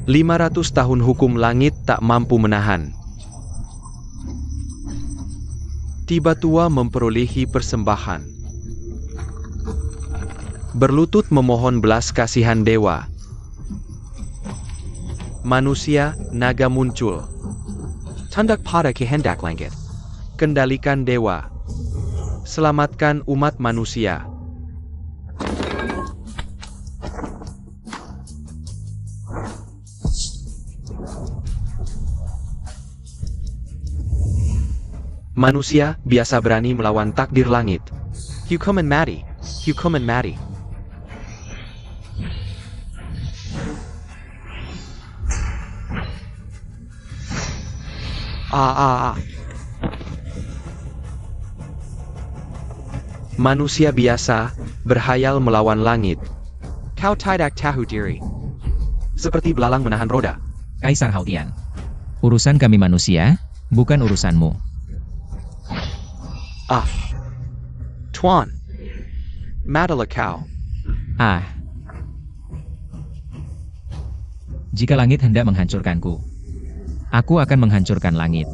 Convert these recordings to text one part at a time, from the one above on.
500 tahun hukum langit tak mampu menahan. Tiba tua memperolehi persembahan. Berlutut memohon belas kasihan dewa. Manusia, naga muncul. Tunduk pada kehendak langit. Kendalikan dewa. Selamatkan umat manusia. Manusia biasa berani melawan takdir langit. Hukuman mati. Hukuman mati. Manusia biasa berhayal melawan langit. Kau tidak tahu diri. Seperti belalang menahan roda. Kaisar Hautian. Urusan kami manusia, bukan urusanmu. Tuan. Matilah kau. Jika langit hendak menghancurkanku, aku akan menghancurkan langit.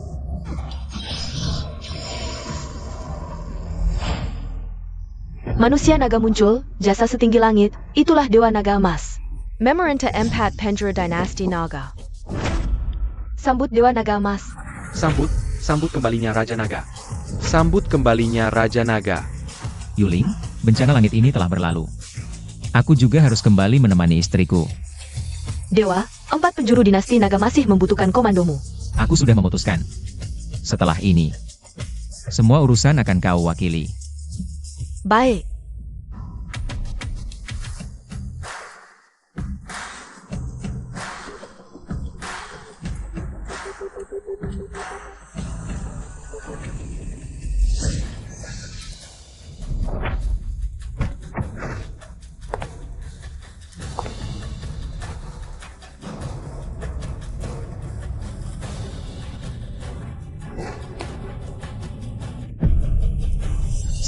Manusia naga muncul, jasa setinggi langit, itulah Dewa Naga Emas. Memorenta Empat Pendra Dinasti Naga. Sambut Dewa Naga Emas. Sambut kembalinya Raja Naga. Sambut kembalinya Raja Naga. Yuling, bencana langit ini telah berlalu. Aku juga harus kembali menemani istriku. Dewa, 4 penjuru dinasti naga masih membutuhkan komandomu. Aku sudah memutuskan. Setelah ini, semua urusan akan kau wakili. Baik.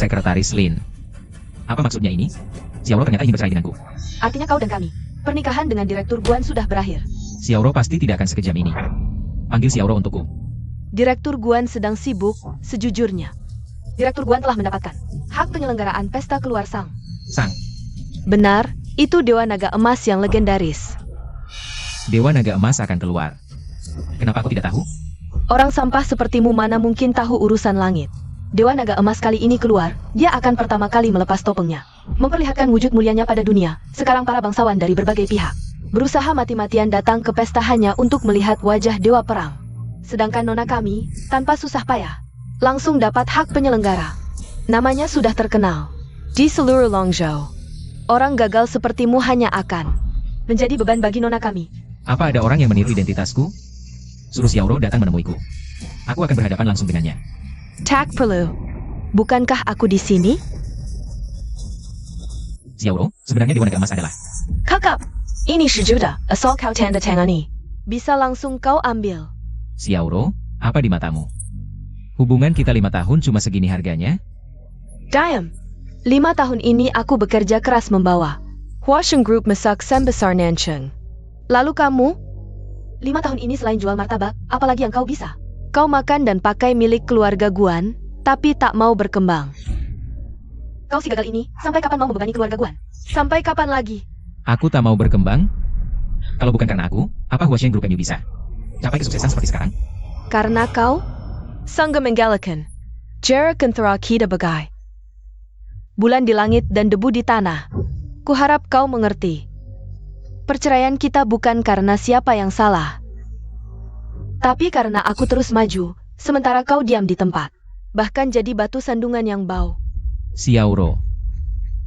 Sekretaris Lin. Apa maksudnya ini? Xiaoro ternyata ingin bercerai denganku. Artinya kau dan kami. Pernikahan dengan Direktur Guan sudah berakhir. Xiaoro pasti tidak akan sekejam ini. Panggil Xiaoro untukku. Direktur Guan sedang sibuk, sejujurnya. Direktur Guan telah mendapatkan hak penyelenggaraan pesta keluar sang. Benar, itu Dewa Naga Emas yang legendaris. Dewa Naga Emas akan keluar. Kenapa aku tidak tahu? Orang sampah sepertimu mana mungkin tahu urusan langit. Dewa Naga Emas kali ini keluar, dia akan pertama kali melepas topengnya. Memperlihatkan wujud mulianya pada dunia. Sekarang para bangsawan dari berbagai pihak berusaha mati-matian datang ke pesta hanya untuk melihat wajah Dewa Perang. Sedangkan nona kami, tanpa susah payah, langsung dapat hak penyelenggara. Namanya sudah terkenal di seluruh Longzhou. Orang gagal sepertimu hanya akan menjadi beban bagi nona kami. Apa ada orang yang meniru identitasku? Suruh Xiaoro datang menemuiku. Aku akan berhadapan langsung dengannya. Tak perlu. Bukankah aku di sini? Xiaoro, sebenarnya Dewa Naga Emas adalah... Kakak, ini sejuta, asal kau tanda tangani. Bisa langsung kau ambil. Xiaoro, apa di matamu? Hubungan kita 5 tahun cuma segini harganya? Diam. 5 tahun ini aku bekerja keras membawa Huasheng Group mesak besar Nancheng. Lalu kamu? 5 tahun ini selain jual martabak, apalagi yang kau bisa? Kau makan dan pakai milik keluarga Guan, tapi tak mau berkembang. Kau si gagal ini, sampai kapan mau membebani keluarga Guan? Sampai kapan lagi? Aku tak mau berkembang? Kalau bukan karena aku, apa Huasheng Group bisa capai kesuksesan seperti sekarang? Karena kau? Sangga menggalakan. Jarak antara kita bagai bulan di langit dan debu di tanah. Kuharap kau mengerti. Perceraian kita bukan karena siapa yang salah, tapi karena aku terus maju, sementara kau diam di tempat. Bahkan jadi batu sandungan yang bau. Xiaoro,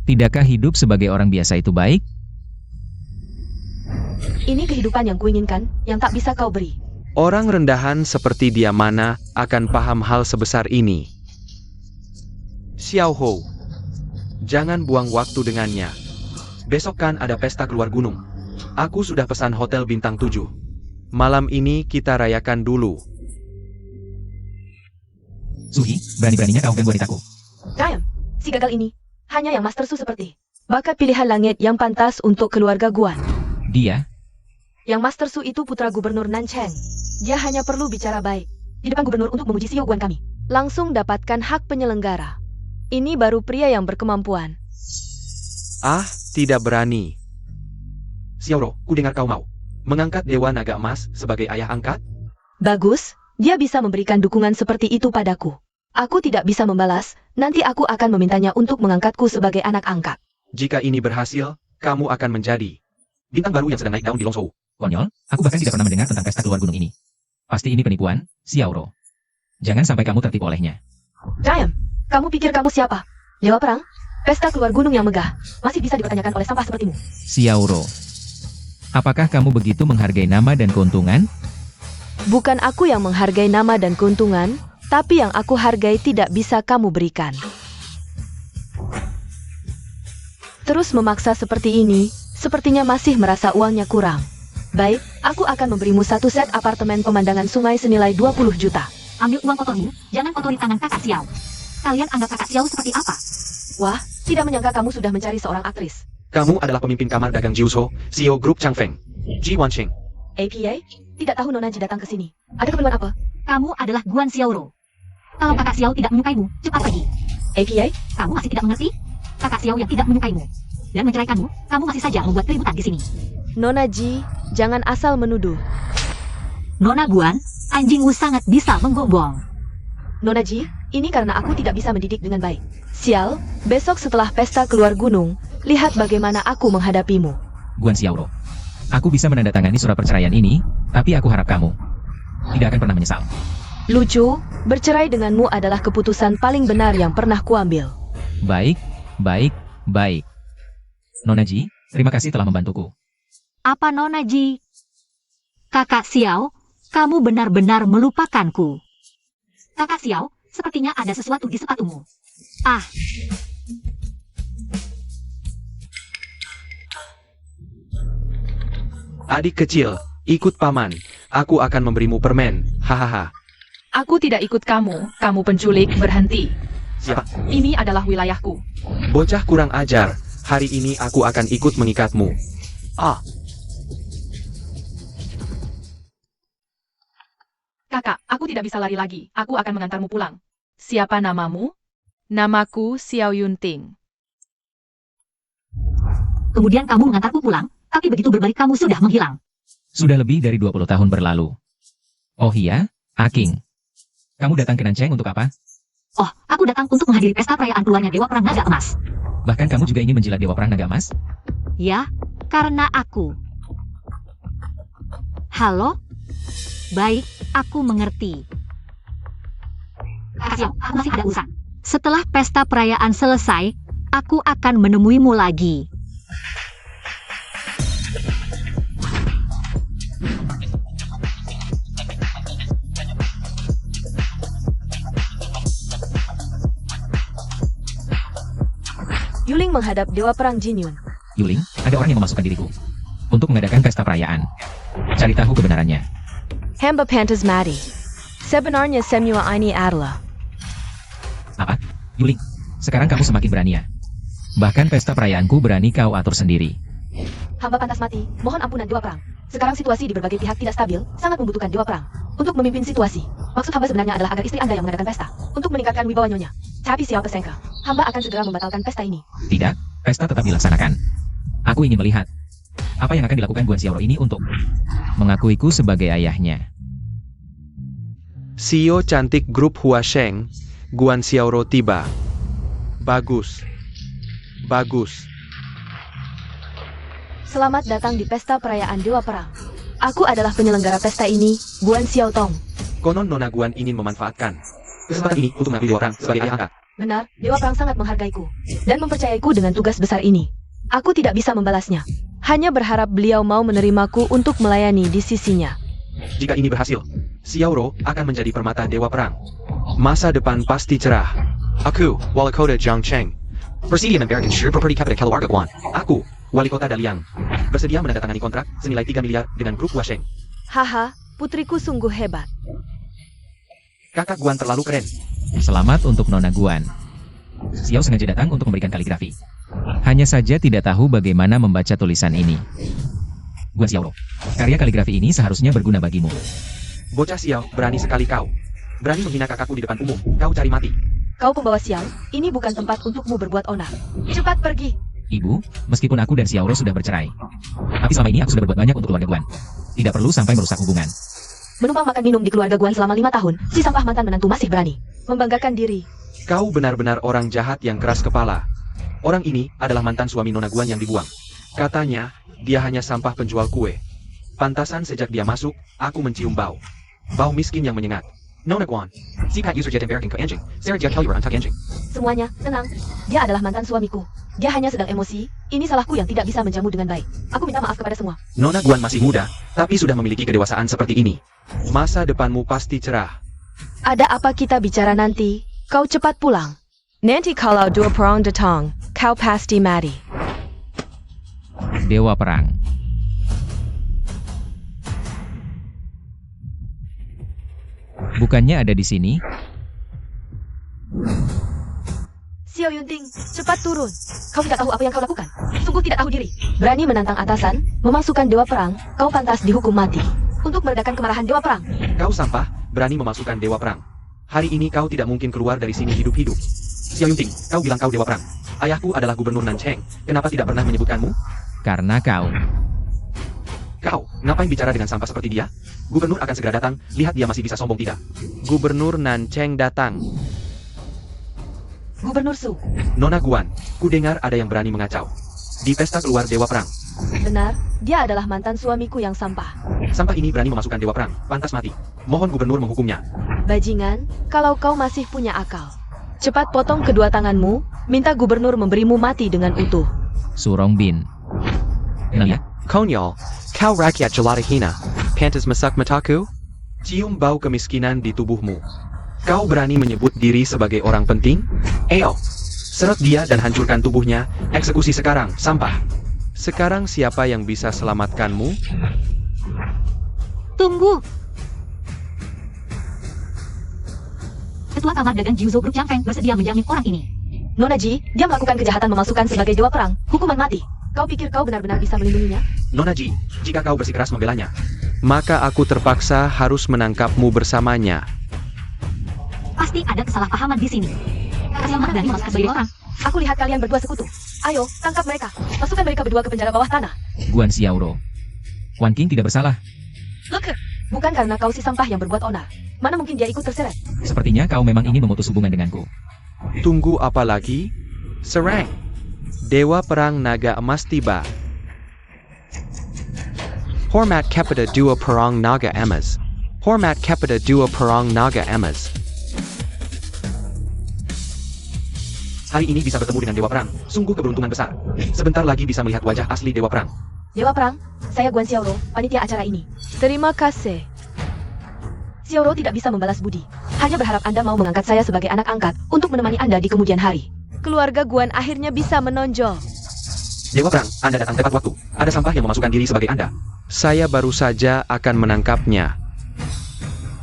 tidakkah hidup sebagai orang biasa itu baik? Ini kehidupan yang kuinginkan, yang tak bisa kau beri. Orang rendahan seperti dia mana akan paham hal sebesar ini. Xiao Hou, jangan buang waktu dengannya. Besok kan ada pesta keluar gunung. Aku sudah pesan hotel bintang 7. Malam ini kita rayakan dulu. Suhi, berani-beraninya kau ganggu wanitaku. Diam, si gagal ini hanya yang Master Su seperti bakat pilihan langit yang pantas untuk keluarga Guan. Dia? Yang Master Su itu putra Gubernur Nancheng. Dia hanya perlu bicara baik di depan gubernur untuk memuji Xiao Guan kami. Langsung dapatkan hak penyelenggara. Ini baru pria yang berkemampuan. Ah, tidak berani. Xiaoro, ku dengar kau mau mengangkat Dewa Naga Emas sebagai ayah angkat? Bagus, dia bisa memberikan dukungan seperti itu padaku. Aku tidak bisa membalas, nanti aku akan memintanya untuk mengangkatku sebagai anak angkat. Jika ini berhasil, kamu akan menjadi bintang baru yang sedang naik daun di Longzhou. Konyol, aku bahkan tidak pernah mendengar tentang pesta keluar gunung ini. Pasti ini penipuan, Xiaoro. Jangan sampai kamu tertipu olehnya. Diam, kamu pikir kamu siapa? Dewa perang? Pesta keluar gunung yang megah, masih bisa dipertanyakan oleh sampah sepertimu. Xiaoro, apakah kamu begitu menghargai nama dan keuntungan? Bukan aku yang menghargai nama dan keuntungan, tapi yang aku hargai tidak bisa kamu berikan. Terus memaksa seperti ini, sepertinya masih merasa uangnya kurang. Baik, aku akan memberimu satu set apartemen pemandangan sungai senilai 20 juta. Ambil uang kotormu, jangan kotori tangan kakak Xiao. Kalian anggap kakak Xiao seperti apa? Wah, tidak menyangka kamu sudah mencari seorang aktris. Kamu adalah pemimpin kamar dagang Jiuzhou, CEO grup Changfeng, Ji Wanqing. APA? Tidak tahu Nona Ji datang ke sini. Ada keperluan apa? Kamu adalah Guan Xiaoro. Kalau kakak Xiao tidak menyukaimu, cepat pergi. APA? Kamu masih tidak mengerti? Kakak Xiao yang tidak menyukaimu dan menceraikanmu, kamu masih saja membuat keributan di sini. Nona Ji, jangan asal menuduh. Nona Guan, anjingmu sangat bisa menggonggong. Nona Ji, ini karena aku tidak bisa mendidik dengan baik. Sial, besok setelah pesta keluar gunung, lihat bagaimana aku menghadapimu. Guan Xiaoro, aku bisa menandatangani surat perceraian ini, tapi aku harap kamu tidak akan pernah menyesal. Lucu, bercerai denganmu adalah keputusan paling benar yang pernah kuambil. Baik, baik, baik. Nona Ji, terima kasih telah membantuku. Apa Nona Ji? Kakak Xiao, kamu benar-benar melupakanku. Kakak Xiao, sepertinya ada sesuatu di sepatumu. Ah, Adik kecil, ikut paman. Aku akan memberimu permen. Hahaha. Aku tidak ikut kamu penculik, berhenti. Siapa? Ini adalah wilayahku. Bocah kurang ajar. Hari ini aku akan ikut mengikatmu. Ah, Kakak, aku tidak bisa lari lagi. Aku akan mengantarmu pulang. Siapa namamu? Namaku Xiao Yunting. kemudian kamu mengantarku pulang, tapi begitu berbalik kamu sudah menghilang. Sudah lebih dari 20 tahun berlalu. Oh iya, Aking. Kamu datang ke Nancheng untuk apa? Oh, aku datang untuk menghadiri pesta perayaan keluarnya Dewa Perang Naga Emas. Bahkan kamu juga ingin menjilat Dewa Perang Naga Emas? Ya, karena aku. Halo? Baik, aku mengerti. Kakak Xiao, aku masih ada urusan. Setelah pesta perayaan selesai, aku akan menemuimu lagi. Yuling menghadap Dewa Perang Jinyun. Yuling, ada orang yang memasukkan diriku untuk mengadakan pesta perayaan. Cari tahu kebenarannya. Hamba Pantas Mati. Sebenarnya semua ini adalah. Apa? Yuling, sekarang kamu semakin berani ya. Bahkan pesta perayaanku berani kau atur sendiri. Hamba pantas mati, mohon ampunan Dewa Perang. Sekarang situasi di berbagai pihak tidak stabil, sangat membutuhkan Dewa Perang untuk memimpin situasi. Maksud hamba sebenarnya adalah agar istri Anda yang mengadakan pesta, untuk meningkatkan wibawa nyonya. Tapi siapa sangka, hamba akan segera membatalkan pesta ini. Tidak, pesta tetap dilaksanakan. Aku ingin melihat apa yang akan dilakukan Guan Xiaoro ini untuk mengakuiku sebagai ayahnya. CEO cantik grup Huasheng, Guan Xiaoro tiba. Bagus. Bagus. Selamat datang di pesta perayaan Dewa Perang. Aku adalah penyelenggara pesta ini, Guan Xiaotong. Konon Nona Guan ingin memanfaatkan kesempatan ini untuk mengambil Dewa Perang sebagai ayah angkat. Benar, Dewa Perang sangat menghargaiku dan mempercayaiku dengan tugas besar ini. Aku tidak bisa membalasnya. Hanya berharap beliau mau menerimaku untuk melayani di sisinya. Jika ini berhasil, Xiaoro akan menjadi permata Dewa Perang. Masa depan pasti cerah. Aku, Wali Kota Jiang Cheng. Persediaan American Share Property Capital Keluarga Guan. Aku, Wali Kota Daliang. Bersedia menandatangani kontrak senilai 3 miliar dengan grup Huasheng. Haha, putriku sungguh hebat. Kakak Guan terlalu keren. Selamat untuk Nona Guan. Xiao sengaja datang untuk memberikan kaligrafi. Hanya saja tidak tahu bagaimana membaca tulisan ini. Guan Xiaoro. Karya kaligrafi ini seharusnya berguna bagimu. Bocah Xiao, berani sekali kau. Berani menghina kakakku di depan umum. Kau cari mati. Kau pembawa sial, ini bukan tempat untukmu berbuat onar. Cepat pergi. Ibu, meskipun aku dan Xiaoro sudah bercerai, tapi selama ini aku sudah berbuat banyak untuk keluarga Guan. Tidak perlu sampai merusak hubungan. Menumpang makan minum di keluarga Guan selama 5 tahun, si sampah mantan menantu masih berani membanggakan diri. Kau benar-benar orang jahat yang keras kepala. Orang ini adalah mantan suami Nona Guan yang dibuang. Katanya, dia hanya sampah penjual kue. Pantasan sejak dia masuk, aku mencium bau. Bau miskin yang menyengat. Nona Guan, si kat user jet embarking ke anjing. Sarah dia kellyur antak anjing. Semuanya, tenang. Dia adalah mantan suamiku. Dia hanya sedang emosi. Ini salahku yang tidak bisa menjamu dengan baik. Aku minta maaf kepada semua. Nona Guan masih muda, tapi sudah memiliki kedewasaan seperti ini. Masa depanmu pasti cerah. Ada apa kita bicara nanti? Kau cepat pulang. Nanti kalau dua perang datang, kau pasti mati. Dewa Perang. Bukannya ada di sini? Xiao Yunting, cepat turun. Kau tidak tahu apa yang kau lakukan. Sungguh tidak tahu diri. Berani menantang atasan, memasukkan Dewa Perang, kau pantas dihukum mati. Untuk meredakan kemarahan Dewa Perang. Kau sampah, berani memasukkan Dewa Perang. Hari ini kau tidak mungkin keluar dari sini hidup-hidup. Xiao Yunting, kau bilang kau Dewa Perang. Ayahku adalah Gubernur Nancheng. Kenapa tidak pernah menyebutkanmu? Karena kau. Kau, ngapain bicara dengan sampah seperti dia? Gubernur akan segera datang, lihat dia masih bisa sombong tidak. Gubernur Nancheng datang. Gubernur Su. Nona Guan, ku dengar ada yang berani mengacau. Di pesta keluar Dewa Perang. Benar, dia adalah mantan suamiku yang sampah. Sampah ini berani memasukkan Dewa Perang, pantas mati. Mohon gubernur menghukumnya. Bajingan, kalau kau masih punya akal, cepat potong kedua tanganmu, minta gubernur memberimu mati dengan utuh. Surong Bin. Nelia. Konyol, kau rakyat jelata hina. Pantas masak mataku? Cium bau kemiskinan di tubuhmu. Kau berani menyebut diri sebagai orang penting? Ayo, seret dia dan hancurkan tubuhnya. Eksekusi sekarang, sampah. Sekarang siapa yang bisa selamatkanmu? Tunggu. Ketua Kamar Dagang Jiuzhou Group Yang Feng bersedia menjamin orang ini. Nona Ji, dia melakukan kejahatan memasukkan sebagai Dewa Perang, hukuman mati. Kau pikir kau benar-benar bisa melindunginya? Nona Ji, jika kau bersikeras membelanya, maka aku terpaksa harus menangkapmu bersamanya. Pasti ada kesalahpahaman di sini. Kalian mana berani memasukkan sebagai orang? Aku lihat kalian berdua sekutu. Ayo, tangkap mereka. Masukkan mereka berdua ke penjara bawah tanah. Guan Xiaoro. Wan Qing tidak bersalah. Look, bukan karena kau si sampah yang berbuat onar. Mana mungkin dia ikut terseret? Sepertinya kau memang ingin memutus hubungan denganku. Tunggu apa lagi? Serang! Dewa Perang Naga Emas tiba. Hormat kepada Dua Perang Naga Emas. Hormat kepada Dua Perang Naga Emas. Hari ini bisa bertemu dengan Dewa Perang, sungguh keberuntungan besar. Sebentar lagi bisa melihat wajah asli Dewa Perang. Dewa Perang, saya Guan Xiaoro, panitia acara ini. Terima kasih. Xiaoro tidak bisa membalas budi. Hanya berharap Anda mau mengangkat saya sebagai anak angkat untuk menemani Anda di kemudian hari. Keluarga Guan akhirnya bisa menonjol. Dewa Perang, Anda datang tepat waktu. Ada sampah yang memasukkan diri sebagai Anda. Saya baru saja akan menangkapnya.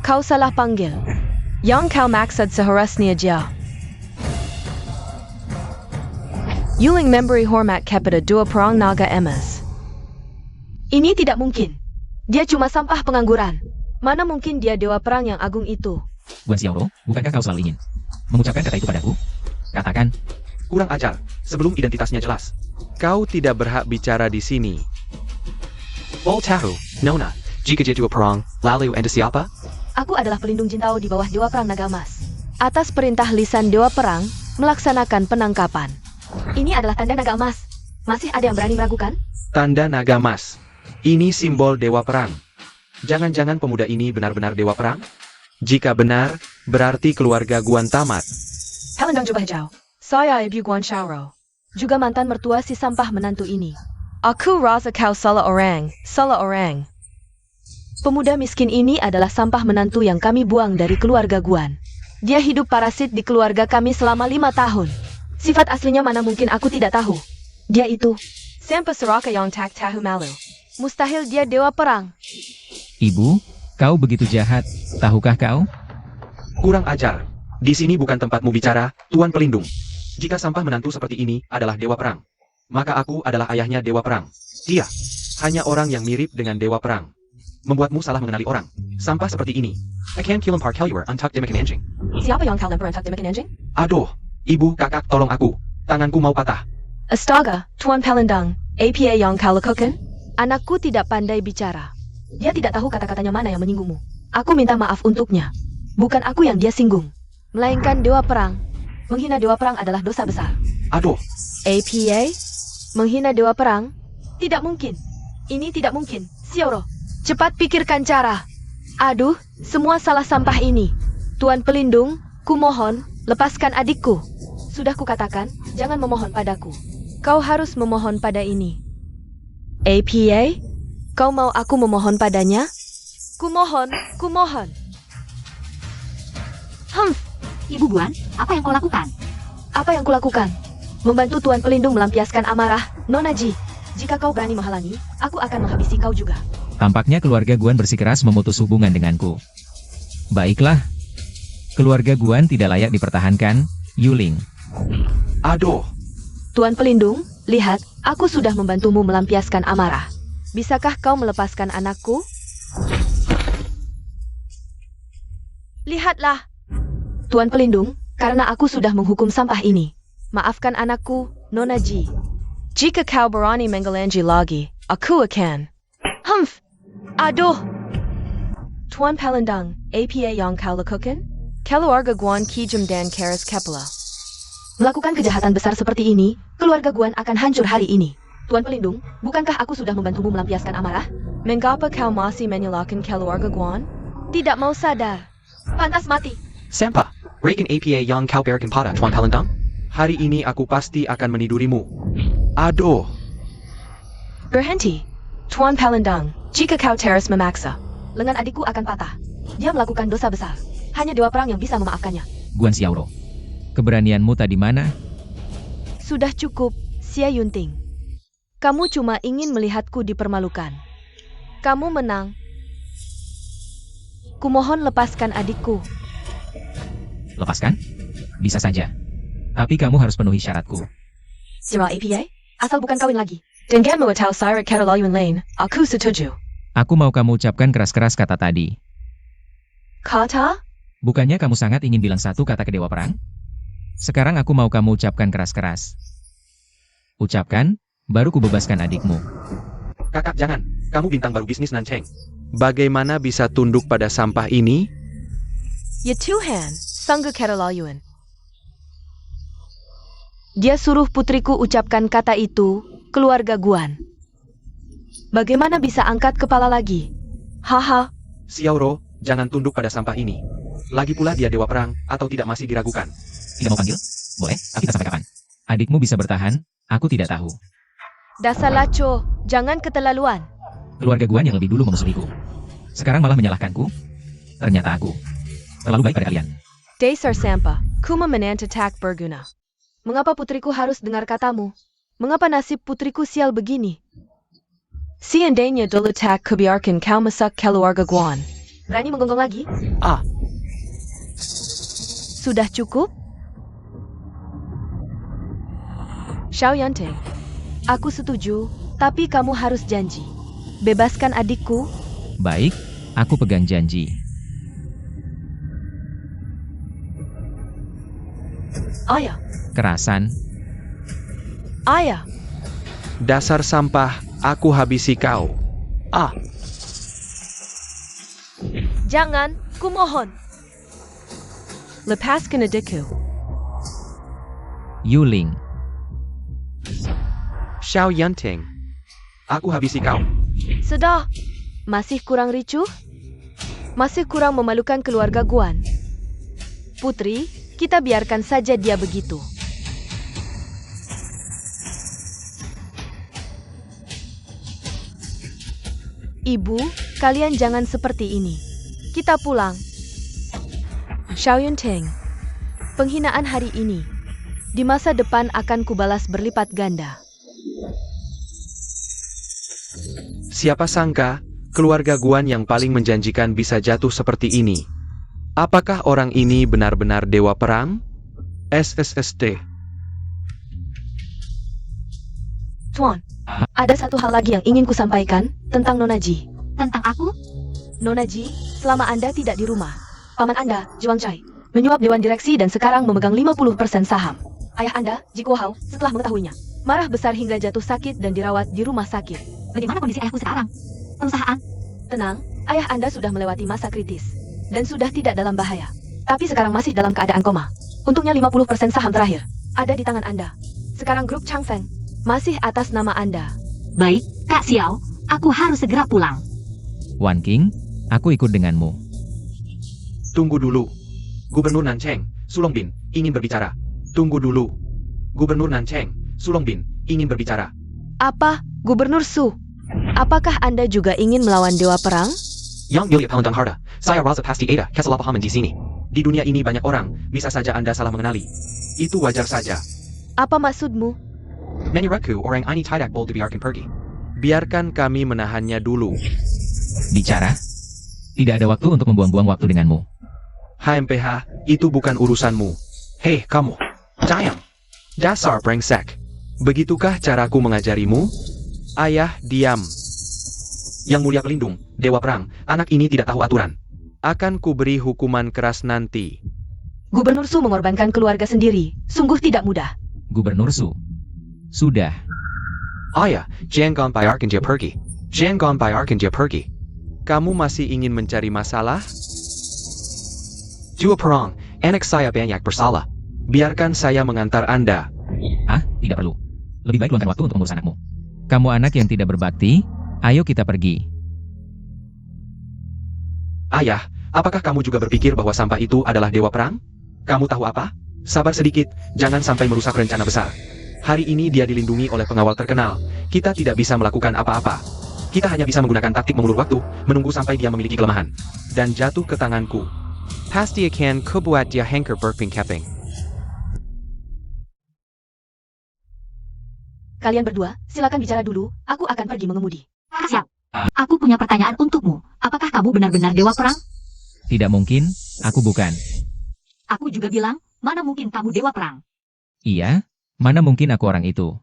Kau salah panggil. Yang kau maksud seharusnya dia. Yuling memberi hormat kepada Dua Perang Naga Emas. Ini tidak mungkin. Dia cuma sampah pengangguran. Mana mungkin dia Dewa Perang yang agung itu? Guan Xiaoro, bukankah kau selalu ingin mengucapkan kata itu padaku? Katakan. Kurang ajar, sebelum identitasnya jelas. Kau tidak berhak bicara di sini. Bol tahu, Nona, jika dia Dua Perang, lalu Anda siapa? Aku adalah pelindung Jintao di bawah Dewa Perang Naga Emas. Atas perintah lisan Dewa Perang, melaksanakan penangkapan. Ini adalah tanda naga emas. Masih ada yang berani meragukan? Tanda naga emas. Ini simbol Dewa Perang. Jangan-jangan pemuda ini benar-benar Dewa Perang? Jika benar, berarti keluarga Guan tamat. Helen dan Jubah Hijau. Saya Ibu Guan Xiaoro. Juga mantan mertua si sampah menantu ini. Aku rasa kau salah orang. Salah orang. Pemuda miskin ini adalah sampah menantu yang kami buang dari keluarga Guan. Dia hidup parasit di keluarga kami selama 5 tahun. Sifat aslinya mana mungkin aku tidak tahu. Dia itu Sampa Seraka yang tak tahu malu. Mustahil dia Dewa Perang. Ibu, kau begitu jahat. Tahukah kau? Kurang ajar. Di sini bukan tempatmu bicara, Tuan Pelindung. Jika sampah menantu seperti ini adalah Dewa Perang, maka aku adalah ayahnya Dewa Perang. Dia. Hanya orang yang mirip dengan dewa perang. Membuatmu salah mengenali orang. Sampah seperti ini. I can't kill him par Kelluar untuck demikian anjing. Siapa yang kau lempar untuk demikian anjing? Aduh, ibu, kakak, tolong aku. Tanganku mau patah. Astaga, Tuan Palindang, apa yang kau lakukan? Anakku tidak pandai bicara. Dia tidak tahu kata-katanya mana yang menyinggungmu. Aku minta maaf untuknya. Bukan aku yang dia singgung, melainkan dewa perang. Menghina dewa perang adalah dosa besar. Aduh, APA? Menghina dewa perang? Tidak mungkin. Ini tidak mungkin. Xiaoro, cepat pikirkan cara. Aduh, semua salah sampah ini. Tuan Pelindung, kumohon, lepaskan adikku. Sudah kukatakan, jangan memohon padaku. Kau harus memohon pada ini. APA? Kau mau aku memohon padanya? Kumohon, kumohon. Ibu Guan, apa yang kau lakukan? Apa yang kulakukan? Membantu Tuan Pelindung melampiaskan amarah, Nona Ji. Jika kau berani menghalangi, aku akan menghabisi kau juga. Tampaknya keluarga Guan bersikeras memutus hubungan denganku. Baiklah. Keluarga Guan tidak layak dipertahankan, Yuling. aduh. Tuan Pelindung, lihat, aku sudah membantumu melampiaskan amarah. Bisakah kau melepaskan anakku? Lihatlah. Tuan Pelindung, karena aku sudah menghukum sampah ini. Maafkan anakku, Nona Ji. Jika kau berani menggelanji lagi, aku akan. Aduh. Tuan Palindang, apa yang kau lakukan? Keluarga Guan Kijam dan Keras Kepala. Melakukan kejahatan besar seperti ini, keluarga Guan akan hancur hari ini. Tuan Pelindung, bukankah aku sudah membantumu melampiaskan amarah? Mengapa kau masih menyalahkan keluarga Guan? Tidak mau sadar. Pantas mati. Sampah, Reagan APA yang kau berikan pada Tuan Palindang. Hari ini aku pasti akan menidurimu. Aduh. Berhenti. Tuan Palindang, jika kau terus memaksa, lengan adikku akan patah. Dia melakukan dosa besar. Hanya dewa perang yang bisa memaafkannya. Guan Xiaoro. Keberanianmu tadi mana? Sudah cukup, Xia Yunting. Kamu cuma ingin melihatku dipermalukan. Kamu menang. Kumohon lepaskan adikku. Lepaskan? Bisa saja. Tapi kamu harus penuhi syaratku. Sirah APA, asal bukan kawin lagi. Dengan mau tahu sirat katalayun lain, aku setuju. Aku mau kamu ucapkan keras-keras kata tadi. Kata? Bukannya kamu sangat ingin bilang satu kata ke Dewa Perang? Sekarang aku mau kamu ucapkan keras-keras. Ucapkan, baru kubebaskan adikmu. Kakak jangan, kamu bintang baru bisnis Nanceng. Bagaimana bisa tunduk pada sampah ini? Ya Tuhan, sanggup katalayun. Dia suruh putriku ucapkan kata itu, keluarga Guan. Bagaimana bisa angkat kepala lagi? Haha. Xiaoro, jangan tunduk pada sampah ini. Lagi pula dia dewa perang, atau tidak masih diragukan. Tidak mau panggil? Boleh, tapi tak sampai kapan. Adikmu bisa bertahan, aku tidak tahu. Dasar laco, jangan keterlaluan. Keluarga Guan yang lebih dulu memusuhiku. Sekarang malah menyalahkanku. Ternyata aku terlalu baik pada kalian. Dasar sampah, kuma menantatak berguna. Mengapa putriku harus dengar katamu? Mengapa nasib putriku sial begini? Seandainya dulu tak kubiarkan kau masak keluarga Guan. Berani menggonggong lagi? Ah, Sudah cukup? Xiao Yanteng, aku setuju, tapi kamu harus janji. Bebaskan adikku. Baik, aku pegang janji. Ayah, Kerasan, ayah. dasar sampah, aku habisi kau. Ah, Jangan, kumohon. Lepaskan adikku. Yuling. Xiao Yanteng. Aku habisi kau. Sudah. Masih kurang ricuh? Masih kurang memalukan keluarga Guan? Putri, kita biarkan saja dia begitu. Ibu, kalian jangan seperti ini. Kita pulang. Xiao Yunteng, penghinaan hari ini, di masa depan akan kubalas berlipat ganda. Siapa sangka, keluarga Guan yang paling menjanjikan bisa jatuh seperti ini. Apakah orang ini benar-benar dewa perang? SSSD. Tuan, Ada satu hal lagi yang ingin kusampaikan tentang Nona Ji. Tentang aku? Nona Ji, selama Anda tidak di rumah, paman Anda, Juang Chai, menyuap Dewan Direksi dan sekarang memegang 50% saham. Ayah Anda, Ji Kuo Hao, setelah mengetahuinya, marah besar hingga jatuh sakit dan dirawat di rumah sakit. Bagaimana kondisi ayahku sekarang? Perusahaan? Tenang, ayah Anda sudah melewati masa kritis dan sudah tidak dalam bahaya. Tapi sekarang masih dalam keadaan koma. Untungnya 50% saham terakhir ada di tangan Anda. Sekarang grup Changfeng masih atas nama Anda. Baik, Kak Xiao, aku harus segera pulang. Wan King, aku ikut denganmu. Tunggu dulu. Gubernur Nancheng, Sulongbin, ingin berbicara. Tunggu dulu. Gubernur Nancheng, Sulongbin, ingin berbicara. Apa, Gubernur Su? Apakah Anda juga ingin melawan Dewa Perang? Yang Mulia Palendang Harda, saya rasa pasti ada kesalahpahaman di sini. Di dunia ini banyak orang, bisa saja Anda salah mengenali. Itu wajar saja. Apa maksudmu? Menurutku orang ini tidak boleh dibiarkan pergi. Biarkan kami menahannya dulu. Bicara? Tidak ada waktu untuk membuang-buang waktu denganmu. HMPH, itu bukan urusanmu. Hei, kamu. Jangan. Dasar brengsek. Begitukah caraku mengajarimu? Ayah, diam. Yang Mulia Pelindung, Dewa Perang, anak ini tidak tahu aturan. Akan kuberi hukuman keras nanti. Gubernur Su mengorbankan keluarga sendiri. Sungguh tidak mudah. Gubernur Su. Sudah. Ayah, jangan biarkan dia pergi. Jangan biarkan dia pergi. Kamu masih ingin mencari masalah? Dewa Perang, anak saya banyak bersalah. Biarkan saya mengantar Anda. Ah, tidak perlu. Lebih baik luangkan waktu untuk mengurus anakmu. Kamu anak yang tidak berbakti, ayo kita pergi. Ayah, apakah kamu juga berpikir bahwa sampah itu adalah Dewa Perang? Kamu tahu apa? Sabar sedikit, jangan sampai merusak rencana besar. Hari ini dia dilindungi oleh pengawal terkenal. Kita tidak bisa melakukan apa-apa. Kita hanya bisa menggunakan taktik mengulur waktu, menunggu sampai dia memiliki kelemahan. Dan jatuh ke tanganku. Pasti akan kubuat dia hanker berping-keping. Kalian berdua, silakan bicara dulu. Aku akan pergi mengemudi. Kak Xiao, aku punya pertanyaan untukmu. Apakah kamu benar-benar Dewa Perang? Tidak mungkin, aku bukan. Aku juga bilang, mana mungkin kamu Dewa Perang? Iya, mana mungkin aku orang itu.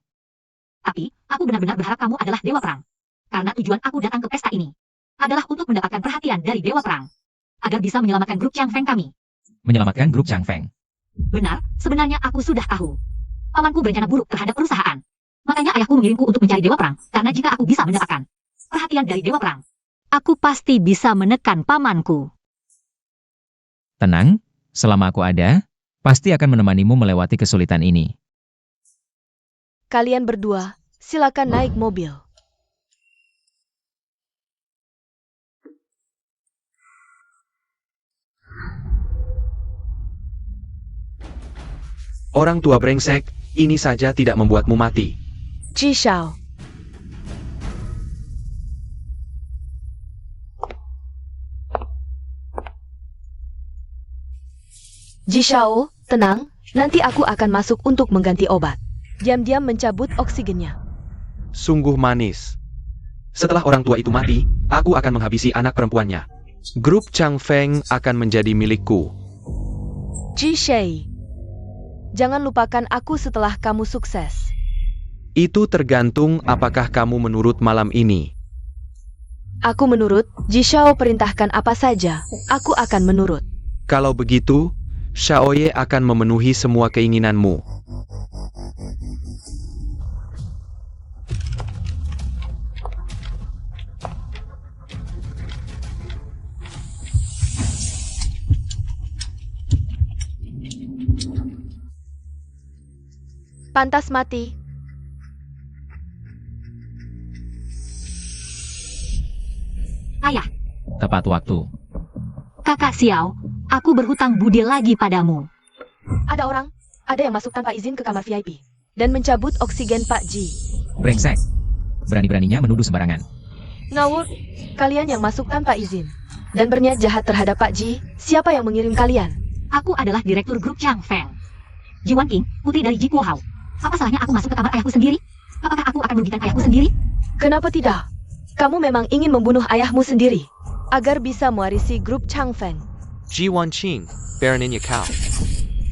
Tapi, aku benar-benar berharap kamu adalah Dewa Perang. Karena tujuan aku datang ke pesta ini adalah untuk mendapatkan perhatian dari Dewa Perang. Agar bisa menyelamatkan grup Changfeng kami. Menyelamatkan grup Changfeng. Benar, sebenarnya aku sudah tahu. Pamanku berencana buruk terhadap perusahaan. Makanya ayahku mengirimku untuk mencari Dewa Perang. Karena jika aku bisa mendapatkan perhatian dari Dewa Perang, aku pasti bisa menekan pamanku. Tenang, selama aku ada, pasti akan menemanimu melewati kesulitan ini. Kalian berdua, silakan naik mobil. Orang tua brengsek, ini saja tidak membuatmu mati. Ji Shao. Ji Shao, tenang, nanti aku akan masuk untuk mengganti obat. Diam-diam mencabut oksigennya. Sungguh manis. Setelah orang tua itu mati, aku akan menghabisi anak perempuannya. Grup Changfeng akan menjadi milikku. Ji Shei, jangan lupakan aku setelah kamu sukses. Itu tergantung apakah kamu menurut malam ini. Aku menurut, Ji Shao perintahkan apa saja, aku akan menurut. Kalau begitu, Shaoye akan memenuhi semua keinginanmu. Pantas mati. Ayah, Tepat waktu. Kakak Xiao, aku berhutang budi lagi padamu. Ada yang masuk tanpa izin ke kamar VIP dan mencabut oksigen Pak Ji. Brengsek. Berani-beraninya menuduh sembarangan. Ngawur, kalian yang masuk tanpa izin dan berniat jahat terhadap Pak Ji. Siapa yang mengirim kalian? Aku adalah direktur grup Changfeng. Ji Wan King, putri dari Ji Kuo Hao. Apa salahnya aku masuk ke kamar ayahku sendiri? Apakah aku akan merugikan ayahku sendiri? Kenapa tidak? Kamu memang ingin membunuh ayahmu sendiri agar bisa mewarisi grup Changfeng. Ji Wanqing, Baroninnya kau.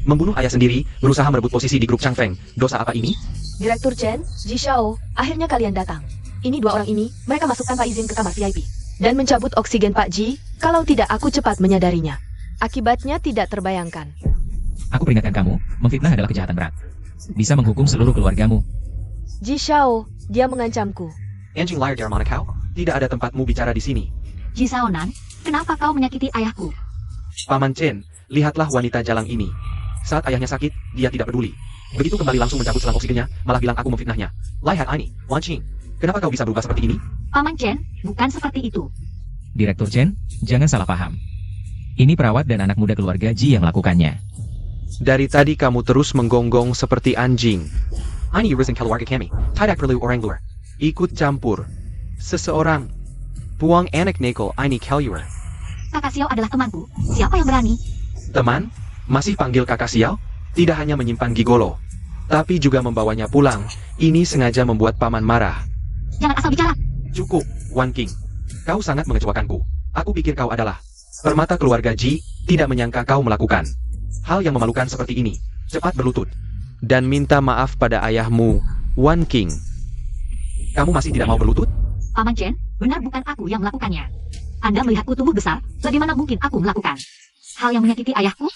Membunuh ayah sendiri, berusaha merebut posisi di grup Changfeng. Dosa apa ini? Direktur Chen, Ji Xiao, akhirnya kalian datang. Ini dua orang ini, mereka masuk tanpa izin ke kamar VIP. Dan mencabut oksigen Pak Ji, kalau tidak aku cepat menyadarinya. Akibatnya tidak terbayangkan. Aku peringatkan kamu, memfitnah adalah kejahatan berat. Bisa menghukum seluruh keluargamu. Ji Xiao, dia mengancamku. Anjing liar Darmana kau, tidak ada tempatmu bicara di sini. Ji Xiaonan, kenapa kau menyakiti ayahku? Paman Chen, lihatlah wanita jalang ini. Saat ayahnya sakit, dia tidak peduli. Begitu kembali langsung mencabut selang oksigennya, malah bilang aku memfitnahnya. Lihat ini, Wan Qing. Kenapa kau bisa berubah seperti ini? Paman Chen, bukan seperti itu. Direktur Chen, jangan salah paham. Ini perawat dan anak muda keluarga Ji yang melakukannya. Dari tadi kamu terus menggonggong seperti anjing. Ini urusan keluarga kami, tidak perlu orang luar. Ikut campur. Seseorang. Buang anak nekol ini keluar. Kakak Xiao adalah temanku. Siapa yang berani? Teman, masih panggil kakak Xiao? Tidak hanya menyimpan gigolo, tapi juga membawanya pulang. Ini sengaja membuat paman marah. Jangan asal bicara. Cukup, Wan Qing. Kau sangat mengecewakanku. Aku pikir kau adalah permata keluarga Ji, tidak menyangka kau melakukan hal yang memalukan seperti ini. Cepat berlutut dan minta maaf pada ayahmu, Wan Qing. Kamu masih tidak mau berlutut? Paman Chen, benar bukan aku yang melakukannya. Anda melihatku tumbuh besar, bagaimana mungkin aku melakukan hal yang menyakiti ayahku?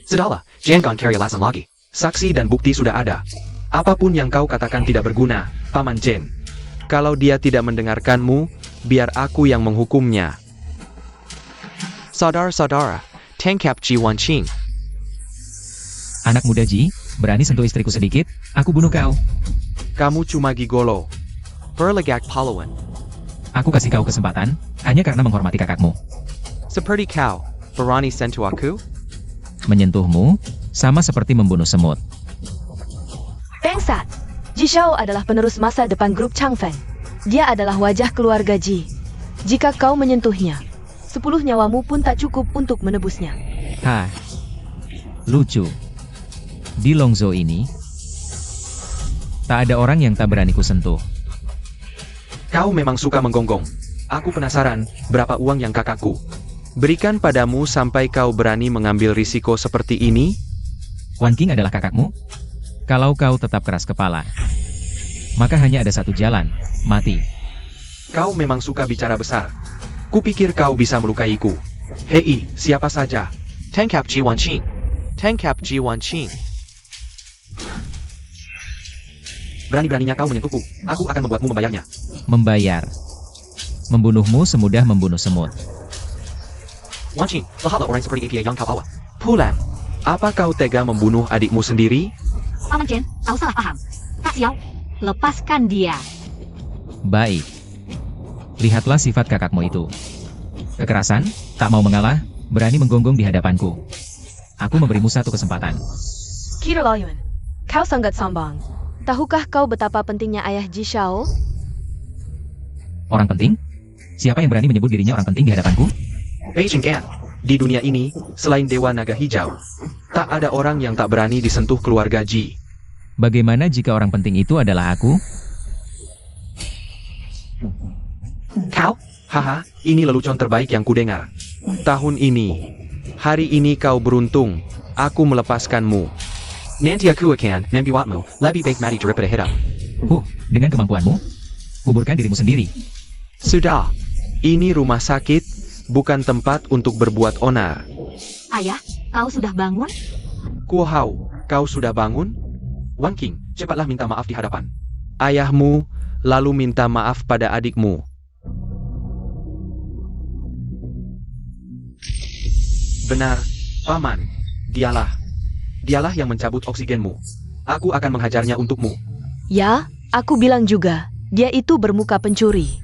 Sudahlah, jangan cari alasan lagi. Saksi dan bukti sudah ada. Apapun yang kau katakan tidak berguna, Paman Chen. Kalau dia tidak mendengarkanmu, biar aku yang menghukumnya. Saudara-saudara, tangkap Ji Wan Qing. Anak muda Ji, berani sentuh istriku sedikit, aku bunuh kau. Kamu cuma gigolo. Berlegak pahlawan. Aku kasih kau kesempatan, hanya karena menghormati kakakmu. Seperti kau, berani sentuh aku? Menyentuhmu, sama seperti membunuh semut. Bangsat! Ji Xiao adalah penerus masa depan grup Changfeng. Dia adalah wajah keluarga Ji. Jika kau menyentuhnya, 10 nyawamu pun tak cukup untuk menebusnya. Hah, lucu. Di Longzhou ini, tak ada orang yang tak berani ku sentuh. Kau memang suka menggonggong. Aku penasaran, berapa uang yang kakakku berikan padamu sampai kau berani mengambil risiko seperti ini? Wan Qing adalah kakakmu? Kalau kau tetap keras kepala, maka hanya ada satu jalan, mati. Kau memang suka bicara besar. Kupikir kau bisa melukaiku. Hei, siapa saja? Tangkap Ji Wan Qing. Tangkap Ji Wan Qing. Berani-beraninya kau menyentuhku. Aku akan membuatmu membayarnya. Membayar. Membunuhmu semudah membunuh semut. Wan Qing, lihatlah orang seperti dia yang kau bawa. Pulang. Apa kau tega membunuh adikmu sendiri? Paman Chen, kau salah paham. Kak Xiao, lepaskan dia. Baik. Lihatlah sifat kakakmu itu. Kekerasan, tak mau mengalah, berani menggonggong di hadapanku. Aku memberimu satu kesempatan. Kira Loyun, kau sangat sombong. Tahukah kau betapa pentingnya ayah Ji Xiao? Orang penting? Siapa yang berani menyebut dirinya orang penting di hadapanku? Beijing Gan. Di dunia ini, selain Dewa Naga Hijau, tak ada orang yang tak berani disentuh keluarga Ji. Bagaimana jika orang penting itu adalah aku? Kau? Haha, ini lelucon terbaik yang kudengar. Tahun ini, hari ini kau beruntung, aku melepaskanmu. Nanti aku akan membuatmu lebih baik mati daripada hidup. Dengan kemampuanmu, kuburkan dirimu sendiri. Sudah, ini rumah sakit, bukan tempat untuk berbuat onar. Ayah, kau sudah bangun? Kuohau, kau sudah bangun? Wan Qing, cepatlah minta maaf di hadapan ayahmu, lalu minta maaf pada adikmu. Benar, Paman. Dialah yang mencabut oksigenmu. Aku akan menghajarnya untukmu. Ya, aku bilang juga, dia itu bermuka pencuri.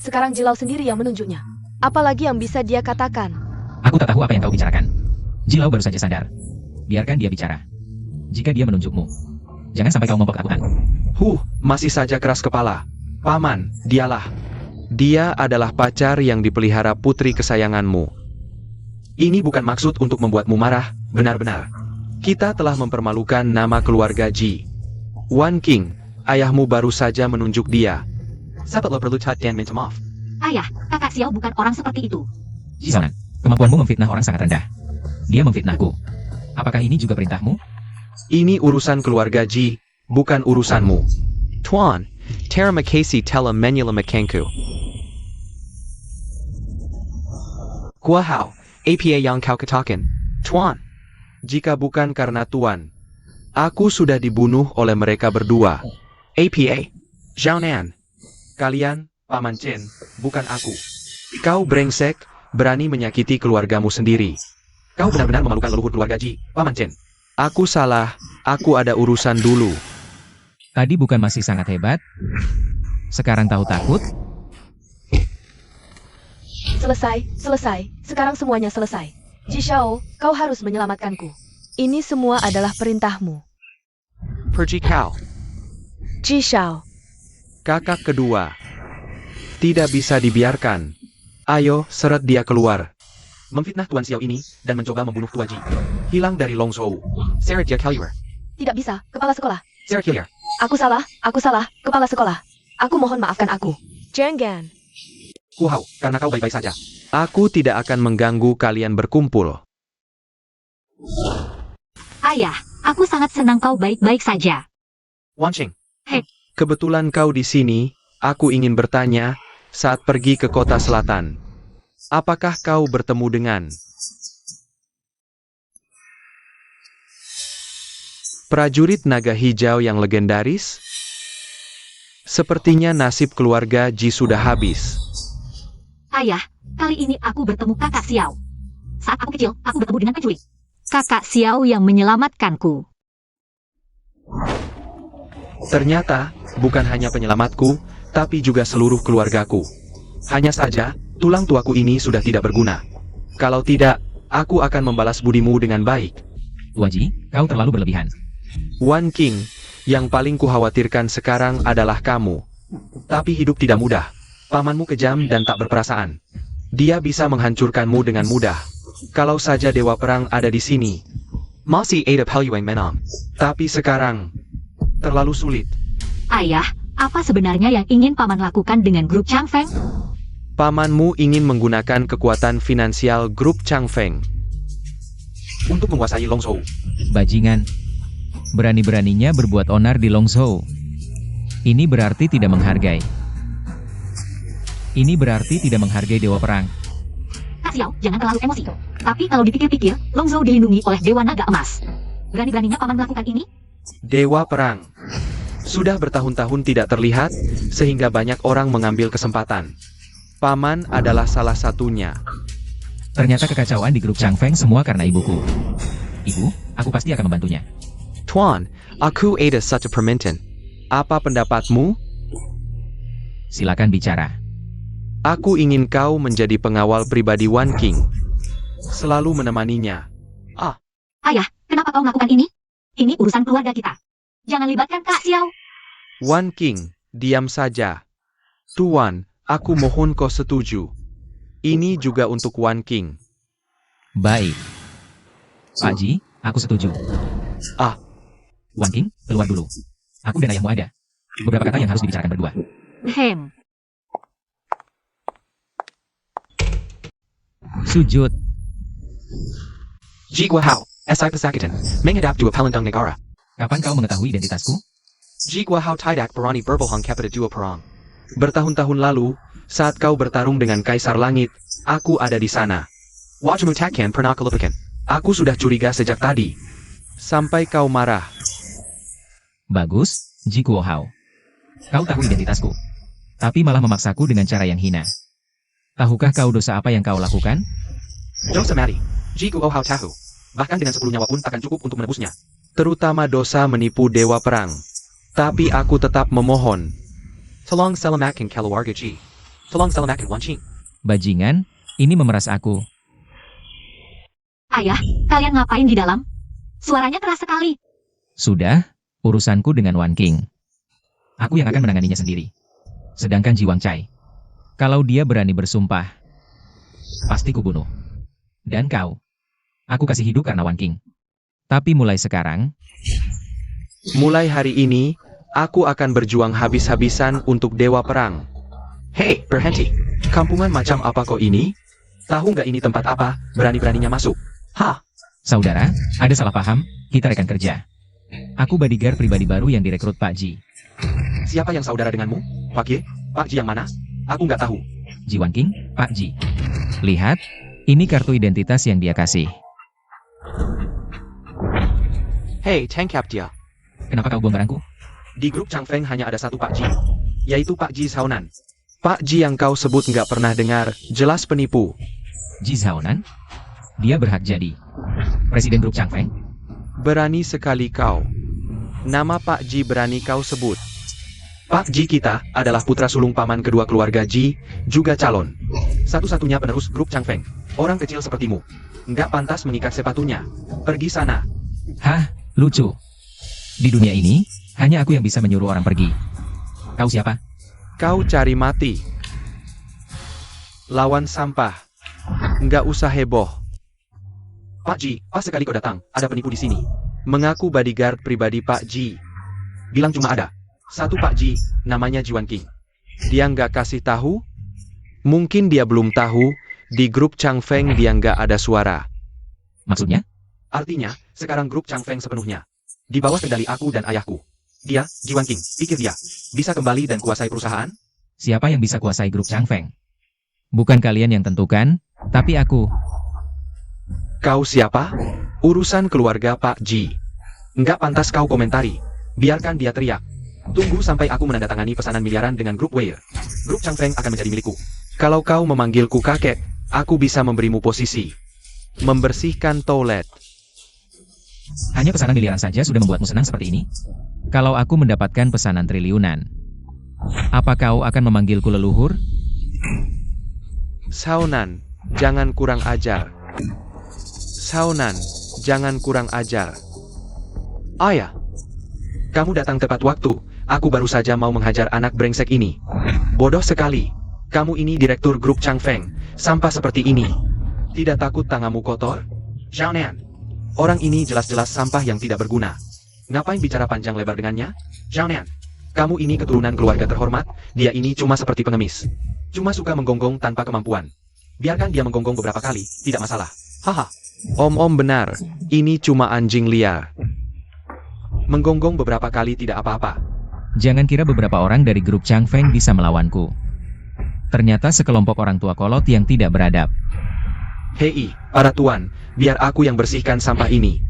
Sekarang Jilau sendiri yang menunjuknya. Apalagi yang bisa dia katakan? Aku tak tahu apa yang kau bicarakan. Jilau baru saja sadar. Biarkan dia bicara. Jika dia menunjukmu, jangan sampai kau ngompol ketakutan. Masih saja keras kepala. Paman, dialah. Dia adalah pacar yang dipelihara putri kesayanganmu. Ini bukan maksud untuk membuatmu marah, benar-benar. Kita telah mempermalukan nama keluarga Ji. Wan Qing, ayahmu baru saja menunjuk dia. Sahabat lo perlu cat dan minta maaf. Ayah, kakak Xiao bukan orang seperti itu. Ji Xiaonan, kemampuanmu memfitnah orang sangat rendah. Dia memfitnahku. Apakah ini juga perintahmu? Ini urusan keluarga Ji, bukan urusanmu. Tuan, terima kasih telah menyelamatkanku. Wow, apa yang kau katakan, Tuan? Jika bukan karena Tuan, aku sudah dibunuh oleh mereka berdua. Apa? Jangan. Kalian, Paman Chen, bukan aku. Kau brengsek, berani menyakiti keluargamu sendiri. Kau benar-benar memalukan leluhur keluarga Ji, Paman Chen. Aku salah, aku ada urusan dulu. Tadi bukan masih sangat hebat? Sekarang tahu takut? Selesai. Sekarang semuanya selesai. Ji Xiao, kau harus menyelamatkanku. Ini semua adalah perintahmu. Pergi kau. Ji Xiao, Kakak kedua. Tidak bisa dibiarkan. Ayo, seret dia keluar. Memfitnah Tuan Xiao ini, dan mencoba membunuh Tuan Ji. Hilang dari Longzhou. Seret dia keluar. tidak bisa, kepala sekolah. Seret keluar. Aku salah, kepala sekolah. Aku mohon maafkan aku. Jangan. Wow, karena kau baik-baik saja. Aku tidak akan mengganggu kalian berkumpul. Ayah, aku sangat senang kau baik-baik saja. Wanqing. Hei. Kebetulan kau di sini, aku ingin bertanya, saat pergi ke kota selatan, apakah kau bertemu dengan prajurit naga hijau yang legendaris? Sepertinya nasib keluarga Ji sudah habis. Ayah, kali ini aku bertemu kakak Xiao. Saat aku kecil, aku bertemu dengan penculik. Kakak Xiao yang menyelamatkanku. Ternyata, bukan hanya penyelamatku, tapi juga seluruh keluargaku. Hanya saja, tulang tuaku ini sudah tidak berguna. Kalau tidak, aku akan membalas budimu dengan baik. Tuan Ji, kau terlalu berlebihan. Wan King, yang paling kukhawatirkan sekarang adalah kamu. Tapi hidup tidak mudah. Pamanmu kejam dan tak berperasaan. Dia bisa menghancurkanmu dengan mudah. Kalau saja Dewa Perang ada di sini. Masih ada peluang menang. Tapi sekarang, terlalu sulit. Ayah, apa sebenarnya yang ingin paman lakukan dengan grup Changfeng? Pamanmu ingin menggunakan kekuatan finansial grup Changfeng untuk menguasai Longzhou. Bajingan. Berani-beraninya berbuat onar di Longzhou. Ini berarti tidak menghargai. Ini berarti tidak menghargai Dewa Perang. Kak Xiao, jangan terlalu emosi. Tapi kalau dipikir-pikir, Longzhou dilindungi oleh Dewa Naga Emas. Berani-beraninya paman melakukan ini? Dewa Perang sudah bertahun-tahun tidak terlihat, sehingga banyak orang mengambil kesempatan. Paman adalah salah satunya. Ternyata kekacauan di grup Changfeng semua karena ibuku. Ibu, aku pasti akan membantunya. Tuan, aku ada such a permintaan. Apa pendapatmu? Silakan bicara. Aku ingin kau menjadi pengawal pribadi Wan King. Selalu menemaninya. Ayah, kenapa kau melakukan ini? Ini urusan keluarga kita. Jangan libatkan Kak Xiao. Wan King, diam saja. Tuan, aku mohon kau setuju. Ini juga untuk Wan King. Baik. Pak Ji, aku setuju. Wan King, keluar dulu. Aku dan ayahmu ada beberapa kata yang harus dibicarakan berdua. Sujud. Ji Guahao, SI Pasakitan, menghadap dua Palembang Negara. Kapan kau mengetahui identitasku? Ji Guahao tidak berani berbohong kepada dua perang. Bertahun-tahun lalu, saat kau bertarung dengan Kaisar Langit, aku ada di sana. Wajahmu takkan pernah kelupakan. Aku sudah curiga sejak tadi. Sampai kau marah. Bagus, Ji Guohao. Kau tahu identitasku. Tapi malah memaksaku dengan cara yang hina. Tahukah kau dosa apa yang kau lakukan? Dosa mati. Ji Guahao tahu. Bahkan dengan 10 nyawa pun takkan cukup untuk menebusnya. Terutama dosa menipu Dewa Perang. Tapi aku tetap memohon. Tolong selamatkan keluarga Ji. Tolong selamatkan Wan Qing. Bajingan, ini memeras aku. Ayah, kalian ngapain di dalam? Suaranya keras sekali. Sudah, urusanku dengan Wan King. Aku yang akan menanganinya sendiri. Sedangkan Ji Wangcai, kalau dia berani bersumpah, pasti kubunuh. Dan kau, aku kasih hidup karena Wan King. Tapi mulai sekarang, mulai hari ini, aku akan berjuang habis-habisan untuk Dewa Perang. Hei, berhenti. Kampungan macam apa kau ini? Tahu nggak ini tempat apa? Berani-beraninya masuk. Hah? saudara, ada salah paham, kita rekan kerja. Aku bodyguard pribadi baru yang direkrut Pak Ji. Siapa yang saudara denganmu? Pak Ye? Pak Ji yang mana? Aku nggak tahu. Ji Wanking, Pak Ji. Lihat, ini kartu identitas yang dia kasih. Hei, Tank Captia. Kenapa kau buang barangku? Di grup Changfeng hanya ada satu Pak Ji, yaitu Pak Ji Shaonan. Pak Ji yang kau sebut nggak pernah dengar, jelas penipu. Ji Zhaonan? Dia berhak jadi presiden grup Changfeng? Berani sekali kau. Nama Pak Ji berani kau sebut. Pak Ji kita adalah putra sulung paman kedua keluarga Ji, juga calon. Satu-satunya penerus grup Changfeng. Orang kecil sepertimu. Nggak pantas mengikat sepatunya. Pergi sana. Hah, lucu. Di dunia ini, hanya aku yang bisa menyuruh orang pergi. Kau siapa? Kau cari mati. Lawan sampah. Nggak usah heboh. Pak Ji, pas sekali kau datang, ada penipu di sini. Mengaku bodyguard pribadi Pak Ji. Bilang cuma ada satu Pak Ji, namanya Ji Wanking. Dia nggak kasih tahu? Mungkin dia belum tahu, di grup Changfeng dia nggak ada suara. Maksudnya? Artinya, sekarang grup Changfeng sepenuhnya di bawah kendali aku dan ayahku. Dia, Ji Wanking, pikir dia bisa kembali dan kuasai perusahaan? Siapa yang bisa kuasai grup Changfeng? Bukan kalian yang tentukan, tapi aku. Kau siapa? Urusan keluarga Pak Ji. Nggak pantas kau komentari. Biarkan dia teriak. Tunggu sampai aku menandatangani pesanan miliaran dengan grup Weir. Grup Changfeng akan menjadi milikku. Kalau kau memanggilku kakek, aku bisa memberimu posisi. Membersihkan toilet. Hanya pesanan miliaran saja sudah membuatmu senang seperti ini? Kalau aku mendapatkan pesanan triliunan, apa kau akan memanggilku leluhur? Shaonan, jangan kurang ajar. Shaonan, jangan kurang ajar. Ayah, kamu datang tepat waktu. Aku baru saja mau menghajar anak brengsek ini. Bodoh sekali. Kamu ini direktur grup Changfeng. Sampah seperti ini. Tidak takut tanganmu kotor? Shaonan. Orang ini jelas-jelas sampah yang tidak berguna. Ngapain bicara panjang lebar dengannya? Shaonan. Kamu ini keturunan keluarga terhormat. Dia ini cuma seperti pengemis. Cuma suka menggonggong tanpa kemampuan. Biarkan dia menggonggong beberapa kali. Tidak masalah. Haha. Om benar. Ini cuma anjing liar. Menggonggong beberapa kali tidak apa-apa. Jangan kira beberapa orang dari grup Changfeng bisa melawanku. Ternyata sekelompok orang tua kolot yang tidak beradab. Hei, para tuan, biar aku yang bersihkan sampah ini.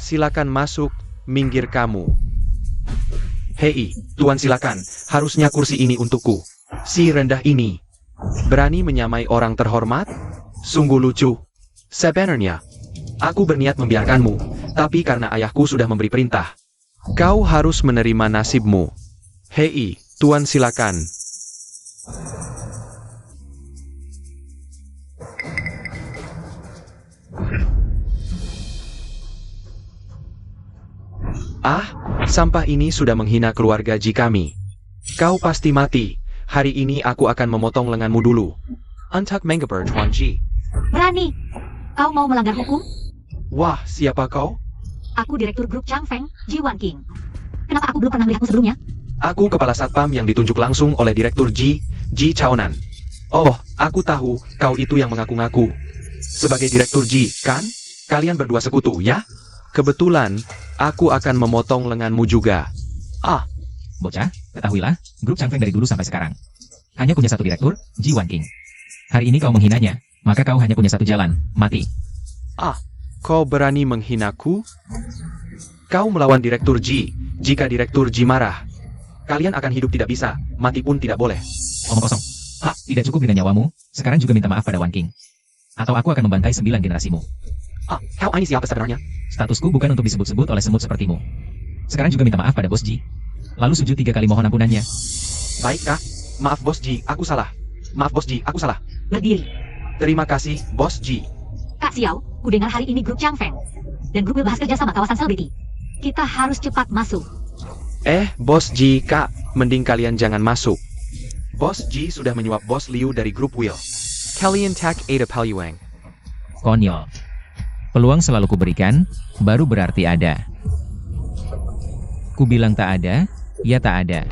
Silakan masuk, minggir kamu. Hei, tuan silakan, harusnya kursi ini untukku. Si rendah ini. Berani menyamai orang terhormat? Sungguh lucu. Sebenarnya, aku berniat membiarkanmu, tapi karena ayahku sudah memberi perintah. Kau harus menerima nasibmu. Hei, tuan silakan. Ah, sampah ini sudah menghina keluarga Ji kami. Kau pasti mati. Hari ini aku akan memotong lenganmu dulu. Antak Menggeber Tuan Ji. Berani? Kau mau melanggar hukum? Wah, siapa kau? Aku direktur grup Changfeng, Ji Wanking. Kenapa aku belum pernah melihatmu sebelumnya? Aku kepala satpam yang ditunjuk langsung oleh direktur Ji Chaonan. Oh, aku tahu, kau itu yang mengaku-ngaku. Sebagai direktur Ji, kan? Kalian berdua sekutu, ya? Kebetulan, aku akan memotong lenganmu juga. Ah, Bocah, ketahuilah, grup Changfeng dari dulu sampai sekarang hanya punya satu direktur, Ji Wanking. Hari ini kau menghinanya, maka kau hanya punya satu jalan, mati. kau berani menghinaku? Kau melawan direktur Ji. Jika direktur Ji marah, kalian akan hidup tidak bisa, mati pun tidak boleh. Omong kosong. Tidak cukup dengan nyawamu, sekarang juga minta maaf pada Wanking. Atau aku akan membantai 9 generasimu. Kau ini siapa sebenarnya? Statusku bukan untuk disebut-sebut oleh semut sepertimu. Sekarang juga minta maaf pada Bos Ji. Lalu sujud 3 kali mohon ampunannya. Baik, Kak. Maaf Bos Ji, aku salah. Maaf Bos Ji, aku salah. Berdiri. Terima kasih, Bos Ji. Kak Xiao, ku dengar hari ini grup Changfeng dan grup bahas kerja sama kawasan selebriti. Kita harus cepat masuk. Bos Ji, Kak, mending kalian jangan masuk. Bos Ji sudah menyuap Bos Liu dari grup Will. Kalian tak ada peluang. Konyol. Peluang selalu kuberikan, baru berarti ada. Ku bilang tak ada, ya tak ada.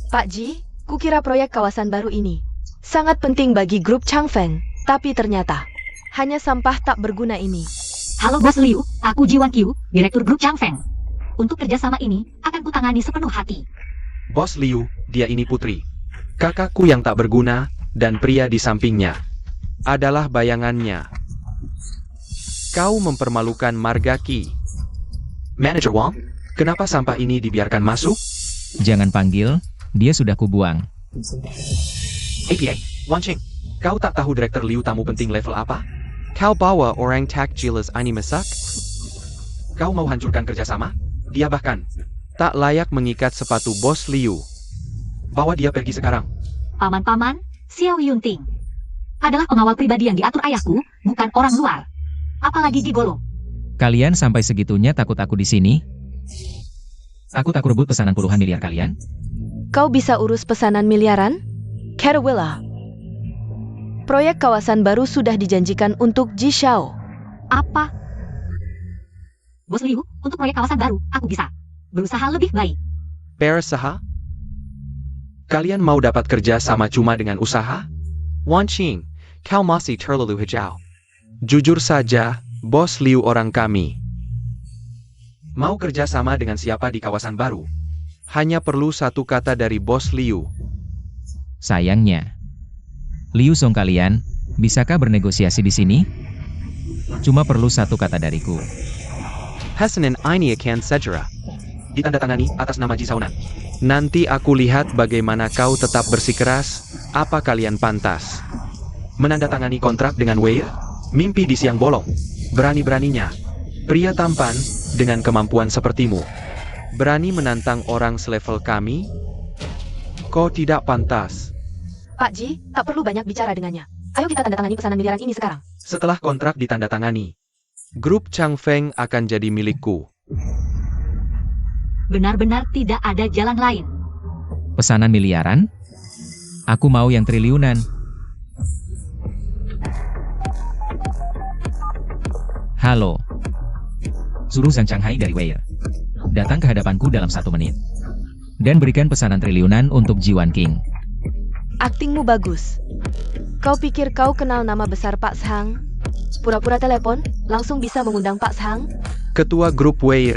Pak Ji, kukira proyek kawasan baru ini Sangat penting bagi grup Changfeng, tapi ternyata hanya sampah tak berguna ini. Halo Bos Liu, aku Ji Wan-Qiu, Direktur Grup Changfeng. Untuk kerjasama ini, akan kutangani sepenuh hati. Bos Liu, dia ini putri. Kakakku yang tak berguna, dan pria di sampingnya adalah bayangannya. Kau mempermalukan marga Qi. Manager Wang, kenapa sampah ini dibiarkan masuk? Jangan panggil, dia sudah kubuang. APA, Wanqing, kau tak tahu Direktur Liu tamu penting level apa? Kau bawa orang tak jelas ini masak? Kau mau hancurkan kerjasama? Dia bahkan tak layak mengikat sepatu Bos Liu. Bawa dia pergi sekarang. Paman-paman, Xiao Yunting adalah pengawal pribadi yang diatur ayahku, bukan orang luar. Apalagi gigolo. Kalian sampai segitunya takut aku di sini? Aku tak rebut pesanan puluhan miliar kalian. Kau bisa urus pesanan miliaran? Caterwilla. Proyek kawasan baru sudah dijanjikan untuk Ji Xiao. Apa? Bos Liu, untuk proyek kawasan baru, aku bisa berusaha lebih baik. Berusaha? Kalian mau dapat kerja sama cuma dengan usaha? Wanqing, kau masih terlalu hijau. Jujur saja, Bos Liu orang kami. Mau kerja sama dengan siapa di kawasan baru? Hanya perlu satu kata dari Bos Liu. Sayangnya, Liu Song kalian, bisakah bernegosiasi di sini? Cuma perlu satu kata dariku. Hasanin ini akan segera ditandatangani atas nama Ji Saunan. Nanti aku lihat bagaimana kau tetap bersikeras. Apa kalian pantas menandatangani kontrak dengan Wei? Mimpi di siang bolong. Berani-beraninya pria tampan dengan kemampuan sepertimu berani menantang orang selevel kami? Kau tidak pantas. Pak Ji, tak perlu banyak bicara dengannya. Ayo kita tanda tangani pesanan miliaran ini sekarang. Setelah kontrak ditandatangani, grup Changfeng akan jadi milikku. Benar-benar tidak ada jalan lain. Pesanan miliaran? Aku mau yang triliunan. Halo. Suruh Zhang Changhai dari Wei datang ke hadapanku dalam 1 menit. Dan berikan pesanan triliunan untuk Ji Wanqing. Aktingmu bagus. Kau pikir kau kenal nama besar Pak Shang? Pura-pura telepon, langsung bisa mengundang Pak Shang? Ketua grup Wei,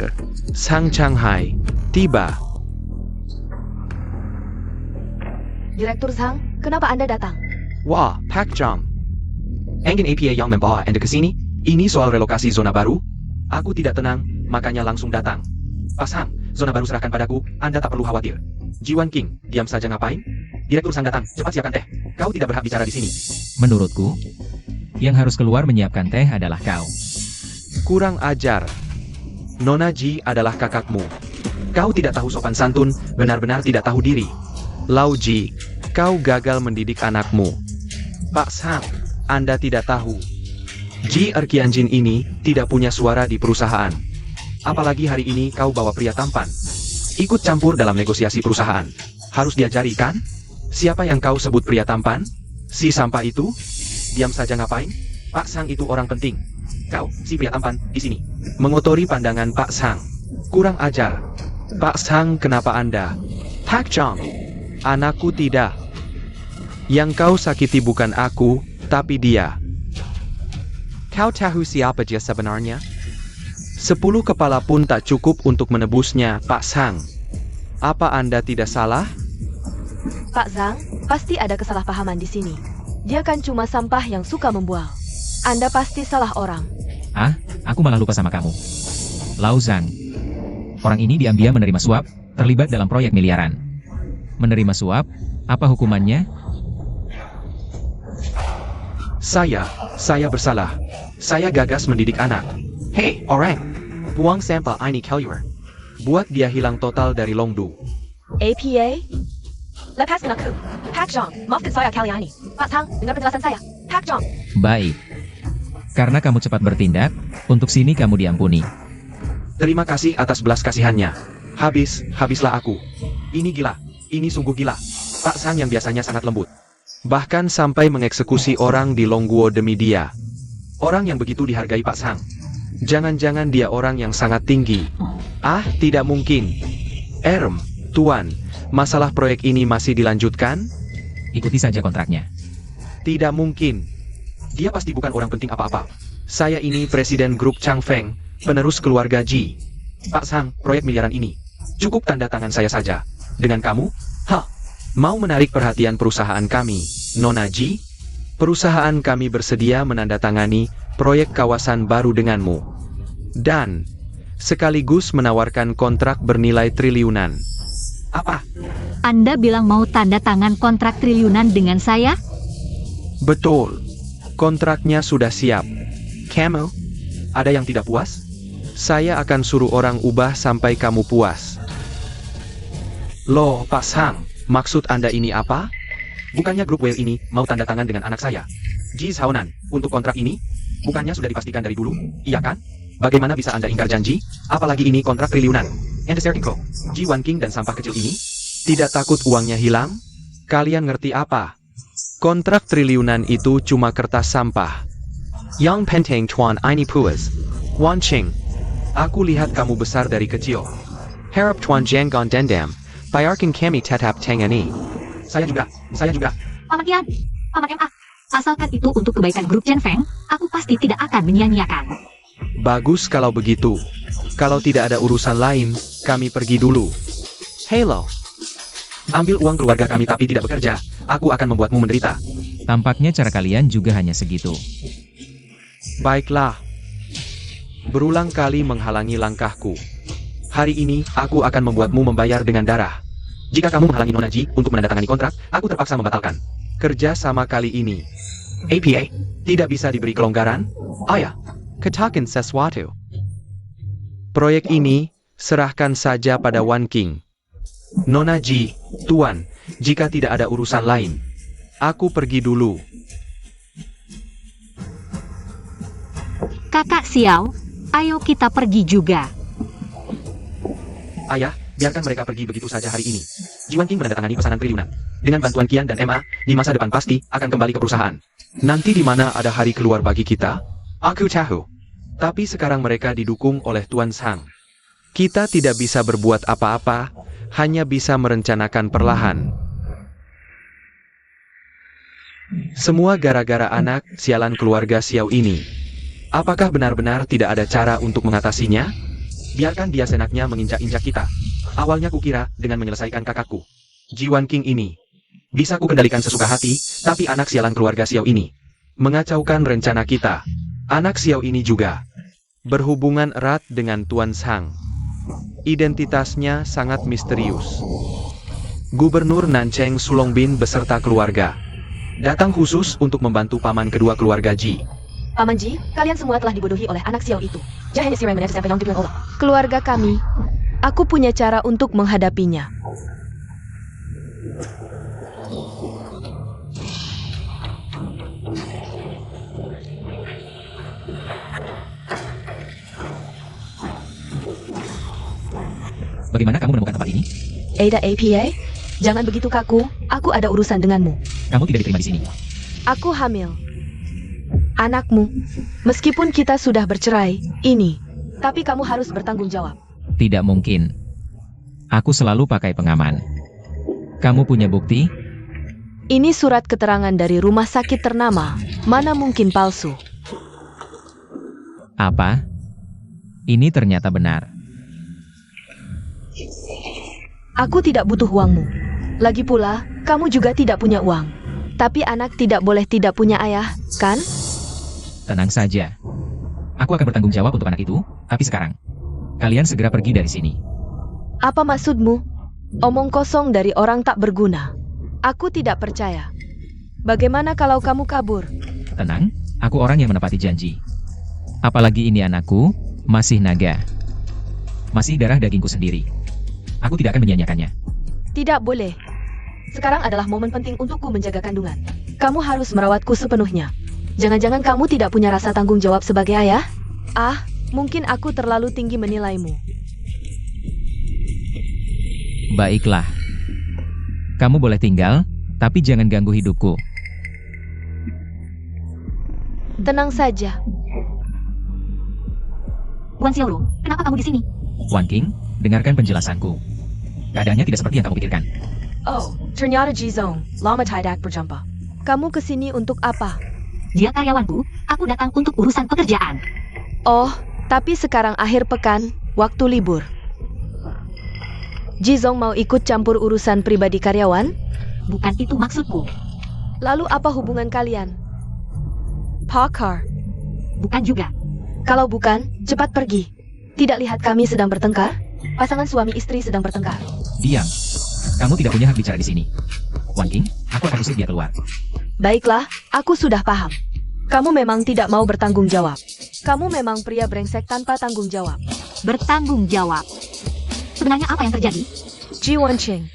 Zhang Changhai, tiba. Direktur Zhang, kenapa Anda datang? Wah, Pak Zhang. Engine APA yang membawa Anda ke sini? Ini soal relokasi zona baru? Aku tidak tenang, makanya langsung datang. Pak Shang, zona baru serahkan padaku, Anda tak perlu khawatir. Ji Wanqing, diam saja ngapain? Direktur Zhang datang, cepat siapkan teh. Kau tidak berhak bicara di sini. Menurutku, yang harus keluar menyiapkan teh adalah kau. Kurang ajar. Nona Ji adalah kakakmu. Kau tidak tahu sopan santun, benar-benar tidak tahu diri. Lau Ji, kau gagal mendidik anakmu. Pak Shang, Anda tidak tahu. Ji Erqianjin ini tidak punya suara di perusahaan. Apalagi hari ini kau bawa pria tampan. Ikut campur dalam negosiasi perusahaan. Harus diajari kan? Siapa yang kau sebut pria tampan? Si sampah itu? Diam saja ngapain? Pak Shang itu orang penting. Kau, si pria tampan, di sini. Mengotori pandangan Pak Shang. Kurang ajar. Pak Shang, kenapa Anda? Pak Zhang, anakku tidak. Yang kau sakiti bukan aku, tapi dia. Kau tahu siapa dia sebenarnya? 10 kepala pun tak cukup untuk menebusnya, Pak Shang. Apa Anda tidak salah? Pak Zhang, pasti ada kesalahpahaman di sini. Dia kan cuma sampah yang suka membuang. Anda pasti salah orang. Ah, aku malah lupa sama kamu. Lau Zhang. Orang ini diam-diam menerima suap, terlibat dalam proyek miliaran. Menerima suap, apa hukumannya? Saya bersalah. Saya gagas mendidik anak. Hei, orang! Buang sampel ini keluar. Buat dia hilang total dari Longdu. APA? Lepaskan aku. Pak Zhang, maafkan saya kali ini. Pak Zhang, dengar penjelasan saya. Pak Zhang. Baik. Karena kamu cepat bertindak, untuk sini kamu diampuni. Terima kasih atas belas kasihannya. Habislah aku. Ini gila. Ini sungguh gila. Pak Shang yang biasanya sangat lembut. Bahkan sampai mengeksekusi orang di Longguo demi dia. Orang yang begitu dihargai Pak Shang. Jangan-jangan dia orang yang sangat tinggi. Ah, tidak mungkin. Tuan, masalah proyek ini masih dilanjutkan? Ikuti saja kontraknya. Tidak mungkin. Dia pasti bukan orang penting apa-apa. Saya ini Presiden Grup Changfeng, penerus keluarga Ji. Pak Sang, proyek miliaran ini. Cukup tanda tangan saya saja. Dengan kamu? Mau menarik perhatian perusahaan kami, Nona Ji? Perusahaan kami bersedia menandatangani proyek kawasan baru denganmu. Dan sekaligus menawarkan kontrak bernilai triliunan. Apa? Anda bilang mau tanda tangan kontrak triliunan dengan saya? Betul. Kontraknya sudah siap. Kamu, ada yang tidak puas? Saya akan suruh orang ubah sampai kamu puas. Loh, Pak Sang, maksud Anda ini apa? Bukannya grup Whale ini mau tanda tangan dengan anak saya, Ji Zhaonan, untuk kontrak ini? Bukannya sudah dipastikan dari dulu, iya kan? Bagaimana bisa Anda ingkar janji? Apalagi ini kontrak triliunan. And the Serkiko, Ji Wanking dan sampah kecil ini? Tidak takut uangnya hilang? Kalian ngerti apa? Kontrak triliunan itu cuma kertas sampah. Yang penting Tuan ini puas. Wan Qing, aku lihat kamu besar dari kecil. Harap Tuan jangan dendam. Bayarkan kami tetap tangani. Saya juga. Paman Tian, Paman MA, asalkan itu untuk kebaikan grup Changfeng, aku pasti tidak akan menyia-nyiakan. Bagus kalau begitu. Kalau tidak ada urusan lain, kami pergi dulu. Hello. Ambil uang keluarga kami tapi tidak bekerja. Aku akan membuatmu menderita. Tampaknya cara kalian juga hanya segitu. Baiklah. Berulang kali menghalangi langkahku. Hari ini, aku akan membuatmu membayar dengan darah. Jika kamu menghalangi Nona Ji untuk menandatangani kontrak, aku terpaksa membatalkan kerja sama kali ini. APA, tidak bisa diberi kelonggaran? Ya, katakan sesuatu. Proyek ini, serahkan saja pada Wan Qing. Nona Ji, Tuan, jika tidak ada urusan lain, aku pergi dulu. Kakak Xiao, ayo kita pergi juga. Ayah, biarkan mereka pergi begitu saja hari ini. Ji Wan Qing menandatangani pesanan triliunan. Dengan bantuan Kian dan MA, di masa depan pasti akan kembali ke perusahaan. Nanti di mana ada hari keluar bagi kita? Aku tahu. Tapi sekarang mereka didukung oleh Tuan Sang. Kita tidak bisa berbuat apa-apa, hanya bisa merencanakan perlahan. Semua gara-gara anak sialan keluarga Xiao ini. Apakah benar-benar tidak ada cara untuk mengatasinya? Biarkan dia senaknya menginjak-injak kita. Awalnya kukira dengan menyelesaikan kakakku, Ji Wan Qing ini. Bisa kukendalikan sesuka hati, tapi anak sialan keluarga Xiao ini mengacaukan rencana kita. Anak Xiao ini juga berhubungan erat dengan Tuan Sang. Identitasnya sangat misterius. Gubernur Nancheng Sulongbin beserta keluarga datang khusus untuk membantu paman kedua keluarga Ji. Paman Ji, kalian semua telah dibodohi oleh anak Xiao itu. Keluarga kami, aku punya cara untuk menghadapinya. Bagaimana kamu menemukan tempat ini? Ada APA? Jangan begitu kaku, aku ada urusan denganmu. Kamu tidak diterima di sini. Aku hamil. Anakmu, meskipun kita sudah bercerai, ini. Tapi kamu harus bertanggung jawab. Tidak mungkin. Aku selalu pakai pengaman. Kamu punya bukti? Ini surat keterangan dari rumah sakit ternama. Mana mungkin palsu? Apa? Ini ternyata benar. Aku tidak butuh uangmu. Lagi pula, kamu juga tidak punya uang. Tapi anak tidak boleh tidak punya ayah, kan? Tenang saja. Aku akan bertanggung jawab untuk anak itu, tapi sekarang. Kalian segera pergi dari sini. Apa maksudmu? Omong kosong dari orang tak berguna. Aku tidak percaya. Bagaimana kalau kamu kabur? Tenang, aku orang yang menepati janji. Apalagi ini anakku, masih naga. Masih darah dagingku sendiri. Aku tidak akan menyia-nyiakannya. Tidak boleh. Sekarang adalah momen penting untukku menjaga kandungan. Kamu harus merawatku sepenuhnya. Jangan-jangan kamu tidak punya rasa tanggung jawab sebagai ayah? Mungkin aku terlalu tinggi menilaimu. Baiklah. Kamu boleh tinggal, tapi jangan ganggu hidupku. Tenang saja. Wan Xiaolu, kenapa kamu di sini? Wan Qing, dengarkan penjelasanku. Keadaannya tidak seperti yang kamu pikirkan. Oh, ternyata Ji Zong, lama tidak berjumpa. Kamu kesini untuk apa? Dia karyawanku, aku datang untuk urusan pekerjaan. Oh, tapi sekarang akhir pekan, waktu libur. Jizong mau ikut campur urusan pribadi karyawan? Bukan itu maksudku. Lalu apa hubungan kalian? Parker. Bukan juga. Kalau bukan, cepat pergi. Tidak lihat kami sedang bertengkar? Pasangan suami istri sedang bertengkar. Diam. Kamu tidak punya hak bicara di sini. Wan King, aku akan usir dia keluar. Baiklah, aku sudah paham. Kamu memang tidak mau bertanggung jawab. Kamu memang pria brengsek tanpa tanggung jawab. Bertanggung jawab. Sebenarnya apa yang terjadi? Ji Wanqing.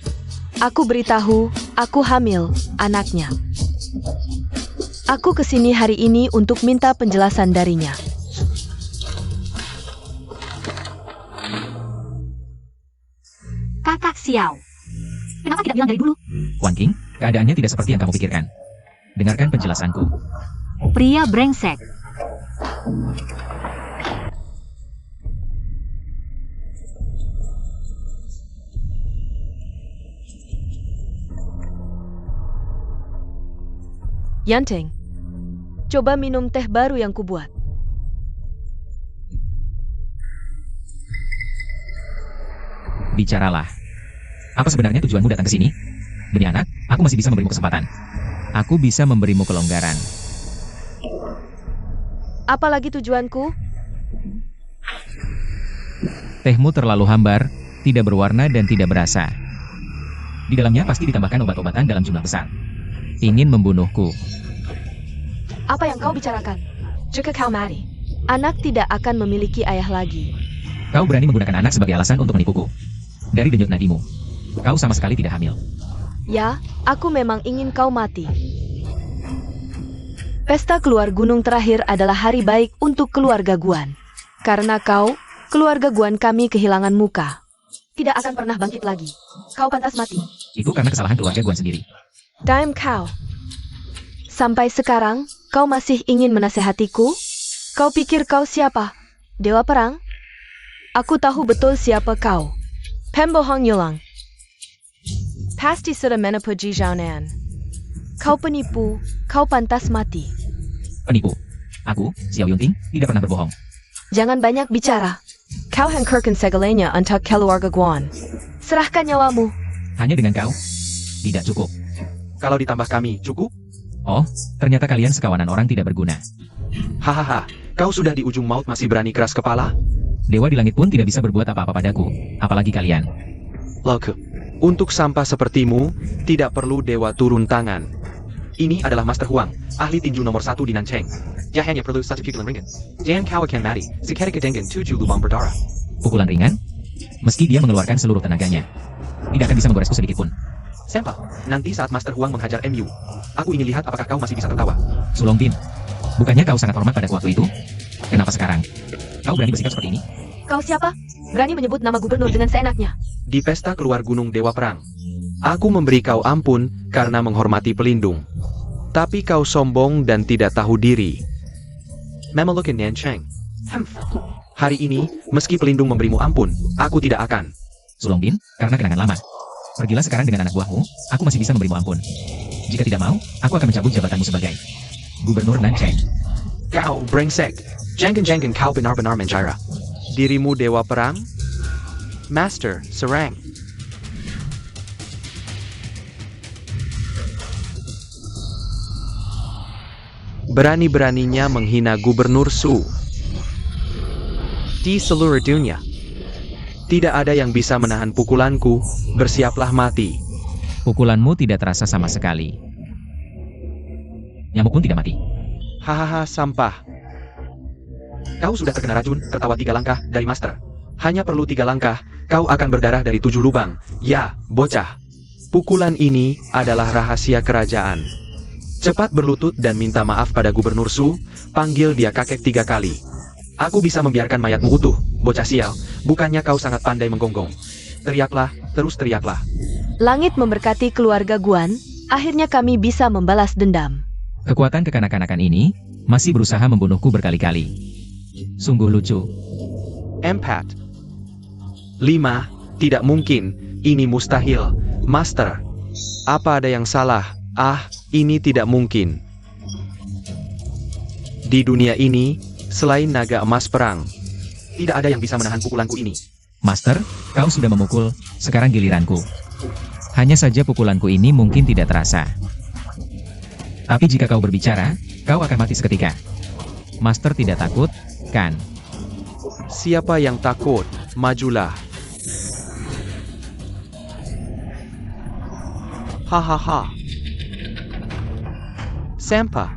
Aku beritahu, aku hamil, anaknya. Aku kesini hari ini untuk minta penjelasan darinya. Kakak Xiao. Kenapa tidak bilang dari dulu? Wan King, keadaannya tidak seperti yang kamu pikirkan. Dengarkan penjelasanku. Pria brengsek. Yanteng, coba minum teh baru yang kubuat. Bicaralah. Apa sebenarnya tujuanmu datang ke sini? Demi anak, aku masih bisa memberimu kesempatan. Aku bisa memberimu kelonggaran. Apalagi tujuanku? Tehmu terlalu hambar, tidak berwarna dan tidak berasa. Di dalamnya pasti ditambahkan obat-obatan dalam jumlah besar. Ingin membunuhku. Apa yang kau bicarakan? Jika kau mati, anak tidak akan memiliki ayah lagi. Kau berani menggunakan anak sebagai alasan untuk menipuku. Dari denyut nadimu, kau sama sekali tidak hamil. Ya, aku memang ingin kau mati. Pesta keluar gunung terakhir adalah hari baik untuk keluarga Guan. Karena kau, keluarga Guan kami kehilangan muka. Tidak akan pernah bangkit lagi. Kau pantas mati. Itu karena kesalahan keluarga Guan sendiri. Diam kau. Sampai sekarang, kau masih ingin menasehatiku? Kau pikir kau siapa? Dewa perang? Aku tahu betul siapa kau. Pembohong Yulang. Pasti sudah menepuji Zhaonan. Kau penipu, kau pantas mati. Penipu. Aku, Xiao Yunting, tidak pernah berbohong. Jangan banyak bicara. Kau hancurkan segalanya untuk keluarga Guan. Serahkan nyawamu. Hanya dengan kau? Tidak cukup. Kalau ditambah kami, cukup? Oh, ternyata kalian sekawanan orang tidak berguna. Hahaha, kau sudah di ujung maut masih berani keras kepala? Dewa di langit pun tidak bisa berbuat apa-apa padaku, apalagi kalian. Loke, untuk sampah sepertimu, tidak perlu dewa turun tangan. Ini adalah Master Huang, ahli tinju nomor 1 di Nancheng. Dia hanya perlu satu pukulan ringan. Jangan kau akan mati, seketika dengan 7 lubang berdarah. Pukulan ringan? Meski dia mengeluarkan seluruh tenaganya, tidak akan bisa menggoresku sedikit pun. Sampah, nanti saat Master Huang menghajar MU, aku ingin lihat apakah kau masih bisa tertawa. Sulongbin, bukannya kau sangat hormat pada waktu itu? Kenapa sekarang kau berani bersikap seperti ini? Kau siapa? Berani menyebut nama gubernur dengan seenaknya. Di pesta keluar gunung Dewa Perang, aku memberi kau ampun karena menghormati pelindung. Tapi kau sombong dan tidak tahu diri. Memelukin Nancheng. Hari ini, meski pelindung memberimu ampun, aku tidak akan. Sulongbin, karena kenangan lama. Pergilah sekarang dengan anak buahmu, aku masih bisa memberimu ampun. Jika tidak mau, aku akan mencabut jabatanmu sebagai Gubernur Nancheng. Kau brengsek. Jangan kau benar-benar menjara. Dirimu Dewa Perang? Master, serang. Berani-beraninya menghina Gubernur Su di seluruh dunia. Tidak ada yang bisa menahan pukulanku, bersiaplah mati. Pukulanmu tidak terasa sama sekali. Nyamuk pun tidak mati. Hahaha, sampah. Kau sudah terkena racun, tertawa 3 langkah dari Master. Hanya perlu 3 langkah, kau akan berdarah dari 7 lubang. Ya, bocah. Pukulan ini adalah rahasia kerajaan. Cepat berlutut dan minta maaf pada Gubernur Su, panggil dia kakek 3 kali. Aku bisa membiarkan mayatmu utuh, bocah sial, bukannya kau sangat pandai menggonggong. Teriaklah, terus teriaklah. Langit memberkati keluarga Guan, akhirnya kami bisa membalas dendam. Kekuatan kekanak-kanakan ini masih berusaha membunuhku berkali-kali. Sungguh lucu. 4. 5. Tidak mungkin, ini mustahil. Master, apa ada yang salah? Ah, Ini tidak mungkin. Di dunia ini, selain naga emas perang, tidak ada yang bisa menahan pukulanku ini. Master, kau sudah memukul, sekarang giliranku. Hanya saja pukulanku ini mungkin tidak terasa. Tapi jika kau berbicara, kau akan mati seketika. Master tidak takut, kan? Siapa yang takut? Majulah. Hahaha. Sampah.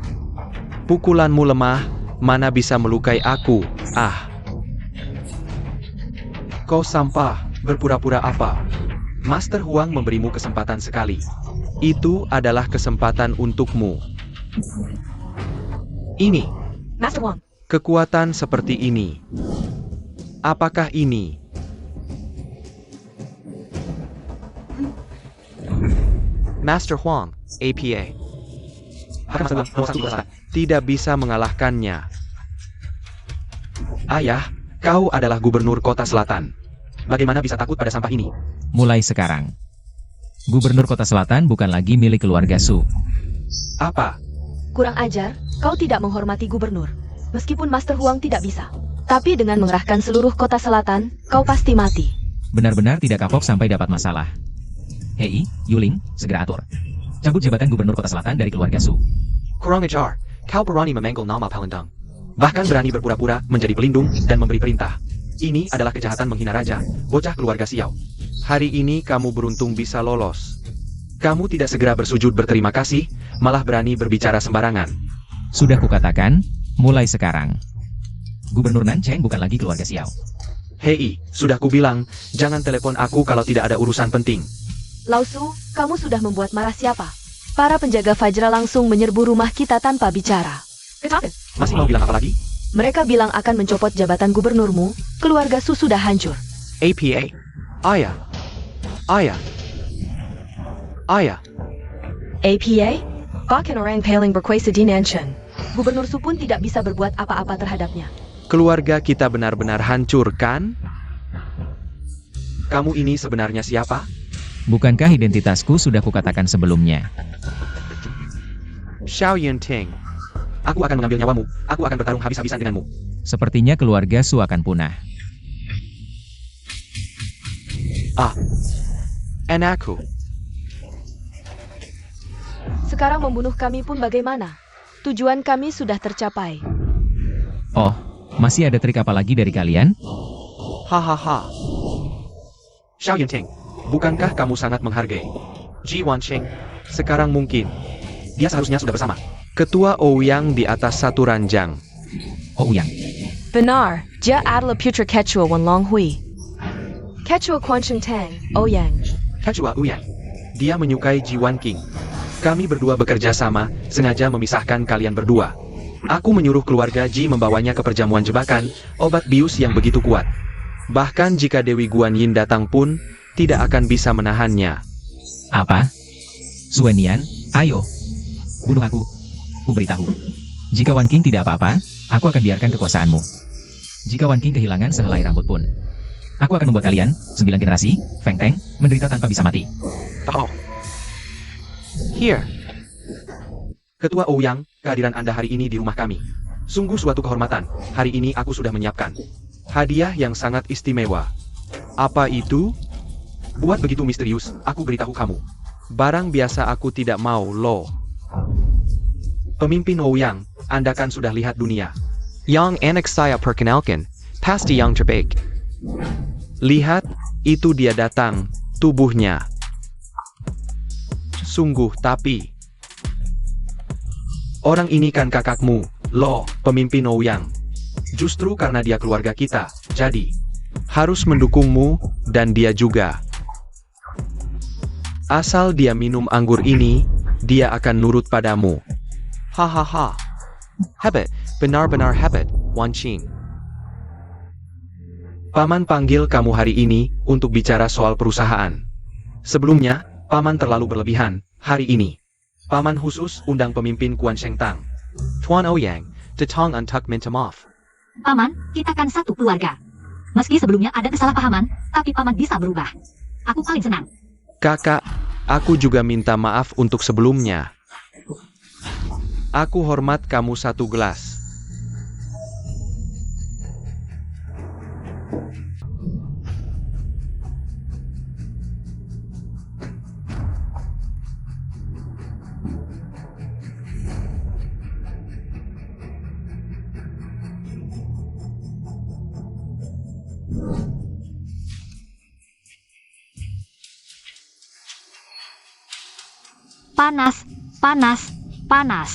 Pukulanmu lemah, mana bisa melukai aku? Ah. Kau sampah, berpura-pura apa? Master Huang memberimu kesempatan sekali. Itu adalah kesempatan untukmu. Ini, Master Huang, kekuatan seperti ini. Apakah ini? Master Huang, APA. Tidak bisa mengalahkannya. Ayah, kau adalah gubernur kota selatan. Bagaimana bisa takut pada sampah ini? Mulai sekarang, Gubernur Kota Selatan bukan lagi milik keluarga Su. Apa? kurang ajar, kau tidak menghormati gubernur. Meskipun Master Huang tidak bisa. Tapi dengan mengerahkan seluruh kota selatan, kau pasti mati. Benar-benar tidak kapok sampai dapat masalah. Hei, Yuling, segera atur. Cabut jabatan Gubernur Kota Selatan dari keluarga Su. Kurang ajar, kau berani memanggil nama Palendang. Bahkan berani berpura-pura menjadi pelindung dan memberi perintah. Ini adalah kejahatan menghina raja, bocah keluarga Xiao. Hari ini kamu beruntung bisa lolos. Kamu tidak segera bersujud berterima kasih, malah berani berbicara sembarangan. Sudah kukatakan, mulai sekarang. Gubernur Nancheng bukan lagi keluarga Xiao. Hei, sudah kubilang, jangan telepon aku kalau tidak ada urusan penting. Lao Su, kamu sudah membuat marah siapa? Para penjaga Fajra langsung menyerbu rumah kita tanpa bicara. Masih mau bilang apa lagi? Mereka bilang akan mencopot jabatan gubernurmu, keluarga Su sudah hancur. APA. Ayah. Ayah. Ayah. APA? Bahkan orang paling berkuasa di Nancheng. Gubernur Su pun tidak bisa berbuat apa-apa terhadapnya. Keluarga kita benar-benar hancur, kan? Kamu ini sebenarnya siapa? Bukankah identitasku sudah kukatakan sebelumnya? Xiao Yunting. Aku akan mengambil nyawamu. Aku akan bertarung habis-habisan denganmu. Sepertinya keluarga Su akan punah. Ah. Anakku. Sekarang membunuh kami pun bagaimana? Tujuan kami sudah tercapai. Oh, masih ada trik apa lagi dari kalian? Hahaha. Xiao Yunting, bukankah kamu sangat menghargai Ji Wanqing? Sekarang mungkin dia seharusnya sudah bersama Ketua Ouyang di atas satu ranjang. Oh Yang, Benar, dia adalah putra Quechua Wan Long Hui. Quechua Quancheng Tang, Ouyang. Ketua Ouyang. Dia menyukai Ji Wanqing. Kami berdua bekerja sama, sengaja memisahkan kalian berdua. Aku menyuruh keluarga Ji membawanya ke perjamuan jebakan, obat bius yang begitu kuat. Bahkan jika Dewi Guanyin datang pun, tidak akan bisa menahannya. apa? Suenian, ayo. Bunuh aku. Ku beritahu. Jika Wan King tidak apa-apa, aku akan biarkan kekuasaanmu. Jika Wan King kehilangan sehelai rambut pun, aku akan membuat kalian, 9 generasi, Feng Teng, menderita tanpa bisa mati. Oh. Here. Ketua Ouyang, kehadiran Anda hari ini di rumah kami. Sungguh suatu kehormatan. Hari ini aku sudah menyiapkan hadiah yang sangat istimewa. Apa itu? Buat begitu misterius, aku beritahu kamu. Barang biasa aku tidak mau, loh. Pemimpin Ouyang, Anda kan sudah lihat dunia. Yang anak saya perkenalkan, pasti yang terbaik. Lihat, itu dia datang, tubuhnya. Sungguh tapi. Orang ini kan kakakmu, loh, pemimpin Ouyang. Justru karena dia keluarga kita, jadi harus mendukungmu, dan dia juga. Asal dia minum anggur ini, dia akan nurut padamu. Hahaha. Hebat, benar-benar hebat, Wanqing. Paman panggil kamu hari ini untuk bicara soal perusahaan. Sebelumnya, Paman terlalu berlebihan hari ini. Paman khusus undang pemimpin Quan Sheng Tang, Tuan Ouyang, Tetong untuk minta maaf. Paman, kita kan satu keluarga. Meski sebelumnya ada kesalahpahaman, tapi Paman bisa berubah. Aku paling senang. Kakak, aku juga minta maaf untuk sebelumnya. Aku hormat kamu 1 gelas. Panas, panas, panas.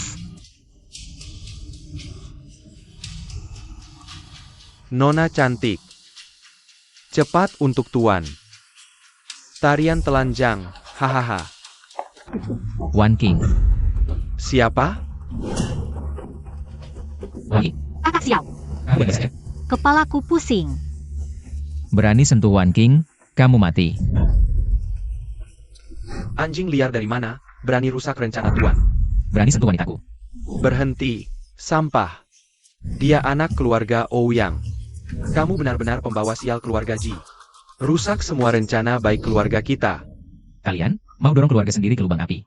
Nona cantik. Cepat untuk tuan. Tarian telanjang, hahaha. Wan King. Siapa? Wan King. Kakak Xiao, Kamu baik saja. kepalaku pusing. Berani sentuh Wan King, kamu mati. Anjing liar dari mana? Berani rusak rencana tuan. Berani sentuh wanitaku. Berhenti. Sampah. Dia anak keluarga Ouyang. Kamu benar-benar pembawa sial keluarga Ji. Rusak semua rencana baik keluarga kita. Kalian mau dorong keluarga sendiri ke lubang api.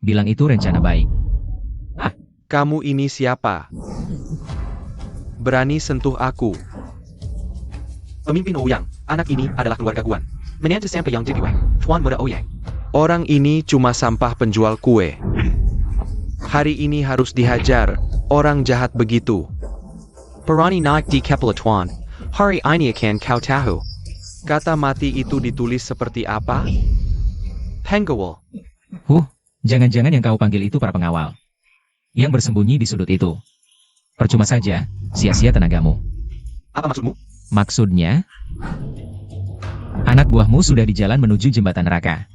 Bilang itu rencana baik. Kamu ini siapa? Berani sentuh aku. Pemimpin Ouyang, anak ini adalah keluarga Guan. Menantu sampai yang jadi Tuan Muda Ouyang. Orang ini cuma sampah penjual kue. Hari ini harus dihajar, orang jahat begitu. Berani naik di kepala Tuan. Hari ini akan kau tahu. Kata mati itu ditulis seperti apa? Penggawal. Jangan-jangan yang kau panggil itu para pengawal. Yang bersembunyi di sudut itu. Percuma saja, sia-sia tenagamu. Apa maksudmu? Maksudnya, anak buahmu sudah di jalan menuju jembatan neraka.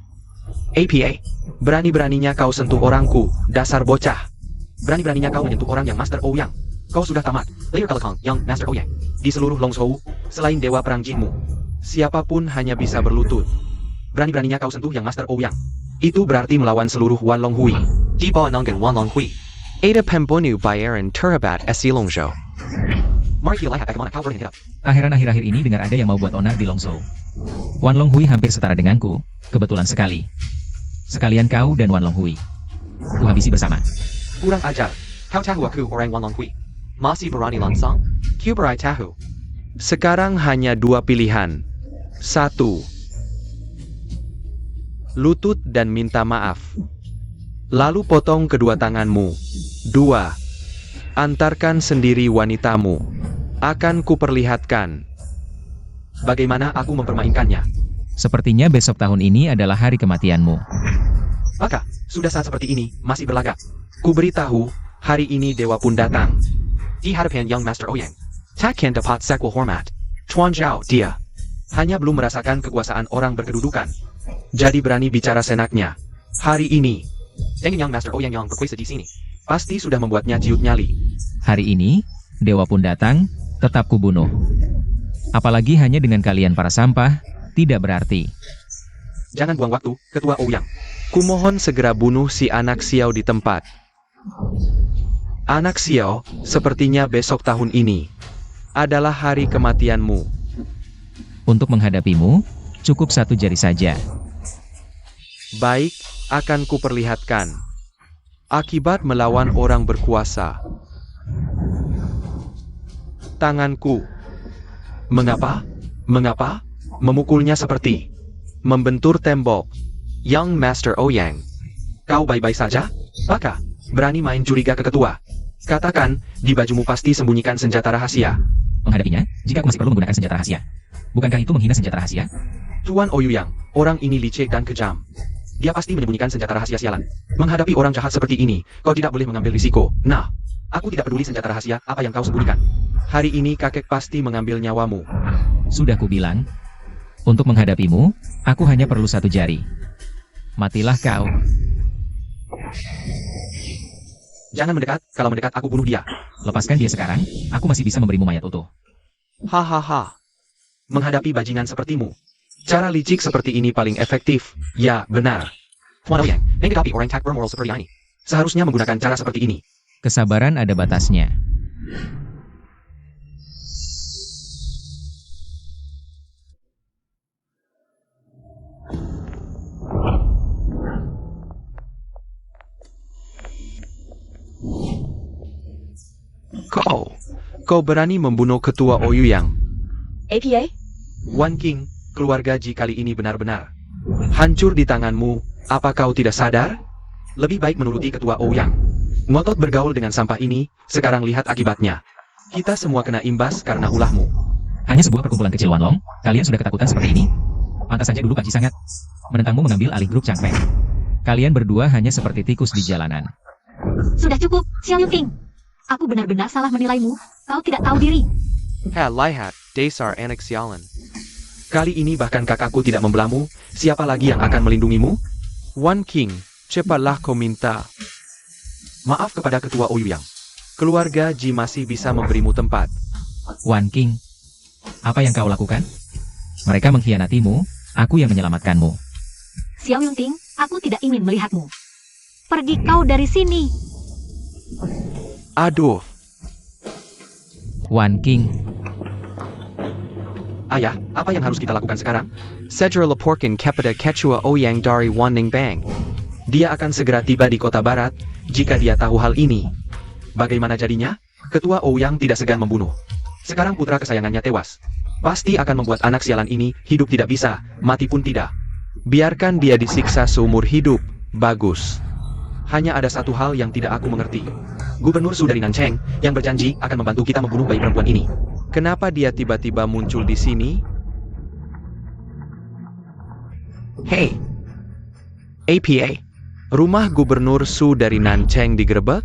APA. Berani-beraninya kau sentuh orangku, dasar bocah. Berani-beraninya kau menyentuh orang yang Master Ouyang. Kau sudah tamat, player Kalakang yang Master Ouyang. Di seluruh Longzhou, selain dewa perang Jinmu, siapapun hanya bisa berlutut. Berani-beraninya kau sentuh yang Master Ouyang. Itu berarti melawan seluruh Wan Longhui. Di bawah naungan Wan Longhui. Ada pembunuh bayaran terhebat Esi Longzhou. Mari kita lihat bagaimana kau berhenti. Akhiran akhir-akhir ini dengar ada yang mau buat onar di Longzhou. Wan Longhui hampir setara denganku, kebetulan sekali. Sekalian kau dan Wan Longhui. Ku habisi bersama. Kurang ajar. Kau tahu aku orang Wan Longhui. Masih berani langsung? Ku berai tahu. Sekarang hanya 2 pilihan. 1. Lutut dan minta maaf. Lalu potong kedua tanganmu. 2. Antarkan sendiri wanitamu. Akan kuperlihatkan bagaimana aku mempermainkannya. Sepertinya besok tahun ini adalah hari kematianmu. Maka, sudah saat seperti ini, masih berlagak. Ku beritahu, hari ini dewa pun datang. Di hadapan Young Master Ouyang. Takkan dapat sequel hormat. Tuan Zhao, dia hanya belum merasakan kekuasaan orang berkedudukan. Jadi berani bicara senaknya. Hari ini, dengan Young Master Ouyang yang berkuasa di sini, pasti sudah membuatnya ciut nyali. Hari ini, dewa pun datang, tetap kubunuh. Apalagi hanya dengan kalian para sampah, tidak berarti. Jangan buang waktu, Ketua Ouyang. Kumohon segera bunuh si anak Xiao di tempat. Anak Xiao, sepertinya besok tahun ini adalah hari kematianmu. Untuk menghadapimu, cukup 1 jari saja. Baik, akan kuperlihatkan. Akibat melawan orang berkuasa. Tanganku. Mengapa? Mengapa? Memukulnya seperti membentur tembok. Young Master Ouyang. Kau baik-baik saja? Maka, berani main curiga ke ketua. Katakan, di bajumu pasti sembunyikan senjata rahasia. Menghadapinya, jika aku masih perlu menggunakan senjata rahasia. Bukankah itu menghina senjata rahasia? Tuan Ouyang, orang ini licik dan kejam. Dia pasti menyembunyikan senjata rahasia sialan. Menghadapi orang jahat seperti ini, kau tidak boleh mengambil risiko. Nah, aku tidak peduli senjata rahasia apa yang kau sembunyikan. Hari ini kakek pasti mengambil nyawamu. Sudah kubilang, untuk menghadapimu, aku hanya perlu 1 jari. Matilah kau. Jangan mendekat, kalau mendekat aku bunuh dia. Lepaskan dia sekarang, aku masih bisa memberimu mayat utuh. Hahaha. Menghadapi bajingan sepertimu. Cara licik seperti ini paling efektif. Ya, benar. Tuan Ouyang, menghadapi orang tak bermoral seperti ini. Seharusnya menggunakan cara seperti ini. Kesabaran ada batasnya. Kau berani membunuh ketua Ouyang. APA? Wan King, keluarga Ji kali ini benar-benar hancur di tanganmu. Apa kau tidak sadar? Lebih baik menuruti ketua Ouyang. Ngotot bergaul dengan sampah ini, sekarang lihat akibatnya. Kita semua kena imbas karena ulahmu. Hanya sebuah perkumpulan kecil Wanlong, kalian sudah ketakutan seperti ini? Pantas saja dulu Pak Ji sangat menentangmu mengambil alih grup Changpeng. Kalian berdua hanya seperti tikus di jalanan. Sudah cukup, Xiao Yunting. Aku benar-benar salah menilaimu. Kau tidak tahu diri. Lihat, Dasar anak sialan. Kali ini bahkan kakakku tidak membelamu. Siapa lagi yang akan melindungimu? Wan King, cepatlah kau minta maaf kepada ketua Ouyang. Keluarga Ji masih bisa memberimu tempat. Wan King, apa yang kau lakukan? Mereka mengkhianatimu, aku yang menyelamatkanmu. Xiao Yunting, aku tidak ingin melihatmu. Pergi kau dari sini. Aduh, Wan King, ayah, apa yang harus kita lakukan sekarang? Segera laporkan kepada ketua Ouyang dari Wanning Bang. Dia akan segera tiba di kota barat, jika dia tahu hal ini. Bagaimana jadinya? Ketua Ouyang tidak segan membunuh. Sekarang putra kesayangannya tewas. Pasti akan membuat anak sialan ini hidup tidak bisa, mati pun tidak. Biarkan dia disiksa seumur hidup. Bagus. Hanya ada satu hal yang tidak aku mengerti. Gubernur Sudari Nancheng yang berjanji akan membantu kita membunuh bayi perempuan ini. Kenapa dia tiba-tiba muncul di sini? Hey, APA, rumah Gubernur Sudari Nancheng digerebek?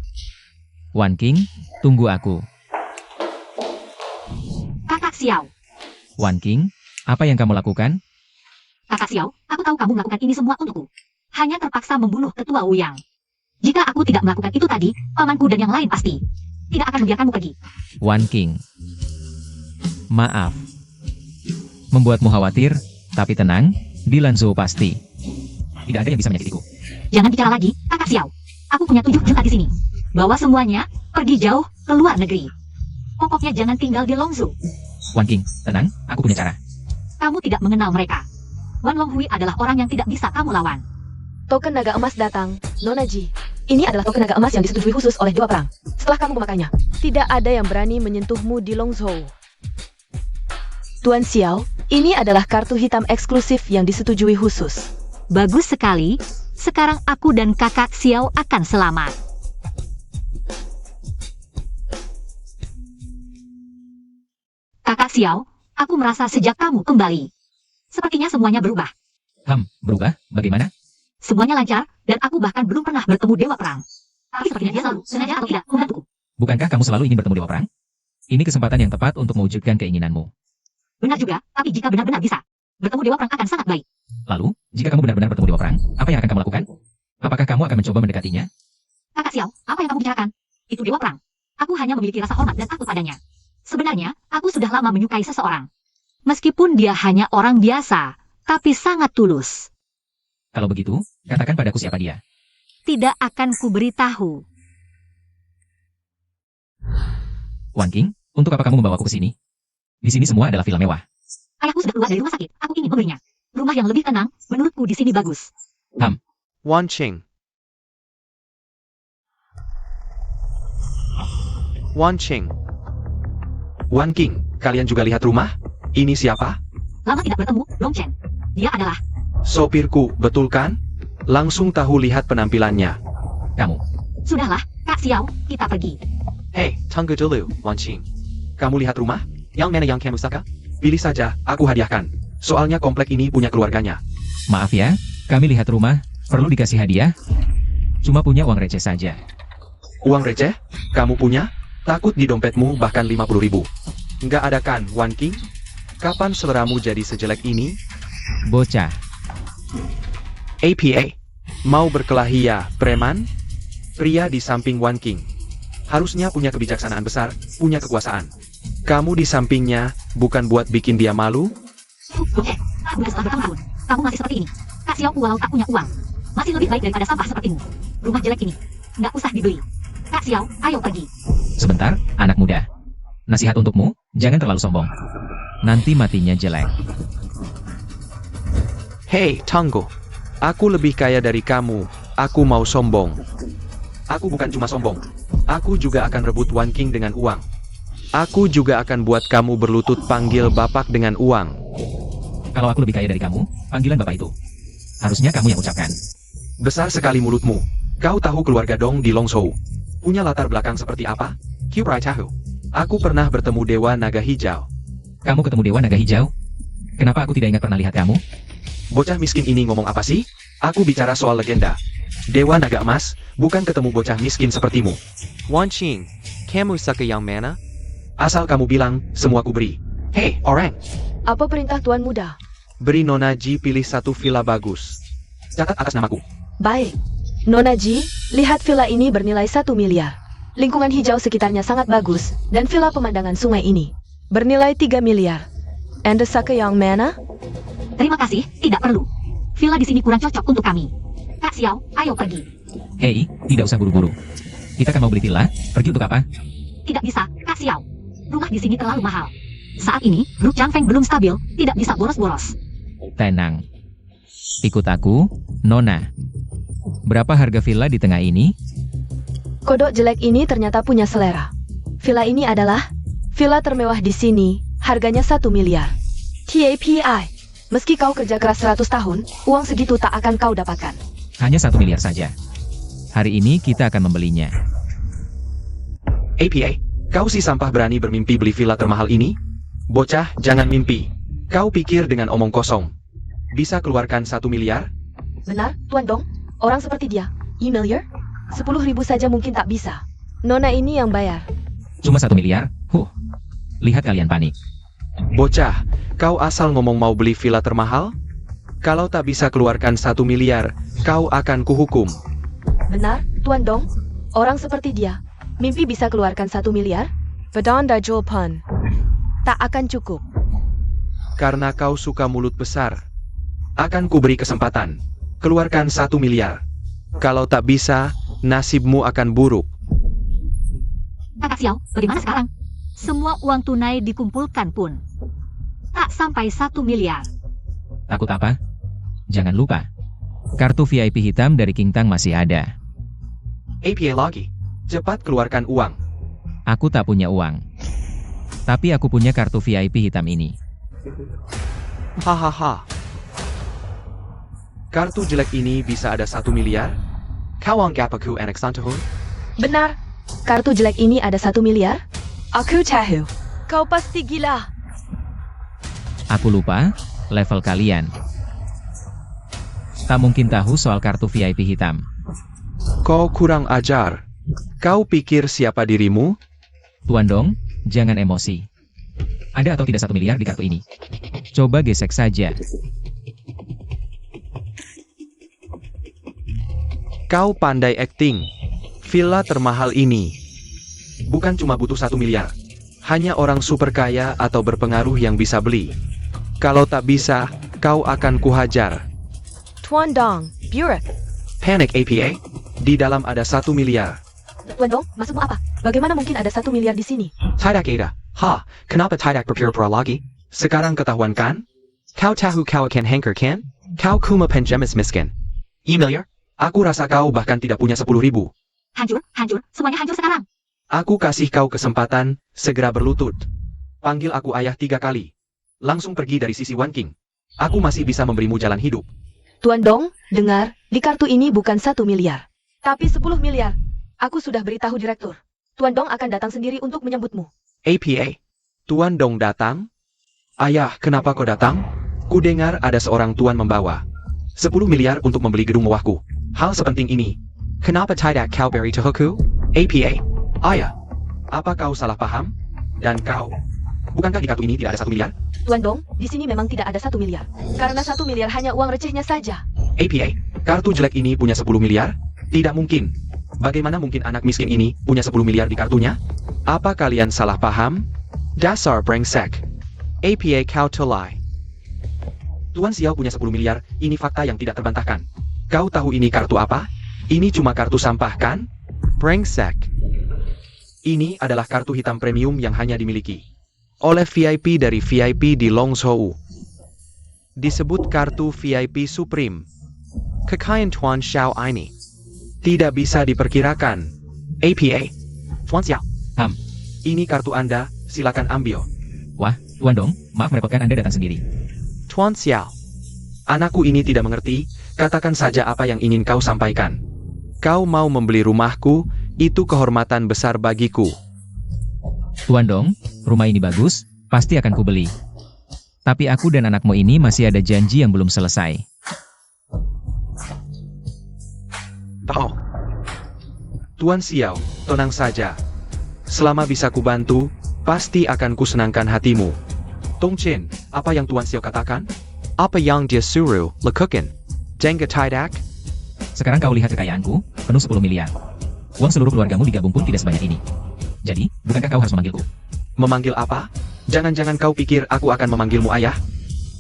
Wan King, tunggu aku. Kakak Xiao. Wan King, apa yang kamu lakukan? Kakak Xiao, aku tahu kamu melakukan ini semua untukku. Hanya terpaksa membunuh ketua Ouyang. Jika aku tidak melakukan itu tadi, pamanku dan yang lain pasti tidak akan membiarkanmu pergi. Wan King, maaf. Membuatmu khawatir, tapi tenang, di Lanzhou pasti tidak ada yang bisa menyakitiku. Jangan bicara lagi, Kakak Xiao. Aku punya 7 juta di sini. Bawa semuanya, pergi jauh, ke luar negeri. Pokoknya jangan tinggal di Longzhou. Wan King, tenang, aku punya cara. Kamu tidak mengenal mereka. Wan Longhui adalah orang yang tidak bisa kamu lawan. Token naga emas datang, Nona Ji. Ini adalah token naga emas yang disetujui khusus oleh Dewa Perang. Setelah kamu memakainya, tidak ada yang berani menyentuhmu di Longzhou. Tuan Xiao, ini adalah kartu hitam eksklusif yang disetujui khusus. Bagus sekali. Sekarang aku dan kakak Xiao akan selamat. Kakak Xiao, aku merasa sejak kamu kembali, sepertinya semuanya berubah. Berubah? Bagaimana? Semuanya lancar, dan aku bahkan belum pernah bertemu Dewa Perang. Tapi sepertinya dia selalu, sengaja atau tidak, membantuku. Bukankah kamu selalu ingin bertemu Dewa Perang? Ini kesempatan yang tepat untuk mewujudkan keinginanmu. Benar juga, tapi jika benar-benar bisa, bertemu Dewa Perang akan sangat baik. Lalu, jika kamu benar-benar bertemu Dewa Perang, apa yang akan kamu lakukan? Apakah kamu akan mencoba mendekatinya? Kakak Xiao, apa yang kamu bicarakan? Itu Dewa Perang. Aku hanya memiliki rasa hormat dan takut padanya. Sebenarnya, aku sudah lama menyukai seseorang. Meskipun dia hanya orang biasa, tapi sangat tulus. Kalau begitu, katakan padaku siapa dia. Tidak akan kuberitahu. Wan King, untuk apa kamu membawaku ke sini? Di sini semua adalah villa mewah. Ayahku sudah keluar dari rumah sakit. Aku ingin membelinya. Rumah yang lebih tenang, menurutku di sini bagus. Wan Qing. Wan Qing. Wan King, kalian juga lihat rumah? Ini siapa? Lama tidak bertemu, Long Chen. Dia adalah Sopirku, betul kan? Langsung tahu lihat penampilannya. Kamu. Sudahlah, Kak Xiao, kita pergi. Hei, tunggu dulu, Wan Qing. Kamu lihat rumah? Yang mana yang kamu suka? Pilih saja, aku hadiahkan. Soalnya komplek ini punya keluarganya. Maaf ya, kami lihat rumah, perlu dikasih hadiah? Cuma punya uang receh saja. Uang receh? Kamu punya? Takut di dompetmu bahkan 50.000. Nggak ada kan, Wan King? Kapan seleramu jadi sejelek ini? Bocah. APA, mau berkelahi ya, preman? Pria di samping Wan King. Harusnya punya kebijaksanaan besar, punya kekuasaan. Kamu di sampingnya, bukan buat bikin dia malu? Aku sudah setelah bertahun-tahun. Kamu masih seperti ini. Kak Xiao walau tak punya uang, masih lebih baik daripada sampah sepertimu. Rumah jelek ini, nggak usah dibeli. Kak Xiao, ayo pergi. Sebentar, anak muda. Nasihat untukmu, jangan terlalu sombong. Nanti matinya jelek. Hei, tunggu. Aku lebih kaya dari kamu. Aku mau sombong. Aku bukan cuma sombong. Aku juga akan rebut Wan King dengan uang. Aku juga akan buat kamu berlutut panggil bapak dengan uang. Kalau aku lebih kaya dari kamu, panggilan bapak itu harusnya kamu yang ucapkan. Besar sekali mulutmu. Kau tahu keluarga Dong di Longzhou punya latar belakang seperti apa? Kyurai tahu. Aku pernah bertemu Dewa Naga Hijau. Kamu ketemu Dewa Naga Hijau? Kenapa aku tidak ingat pernah lihat kamu? Bocah miskin ini ngomong apa sih? Aku bicara soal legenda. Dewa Naga Emas, bukan ketemu bocah miskin sepertimu. Wan Qing, kamu suka yang mana? Asal kamu bilang, semua ku beri. Hei, orang! Apa perintah Tuan Muda? Beri Nona Ji pilih satu villa bagus. Catat atas namaku. Baik. Nona Ji, lihat villa ini bernilai 1 miliar. Lingkungan hijau sekitarnya sangat bagus, dan villa pemandangan sungai ini bernilai 3 miliar. Anda suka yang mana? Terima kasih, tidak perlu. Villa di sini kurang cocok untuk kami. Kak Xiao, ayo pergi. Hei, tidak usah buru-buru. Kita kan mau beli villa, pergi untuk apa? Tidak bisa, Kak Xiao. Rumah di sini terlalu mahal. Saat ini, grup Chang Feng belum stabil, tidak bisa boros-boros. Tenang. Ikut aku, Nona. Berapa harga villa di tengah ini? Kodok jelek ini ternyata punya selera. Villa ini adalah villa termewah di sini, harganya 1 miliar. TAPI. Meski kau kerja keras 100 tahun, uang segitu tak akan kau dapatkan. Hanya 1 miliar saja. Hari ini kita akan membelinya. APA, kau si sampah berani bermimpi beli villa termahal ini? Bocah, jangan mimpi. Kau pikir dengan omong kosong bisa keluarkan 1 miliar? Benar, Tuan Dong? Orang seperti dia, miliar? 10.000 saja mungkin tak bisa. Nona ini yang bayar. Cuma 1 miliar? Lihat kalian panik. Bocah, kau asal ngomong mau beli villa termahal? Kalau tak bisa keluarkan 1 miliar, kau akan kuhukum. Benar, Tuan Dong? Orang seperti dia, mimpi bisa keluarkan 1 miliar? Bedanda Julpan. Tak akan cukup. Karena kau suka mulut besar, akan kuberi kesempatan. Keluarkan 1 miliar. Kalau tak bisa, nasibmu akan buruk. Kakak Xiao, bagaimana sekarang? Semua uang tunai dikumpulkan pun tak sampai 1 miliar. Takut apa? Jangan lupa, kartu VIP hitam dari King Tang masih ada. APA lagi. Cepat keluarkan uang. Aku tak punya uang. Tapi aku punya kartu VIP hitam ini. Hahaha. Kartu jelek ini bisa ada 1 miliar? Kau anggap aku anak santuhun? Benar, kartu jelek ini ada 1 miliar? Aku tahu. Kau pasti gila. Aku lupa level kalian. Tak mungkin tahu soal kartu VIP hitam. Kau kurang ajar. Kau pikir siapa dirimu? Tuan Dong, jangan emosi. Ada atau tidak 1 miliar di kartu ini? Coba gesek saja. Kau pandai acting. Villa termahal ini bukan cuma butuh 1 miliar. Hanya orang super kaya atau berpengaruh yang bisa beli. Kalau tak bisa, kau akan kuhajar. Tuan Dong, Burak. Panic APA. Di dalam ada 1 miliar. Tuan Dong, maksudmu apa? Bagaimana mungkin ada 1 miliar di sini? Tidak ada. Kenapa tidak berpura-pura lagi? Sekarang ketahuan kan? Kau tahu kau akan hancur kan? Kau cuma pengemis miskin. Miliar? Aku rasa kau bahkan tidak punya 10.000. Hancur, semuanya hancur sekarang. Aku kasih kau kesempatan, segera berlutut. Panggil aku ayah 3 kali. Langsung pergi dari sisi Wan King. Aku masih bisa memberimu jalan hidup. Tuan Dong, dengar, di kartu ini bukan 1 miliar. Tapi 10 miliar. Aku sudah beritahu direktur. Tuan Dong akan datang sendiri untuk menyambutmu. APA. Tuan Dong datang? Ayah, kenapa kau datang? Ku dengar ada seorang tuan membawa 10 miliar untuk membeli gedung mewahku. Hal sepenting ini. Kenapa tidak kau beri tahuku? APA. Ayah. Apa kau salah paham? Dan kau, bukankah di kartu ini tidak ada 1 miliar? Tuan Dong, di sini memang tidak ada 1 miliar. Karena 1 miliar hanya uang recehnya saja. APA. Kartu jelek ini punya 10 miliar? Tidak mungkin. Bagaimana mungkin anak miskin ini punya 10 miliar di kartunya? Apa kalian salah paham? Dasar brengsek. APA kau telai. Tuan Xiao punya 10 miliar, ini fakta yang tidak terbantahkan. Kau tahu ini kartu apa? Ini cuma kartu sampah kan? Brengsek. Ini adalah kartu hitam premium yang hanya dimiliki oleh VIP dari VIP di Longzhou. Disebut kartu VIP Supreme. Kekayaan Tuan Xiao ini tidak bisa diperkirakan. APA. Tuan Xiao. Ham. Ini kartu Anda, silakan ambil. Wah, Tuan Dong, maaf merepotkan Anda datang sendiri. Tuan Xiao. Anakku ini tidak mengerti, katakan saja apa yang ingin kau sampaikan. Kau mau membeli rumahku, itu kehormatan besar bagiku. Tuan Dong, rumah ini bagus, pasti akan kubeli. Tapi aku dan anakmu ini masih ada janji yang belum selesai. Oh. Tuan Xiao, tenang saja. Selama bisa kubantu, pasti akan kusenangkan hatimu. Tong Chen, apa yang Tuan Xiao katakan? Apa yang dia suruh lakukan? Jangan tidak? Sekarang kau lihat kekayaanku, penuh 10 miliar. Uang seluruh keluargamu digabung pun tidak sebanyak ini. Jadi, bukankah kau harus memanggilku? Memanggil apa? Jangan-jangan kau pikir aku akan memanggilmu ayah?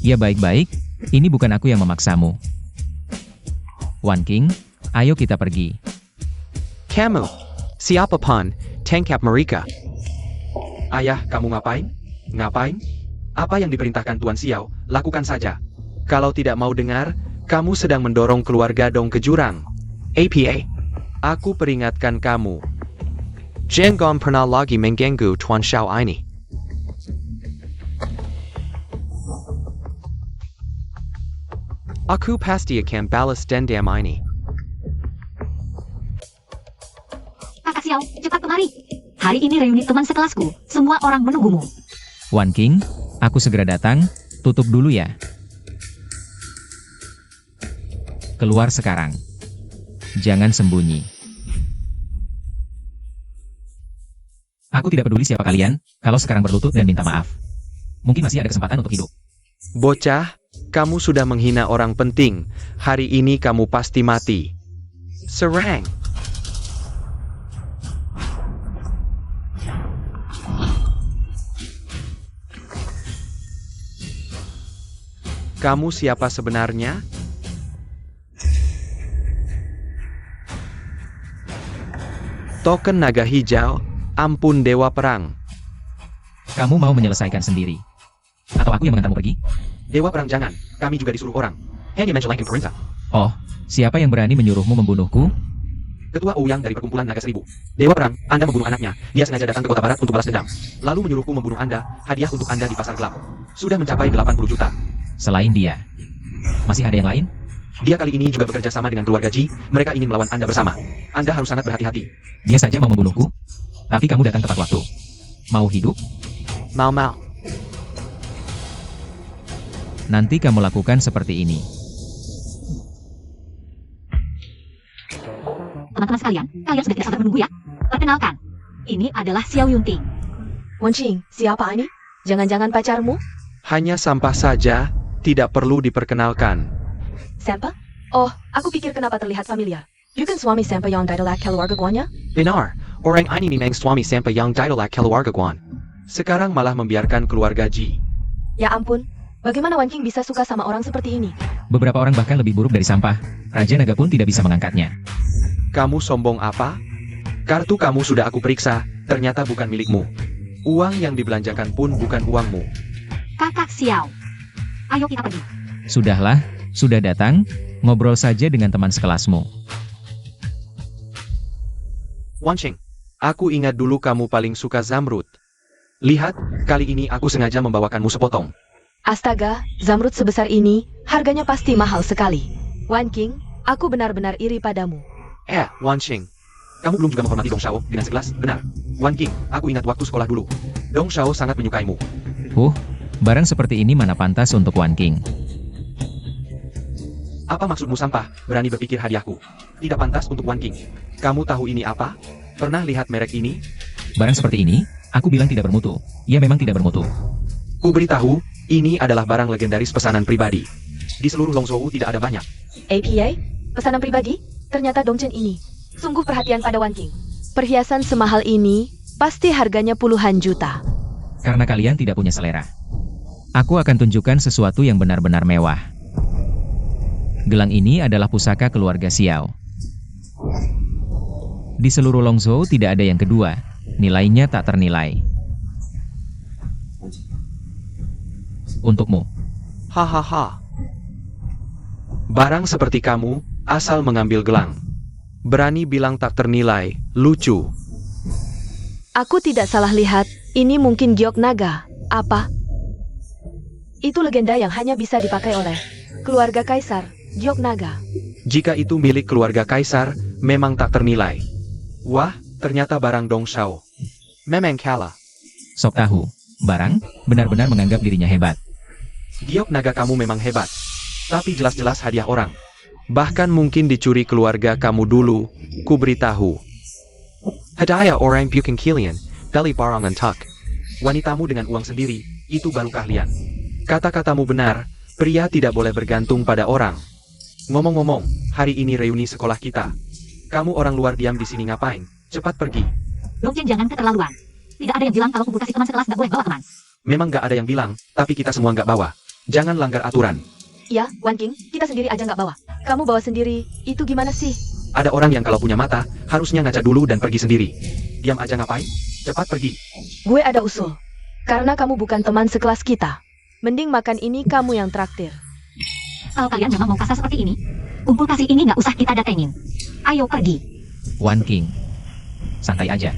Ya baik-baik, ini bukan aku yang memaksamu. Wan King, ayo kita pergi. Kamu, siapa pun, tangkap mereka. Ayah, kamu ngapain? Ngapain? Apa yang diperintahkan Tuan Xiao, lakukan saja. Kalau tidak mau dengar, kamu sedang mendorong keluarga Dong ke jurang. APA. Aku peringatkan kamu. Jangan pernah lagi mengganggu Tuan Xiao ini. Aku pasti akan balas dendam ini. Kakak Xiao, cepat kemari. Hari ini reuni teman sekelasku. Semua orang menunggumu. Wan King, aku segera datang, tutup dulu ya. Keluar sekarang. Jangan sembunyi. Aku tidak peduli siapa kalian, kalau sekarang berlutut dan minta maaf. Mungkin masih ada kesempatan untuk hidup. Bocah, kamu sudah menghina orang penting. Hari ini kamu pasti mati. Serang. Kamu siapa sebenarnya? Token naga hijau, ampun dewa perang. Kamu mau menyelesaikan sendiri? Atau aku yang mengantarmu pergi? Dewa perang jangan, kami juga disuruh orang. Hanya menjelangkan perintah. Oh, siapa yang berani menyuruhmu membunuhku? Ketua Ouyang dari perkumpulan naga seribu. Dewa perang, Anda membunuh anaknya. Dia sengaja datang ke kota barat untuk balas dendam. Lalu menyuruhku membunuh Anda, hadiah untuk Anda di pasar gelap. Sudah mencapai 80 juta. Selain dia, masih ada yang lain? Dia kali ini juga bekerja sama dengan keluarga Ji, mereka ingin melawan Anda bersama. Anda harus sangat berhati-hati. Dia saja mau membunuhku, tapi kamu datang tepat waktu. Mau hidup? Mau. Nanti kamu lakukan seperti ini. Teman-teman sekalian, kalian sudah tidak sabar menunggu ya? Perkenalkan, ini adalah Xiao Yunting. Wan Qing, siapa ini? Jangan-jangan pacarmu? Hanya sampah saja, tidak perlu diperkenalkan. Sampa? Oh, aku pikir kenapa terlihat familiar. Bukan suami Sampa yang didolak keluarga guanya? Benar, orang ini memang suami sampai yang didolak keluarga Guan. Sekarang malah membiarkan keluarga Ji. Ya ampun, bagaimana Wan Qing bisa suka sama orang seperti ini? Beberapa orang bahkan lebih buruk dari sampah. Raja Naga pun tidak bisa mengangkatnya. Kamu sombong apa? Kartu kamu sudah aku periksa, ternyata bukan milikmu. Uang yang dibelanjakan pun bukan uangmu. Kakak Xiao. Ayo kita pergi. Sudahlah, sudah datang, ngobrol saja dengan teman sekelasmu. Wan Qing, aku ingat dulu kamu paling suka zamrud. Lihat, kali ini aku sengaja membawakanmu sepotong. Astaga, zamrud sebesar ini, harganya pasti mahal sekali. Wan Qing, aku benar-benar iri padamu. Wan Qing, kamu belum juga menghormati Dong Shao dengan segelas, benar? Wan Qing, aku ingat waktu sekolah dulu. Dong Shao sangat menyukaimu. Barang seperti ini mana pantas untuk Wan King. Apa maksudmu sampah, berani berpikir hadiahku? Tidak pantas untuk Wan King. Kamu tahu ini apa? Pernah lihat merek ini? Barang seperti ini, aku bilang tidak bermutu. Ia memang tidak bermutu. Ku beritahu, ini adalah barang legendaris pesanan pribadi. Di seluruh Longzhou tidak ada banyak. APA? Pesanan pribadi? Ternyata Dongchen ini. Sungguh perhatian pada Wan Qing. Perhiasan semahal ini, pasti harganya puluhan juta. Karena kalian tidak punya selera. Aku akan tunjukkan sesuatu yang benar-benar mewah. Gelang ini adalah pusaka keluarga Xiao. Di seluruh Longzhou tidak ada yang kedua. Nilainya tak ternilai. Untukmu. Hahaha. Barang seperti kamu, asal mengambil gelang. Berani bilang tak ternilai, lucu. Aku tidak salah lihat, Ini mungkin giok naga. Apa? Itu legenda yang hanya bisa dipakai oleh keluarga kaisar, giok naga. Jika itu milik keluarga kaisar, memang tak ternilai. Wah, ternyata barang Dong Shao. Memang kalah. Sok tahu, Barang benar-benar menganggap dirinya hebat. Giok naga kamu memang hebat. Tapi jelas-jelas hadiah orang. Bahkan mungkin dicuri keluarga kamu dulu, ku beritahu. Hadiah orang bukan kalian, beli barang entak. Wanitamu dengan uang sendiri, itu baru keahlian. Kata-katamu benar, pria tidak boleh bergantung pada orang. Ngomong-ngomong, hari ini reuni sekolah kita. Kamu orang luar diam di sini ngapain? Cepat pergi. Dongchen jangan keterlaluan. Tidak ada yang bilang kalau kumpul kasih teman sekelas gak boleh bawa teman. Memang gak ada yang bilang, tapi kita semua gak bawa. Jangan langgar aturan. Ya, Wan King, kita sendiri aja nggak bawa. Kamu bawa sendiri, itu gimana sih? Ada orang yang kalau punya mata, harusnya ngaca dulu dan pergi sendiri. Diam aja ngapain? Cepat pergi. Gue ada usul. Karena kamu bukan teman sekelas kita. Mending makan ini kamu yang traktir. Kalau kalian memang mau kasar seperti ini, kumpul kasih ini nggak usah kita datengin. Ayo pergi. Wan King, santai aja.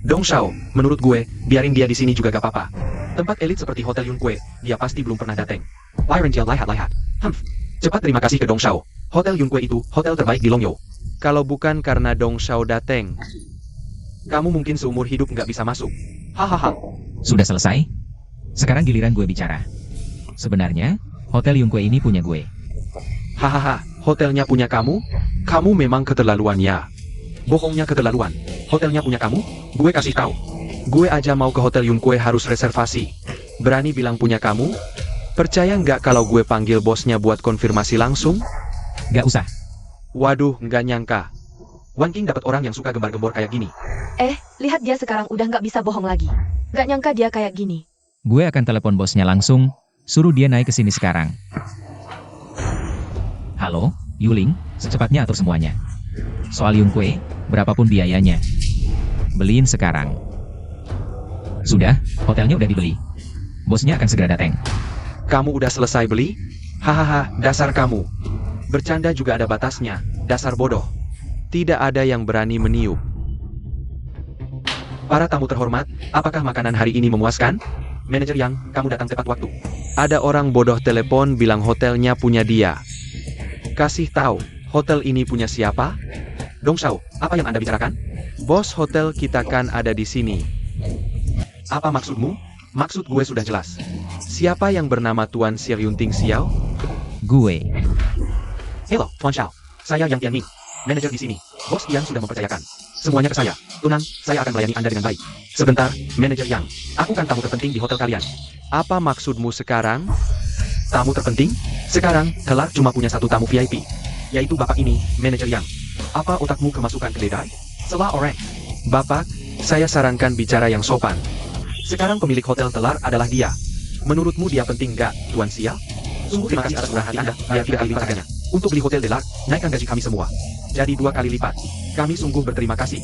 Dong Shao, menurut gue, biarin dia di sini juga gak apa-apa. Tempat elit seperti Hotel Yun Kue, dia pasti belum pernah dateng. Liren Jia lihat-lihat. Cepat terima kasih ke Dong Shao. Hotel Yun Kue itu hotel terbaik di Longyou. Kalau bukan karena Dong Shao dateng, kamu mungkin seumur hidup nggak bisa masuk. Hahaha. Sudah selesai? Sekarang giliran gue bicara. Sebenarnya, Hotel Yung Kue ini punya gue. Hahaha, hotelnya punya kamu? Kamu memang keterlaluan ya. Bohongnya keterlaluan. Hotelnya punya kamu? Gue kasih tahu. Gue aja mau ke Hotel Yun Kue harus reservasi. Berani bilang punya kamu? Percaya nggak kalau gue panggil bosnya buat konfirmasi langsung? Gak usah. Waduh, nggak nyangka. Wan King dapat orang yang suka gembar-gembor kayak gini. Lihat dia sekarang udah nggak bisa bohong lagi. Nggak nyangka dia kayak gini. Gue akan telepon bosnya langsung, suruh dia naik ke sini sekarang. Halo, Yuling, secepatnya atur semuanya. Soal Yung Kue, berapapun biayanya. Beliin sekarang. Sudah, hotelnya udah dibeli. Bosnya akan segera datang. Kamu udah selesai beli? Hahaha, dasar kamu. Bercanda juga ada batasnya, dasar bodoh. Tidak ada yang berani meniup. Para tamu terhormat, apakah makanan hari ini memuaskan? Manajer Yang, kamu datang tepat waktu. Ada orang bodoh telepon bilang hotelnya punya dia. Kasih tahu, hotel ini punya siapa? Dong Shao, apa yang Anda bicarakan? Bos hotel kita kan ada di sini. Apa maksudmu? Maksud gue sudah jelas. Siapa yang bernama Tuan Xiao Yunting Xiao? Gue. Halo, Tuan Xiao. Saya Yang Tianming, manajer di sini. Bos Yang sudah mempercayakan semuanya ke saya. Tunang, saya akan melayani Anda dengan baik. Sebentar, manajer Yang. Aku kan tamu terpenting di hotel kalian. Apa maksudmu sekarang? Tamu terpenting? Sekarang, Clark cuma punya satu tamu VIP. Yaitu bapak ini, manajer Yang. Apa otakmu kemasukan keledai? Salah orang. Bapak, saya sarankan bicara yang sopan. Sekarang pemilik hotel Telar adalah dia. Menurutmu dia penting nggak, Tuan Sia? Sungguh terima kasih atas murah hati Anda, biar 3 kali lipat harganya. Untuk beli hotel Telar, naikkan gaji kami semua. Jadi 2 kali lipat. Kami sungguh berterima kasih.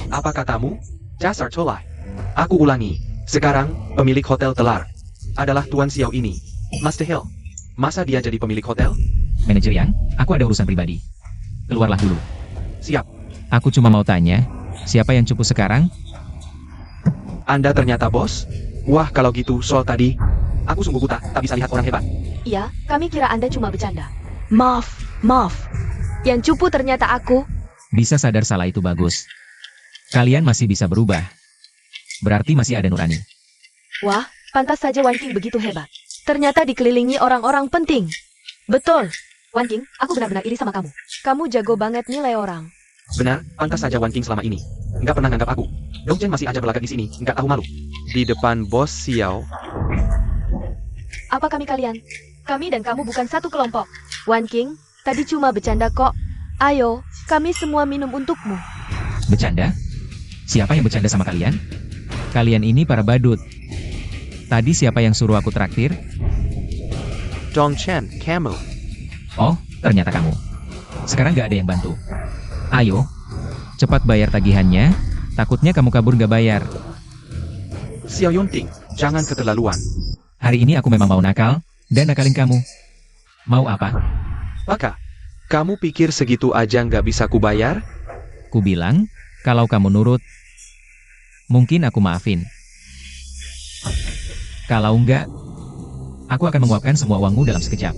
Apa katamu? Dasar tolai. Aku ulangi. Sekarang, pemilik hotel Telar adalah Tuan Xiao ini. Master Hill. Masa dia jadi pemilik hotel? Manajer Yang, aku ada urusan pribadi. Keluarlah dulu. Siap. Aku cuma mau tanya, siapa yang cupu sekarang? Anda ternyata bos? Wah, kalau gitu soal tadi, aku sungguh buta, tak bisa lihat orang hebat. Iya, kami kira Anda cuma bercanda. Maaf. Yang cupu ternyata aku. Bisa sadar salah itu bagus. Kalian masih bisa berubah. Berarti masih ada nurani. Wah, pantas saja Wan King begitu hebat. Ternyata dikelilingi orang-orang penting. Betul. Wan King, aku benar-benar iri sama kamu. Kamu jago banget nilai orang. Benar, pantas saja Wan King selama ini nggak pernah nganggap aku. Dongchen masih aja berlagak di sini, nggak tahu malu. Di depan bos Xiao. Apa kami kalian? Kami dan kamu bukan satu kelompok. Wan King, tadi cuma bercanda kok. Ayo, kami semua minum untukmu. Bercanda? Siapa yang bercanda sama kalian? Kalian ini para badut. Tadi siapa yang suruh aku traktir? Dongchen, kamu. Oh, ternyata kamu. Sekarang gak ada yang bantu. Ayo, cepat bayar tagihannya. Takutnya kamu kabur gak bayar. Xiao Yunting, jangan keterlaluan. Hari ini aku memang mau nakal, dan nakalin kamu. Mau apa? Baka, kamu pikir segitu aja nggak bisa kubayar? Ku bilang, kalau kamu nurut, mungkin aku maafin. Kalau enggak, aku akan menguapkan semua uangmu dalam sekejap.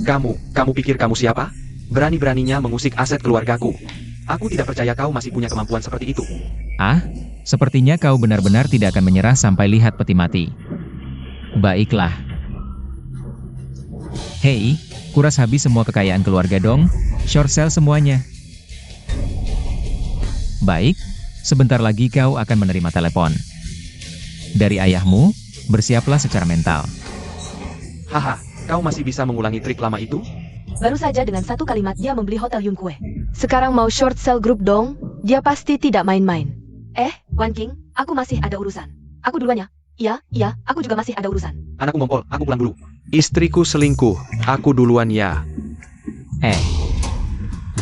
Kamu pikir kamu siapa? Berani-beraninya mengusik aset keluargaku. Aku tidak percaya kau masih punya kemampuan seperti itu. Ah, sepertinya kau benar-benar tidak akan menyerah sampai lihat peti mati. Baiklah. Hei, kuras habis semua kekayaan keluarga dong, short sell semuanya. Baik, sebentar lagi kau akan menerima telepon. Dari ayahmu, bersiaplah secara mental. Haha, kau masih bisa mengulangi trik lama itu? Baru saja dengan satu kalimat dia membeli hotel Yun Kue. Sekarang mau short sell grup dong? Dia pasti tidak main-main. Wan King, aku masih ada urusan. Aku duluan ya. Iya, aku juga masih ada urusan. Anakku ngompol, aku pulang dulu. Istriku selingkuh, aku duluan ya.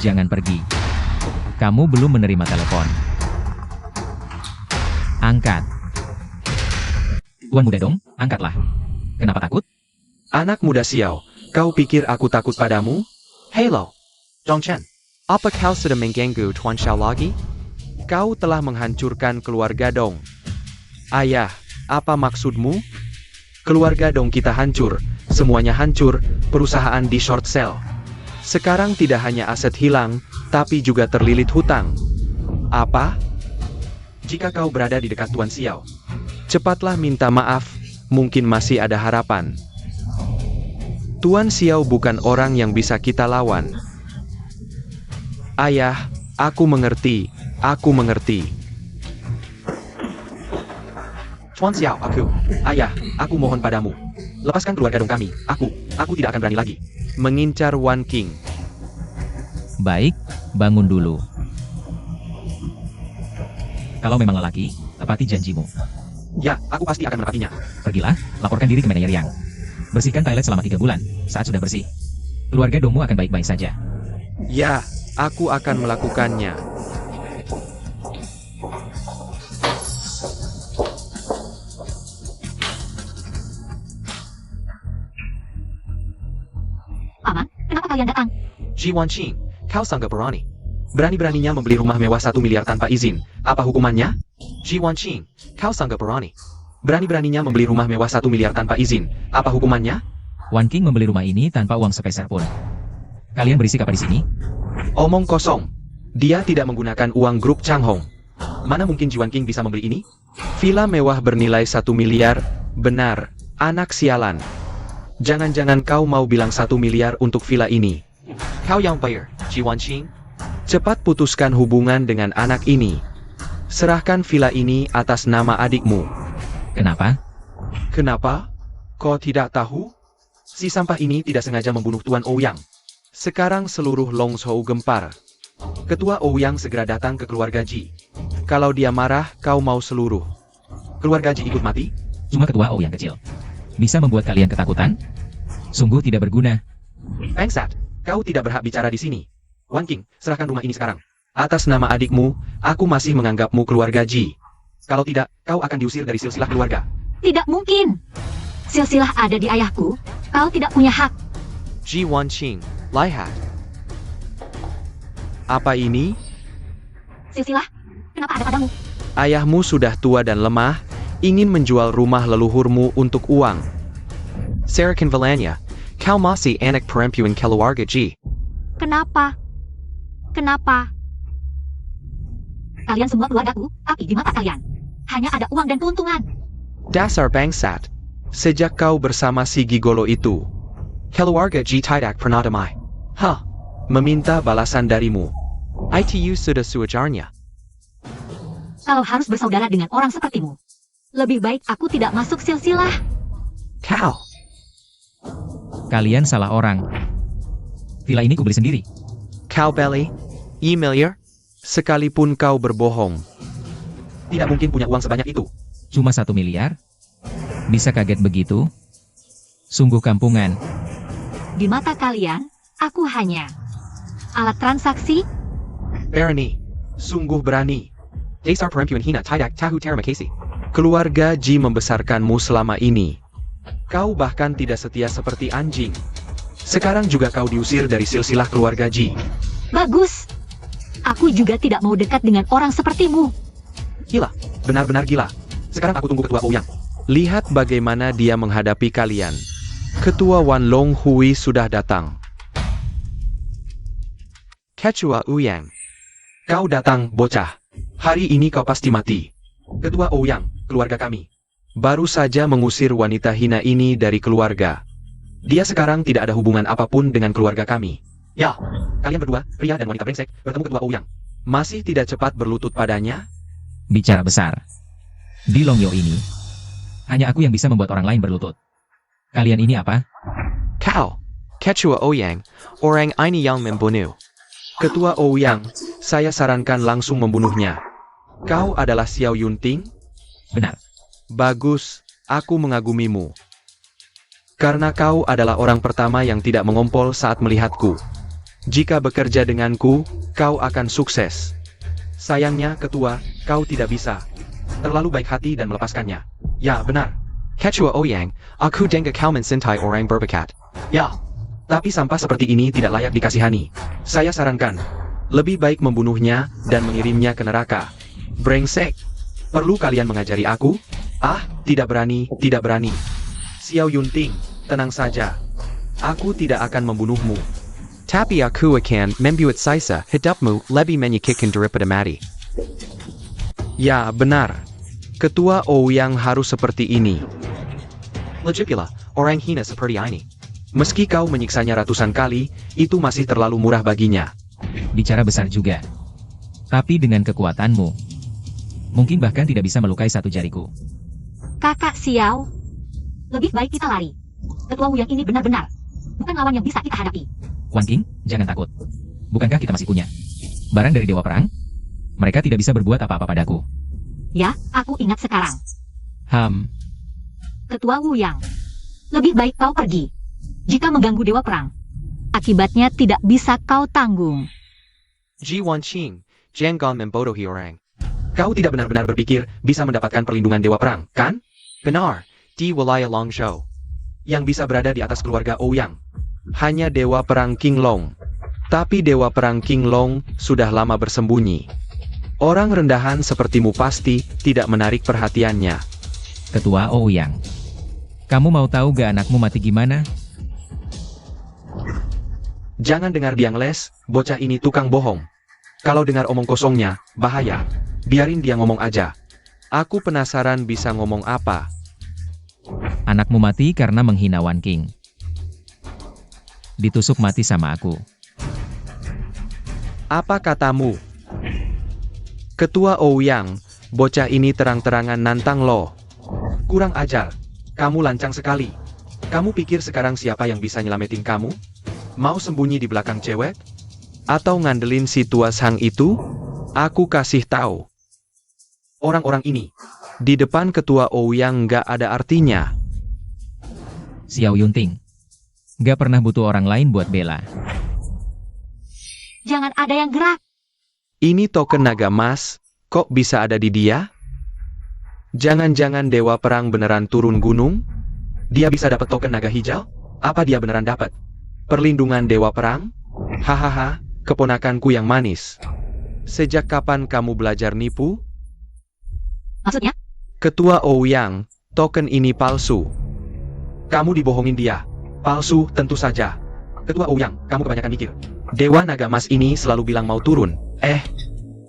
Jangan pergi. Kamu belum menerima telepon. Angkat. Tuan muda dong, angkatlah. Kenapa takut? Anak muda Xiao, kau pikir aku takut padamu? Hello, Zhongchen. Apa kau sudah mengganggu Tuan Xiao lagi? Kau telah menghancurkan keluarga Dong. Ayah, apa maksudmu? Keluarga Dong kita hancur, semuanya hancur, perusahaan di short sell. Sekarang tidak hanya aset hilang, tapi juga terlilit hutang. Apa? Jika kau berada di dekat Tuan Xiao, cepatlah minta maaf, mungkin masih ada harapan. Tuan Xiao bukan orang yang bisa kita lawan. Ayah, aku mengerti. Tuan Xiao, Ayah, aku mohon padamu. Lepaskan keluarga Dong kami. Aku tidak akan berani lagi mengincar Wan King. Baik, bangun dulu. Kalau memang lelaki, tepati janjimu. Ya, aku pasti akan menepatinya. Pergilah, laporkan diri ke manajer Yang. Bersihkan toilet selama 3 bulan. Saat sudah bersih, keluarga Dongmu akan baik-baik saja. Ya, aku akan melakukannya. Paman, kenapa kalian datang? Ji Wanqing, kau sanggup berani? Berani-beraninya membeli rumah mewah 1 miliar tanpa izin. Apa hukumannya? Ji Wanqing, kau sanggup berani? Berani-beraninya membeli rumah mewah 1 miliar tanpa izin. Apa hukumannya? Wan King membeli rumah ini tanpa uang sepeser pun. Kalian berisik apa di sini? Omong kosong. Dia tidak menggunakan uang grup Chang Hong. Mana mungkin Ji Wanqing bisa membeli ini? Villa mewah bernilai 1 miliar. Benar, anak sialan. Jangan-jangan kau mau bilang 1 miliar untuk villa ini. Kau yang bayar, Ji Wanqing. Cepat putuskan hubungan dengan anak ini. Serahkan villa ini atas nama adikmu. Kenapa? Kenapa? Kau tidak tahu? Si sampah ini tidak sengaja membunuh Tuan Ouyang. Sekarang seluruh Longzhou gempar. Ketua Ouyang segera datang ke keluarga Ji. Kalau dia marah, kau mau seluruh keluarga Ji ikut mati? Cuma ketua yang kecil. Bisa membuat kalian ketakutan? Sungguh tidak berguna. Bangsat, kau tidak berhak bicara di sini. Wan King, serahkan rumah ini sekarang. Atas nama adikmu, aku masih menganggapmu keluarga Ji. Kalau tidak, kau akan diusir dari silsilah keluarga. Tidak mungkin. Silsilah ada di ayahku. Kau tidak punya hak. Ji Wanqing, lihat. Apa ini? Silsilah, kenapa ada padamu? Ayahmu sudah tua dan lemah, ingin menjual rumah leluhurmu untuk uang. Sarakin Valanya, kau masih anak perempuan keluarga Ji. Kenapa? Kenapa? Kalian semua keluargaku, tapi di mata kalian hanya ada uang dan keuntungan. Dasar bangsat. Sejak kau bersama si gigolo itu, keluarga Ji tidak pernah damai. Meminta balasan darimu. ITU sudah sewajarnya. Kalau harus bersaudara dengan orang sepertimu, lebih baik aku tidak masuk silsilah. Kau. Kalian salah orang. Villa ini kubeli sendiri. Kau beli? Miliar? Sekalipun kau berbohong, tidak mungkin punya uang sebanyak itu. Cuma 1 miliar? Bisa kaget begitu? Sungguh kampungan. Di mata kalian, aku hanya alat transaksi. Berani. Sungguh berani. Dasar perempuan hina tidak tahu terima kasih. Keluarga Ji membesarkanmu selama ini. Kau bahkan tidak setia seperti anjing. Sekarang juga kau diusir dari silsilah keluarga Ji. Bagus. Aku juga tidak mau dekat dengan orang sepertimu. Gila, benar-benar gila. Sekarang aku tunggu ketua Ouyang. Lihat bagaimana dia menghadapi kalian. Ketua Wan Long Hui sudah datang. Ketua Ouyang. Kau datang, bocah. Hari ini kau pasti mati. Ketua Ouyang, keluarga kami baru saja mengusir wanita hina ini dari keluarga. Dia sekarang tidak ada hubungan apapun dengan keluarga kami. Ya, kalian berdua, pria dan wanita brengsek, bertemu Ketua Ouyang. Masih tidak cepat berlutut padanya? Bicara besar. Di Longyo ini, hanya aku yang bisa membuat orang lain berlutut. Kalian ini apa? Kau, Ketua Ouyang, orang ini yang membunuh. Ketua Ouyang, saya sarankan langsung membunuhnya. Kau adalah Xiao Yunting? Benar. Bagus, aku mengagumimu. Karena kau adalah orang pertama yang tidak mengompol saat melihatku. Jika bekerja denganku, kau akan sukses. Sayangnya, Ketua, kau tidak bisa. Terlalu baik hati dan melepaskannya. Ya, benar. Ketua Ouyang, aku dengar kau mencintai orang berbakat. Ya, tapi sampah seperti ini tidak layak dikasihani. Saya sarankan, lebih baik membunuhnya dan mengirimnya ke neraka. Brengsek. Perlu kalian mengajari aku? Ah, tidak berani, tidak berani. Xiao Yunting, tenang saja. Aku tidak akan membunuhmu. Tapi aku akan membuat sisa hidupmu lebih menyakitkan daripada mati. Ya, benar. Ketua Ouyang harus seperti ini. Lagipula, orang hina seperti ini. Meski kau menyiksanya ratusan kali, itu masih terlalu murah baginya. Bicara besar juga. Tapi dengan kekuatanmu, mungkin bahkan tidak bisa melukai satu jariku. Kakak Xiao, lebih baik kita lari. Ketua Ouyang ini benar-benar bukan lawan yang bisa kita hadapi. Wan King, jangan takut. Bukankah kita masih punya barang dari Dewa Perang? Mereka tidak bisa berbuat apa-apa padaku. Ya, aku ingat sekarang. Ketua Ouyang, lebih baik kau pergi. Jika mengganggu Dewa Perang, akibatnya tidak bisa kau tanggung. Ji Wanqing, jangan membodohi orang. Kau tidak benar-benar berpikir bisa mendapatkan perlindungan Dewa Perang, kan? Benar, di wilayah Longzhou. Yang bisa berada di atas keluarga Ouyang hanya Dewa Perang King Long. Tapi Dewa Perang King Long sudah lama bersembunyi. Orang rendahan sepertimu pasti tidak menarik perhatiannya. Ketua Ouyang, kamu mau tahu gak anakmu mati gimana? Jangan dengar dia ngeles, bocah ini tukang bohong. Kalau dengar omong kosongnya, bahaya. Biarin dia ngomong aja. Aku penasaran bisa ngomong apa. Anakmu mati karena menghina Wan King. Ditusuk mati sama aku. Apa katamu? Ketua Ouyang, bocah ini terang-terangan nantang lo. Kurang ajar. Kamu lancang sekali. Kamu pikir sekarang siapa yang bisa nyelamatin kamu? Mau sembunyi di belakang cewek? Atau ngandelin si tua sang itu? Aku kasih tahu. Orang-orang ini, di depan Ketua Ouyang nggak ada artinya. Xiao Yunting, gak pernah butuh orang lain buat bela. Jangan ada yang gerak. Ini token naga emas, kok bisa ada di dia? Jangan-jangan Dewa Perang beneran turun gunung? Dia bisa dapat token naga hijau? Apa dia beneran dapat perlindungan Dewa Perang? Hahaha, keponakanku yang manis. Sejak kapan kamu belajar nipu? Maksudnya? Ketua Ouyang, token ini palsu. Kamu dibohongin dia. Palsu, tentu saja. Ketua Ouyang, kamu kebanyakan mikir. Dewa Naga Emas ini selalu bilang mau turun.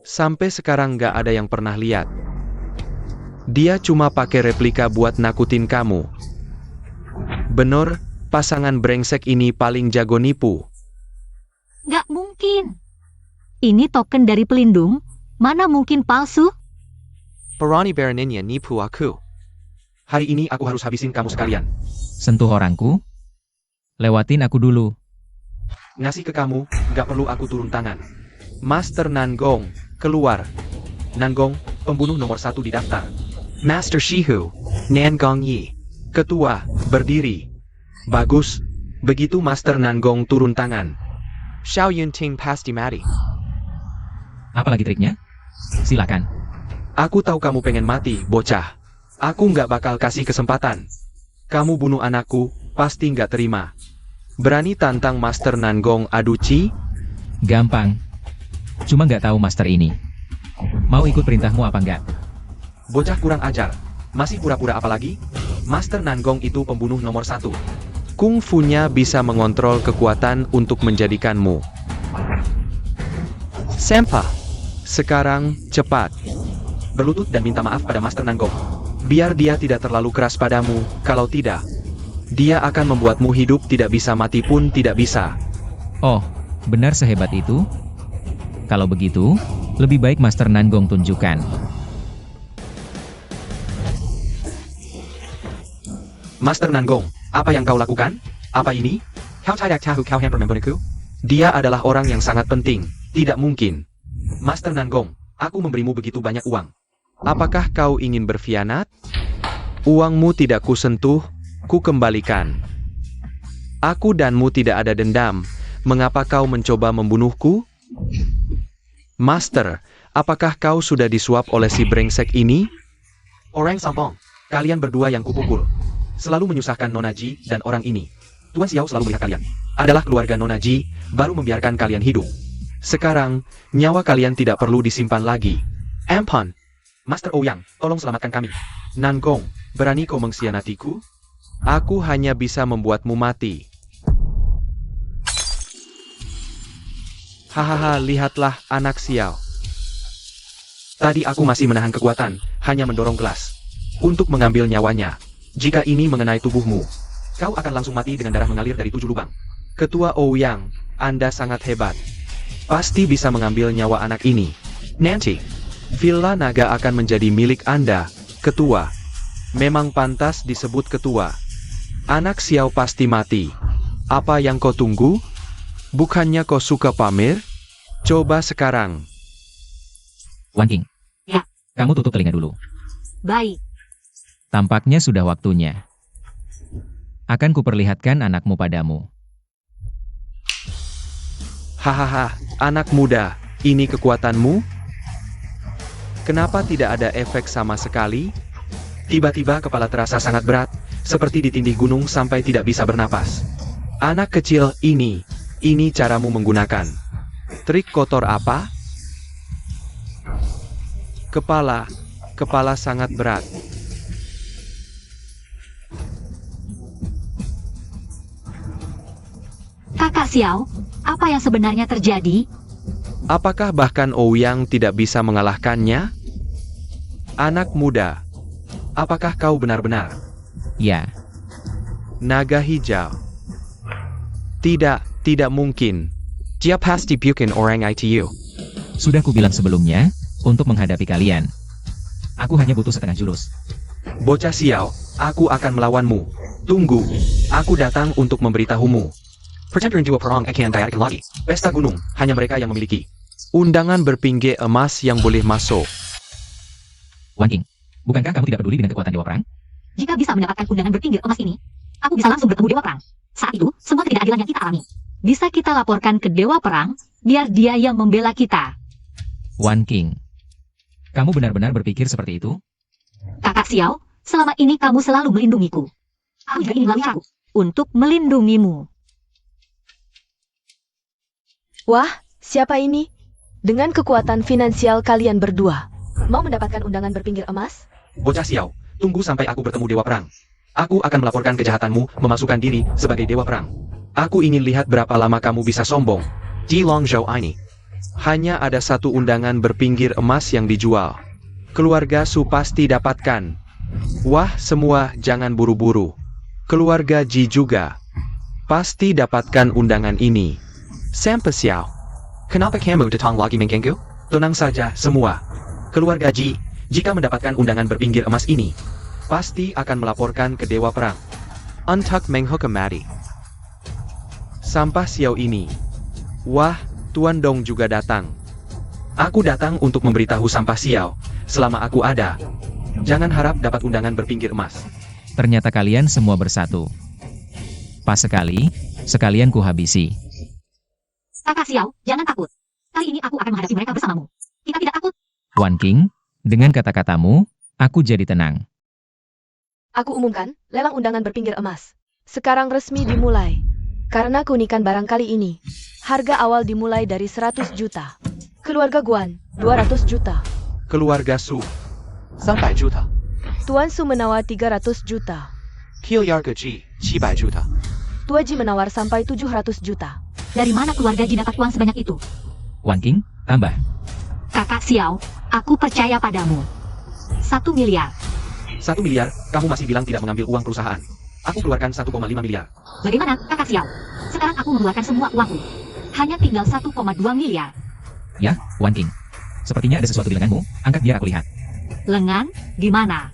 Sampai sekarang nggak ada yang pernah lihat. Dia cuma pakai replika buat nakutin kamu. Bener, pasangan brengsek ini paling jago nipu. Nggak mungkin. Ini token dari pelindung, mana mungkin palsu? Perani beraninya nipu aku. Hari ini aku harus habisin kamu sekalian. Sentuh orangku? Lewatin aku dulu. Ngasih ke kamu, nggak perlu aku turun tangan. Master Nangong, keluar. Nangong, pembunuh nomor 1 di daftar. Master Shihu, Nangong Yi. Ketua, berdiri. Bagus. Begitu Master Nangong turun tangan, Xiao Yunting pasti mati. Apa lagi triknya? Silakan. Aku tahu kamu pengen mati, bocah. Aku nggak bakal kasih kesempatan. Kamu bunuh anakku, pasti nggak terima. Berani tantang Master Nangong adu Ci? Gampang. Cuma nggak tahu master ini mau ikut perintahmu apa enggak. Bocah kurang ajar. Masih pura-pura apa lagi? Master Nangong itu pembunuh nomor 1. Kung Fu-nya bisa mengontrol kekuatan untuk menjadikanmu Sempa. Sekarang, cepat. Berlutut dan minta maaf pada Master Nangong. Biar dia tidak terlalu keras padamu, kalau tidak, dia akan membuatmu hidup tidak bisa mati pun tidak bisa. Oh, benar sehebat itu? Kalau begitu, lebih baik Master Nangong tunjukkan. Master Nangong, apa yang kau lakukan? Apa ini? Kau tidak tahu kau hampir membunuhku? Dia adalah orang yang sangat penting. Tidak mungkin. Master Nangong, aku memberimu begitu banyak uang. Apakah kau ingin berkhianat? Uangmu tidak kusentuh, ku kembalikan. Aku danmu tidak ada dendam. Mengapa kau mencoba membunuhku? Master, apakah kau sudah disuap oleh si brengsek ini? Orang sombong, kalian berdua yang kupukul. Selalu menyusahkan Nona Ji dan orang ini. Tuan Xiao selalu melihat kalian adalah keluarga Nona Ji, baru membiarkan kalian hidup. Sekarang, nyawa kalian tidak perlu disimpan lagi. Ampun. Master Ouyang, tolong selamatkan kami. Nangong, berani kau mengkhianatiku? Aku hanya bisa membuatmu mati. Hahaha, lihatlah anak Xiao. Tadi aku masih menahan kekuatan, hanya mendorong gelas untuk mengambil nyawanya. Jika ini mengenai tubuhmu, kau akan langsung mati dengan darah mengalir dari 7 lubang. Ketua Ouyang, Anda sangat hebat. Pasti bisa mengambil nyawa anak ini. Nanti, Villa Naga akan menjadi milik Anda, Ketua. Memang pantas disebut Ketua. Anak Xiao pasti mati. Apa yang kau tunggu? Bukannya kau suka pamer? Coba sekarang. Wan King. Ya. Kamu tutup telinga dulu. Baik. Tampaknya sudah waktunya. Akan kuperlihatkan anakmu padamu. Hahaha, anak muda, ini kekuatanmu? Kenapa tidak ada efek sama sekali? Tiba-tiba kepala terasa sangat berat, seperti ditindih gunung sampai tidak bisa bernapas. Anak kecil, ini caramu menggunakan trik kotor apa? Kepala sangat berat. Kakak Xiao, apa yang sebenarnya terjadi? Apakah bahkan Ouyang tidak bisa mengalahkannya? Anak muda, apakah kau benar-benar Ya, naga hijau? Tidak mungkin. Dia pasti bukan orang ITU. sudah kubilang sebelumnya, untuk menghadapi kalian. Aku hanya butuh setengah jurus. Bocah Xiao, aku akan melawanmu. Tunggu, aku datang untuk memberitahumu. Pertempuran dua perang akan diadakan lagi. Pesta gunung, hanya mereka yang memiliki undangan berpinggir emas yang boleh masuk. Wan King, bukankah kamu tidak peduli dengan kekuatan Dewa Perang? Jika bisa mendapatkan undangan berpinggir emas ini, aku bisa langsung bertemu Dewa Perang. Saat itu, semua ketidakadilan yang kita alami bisa kita laporkan ke Dewa Perang, biar dia yang membela kita. Wan King, kamu benar-benar berpikir seperti itu? Kakak Xiao, selama ini kamu selalu melindungiku. Aku juga ingin melalui caraku untuk melindungimu. Wah, siapa ini? Dengan kekuatan finansial kalian berdua, mau mendapatkan undangan berpinggir emas? Bocah Xiao, tunggu sampai aku bertemu Dewa Perang. Aku akan melaporkan kejahatanmu, memasukkan diri sebagai Dewa Perang. Aku ingin lihat berapa lama kamu bisa sombong. Di Longzhou ini, hanya ada satu undangan berpinggir emas yang dijual. Keluarga Su pasti dapatkan. Wah, semua jangan buru-buru. Keluarga Ji juga pasti dapatkan undangan ini. Sampai Xiao, kenapa kamu datang lagi mengganggu? Tenang saja semua. Keluarga Ji, jika mendapatkan undangan berpinggir emas ini, pasti akan melaporkan ke Dewa Perang untuk menghukum mati sampah Xiao ini. Wah, Tuan Dong juga datang. Aku datang untuk memberitahu sampah Xiao, selama aku ada, jangan harap dapat undangan berpinggir emas. Ternyata kalian semua bersatu. Pas sekali, sekalian kuhabisi. Kakak Xiao, jangan takut. Kali ini aku akan menghadapi mereka bersamamu. Kita tidak takut. Wan King, dengan kata-katamu, aku jadi tenang. Aku umumkan, lelang undangan berpinggir emas. Sekarang resmi dimulai. Karena keunikan barang kali ini, harga awal dimulai dari 100 juta. Keluarga Guan, 200 juta. Keluarga Su, 300 juta. Tuan Su menawar 300 juta. Kiliar ke Ji, 700 juta. Tua Ji menawar sampai 700 juta. Dari mana keluarga Ji dapat uang sebanyak itu? Wan King, tambah. Kakak Xiao, aku percaya padamu. 1 miliar. 1 miliar, kamu masih bilang tidak mengambil uang perusahaan. Aku keluarkan 1,5 miliar. Bagaimana, Kakak Xiao? Sekarang aku mengeluarkan semua uangku. Hanya tinggal 1,2 miliar. Ya, Wan King. Sepertinya ada sesuatu di lenganmu, angkat biar aku lihat. Lengan? Gimana?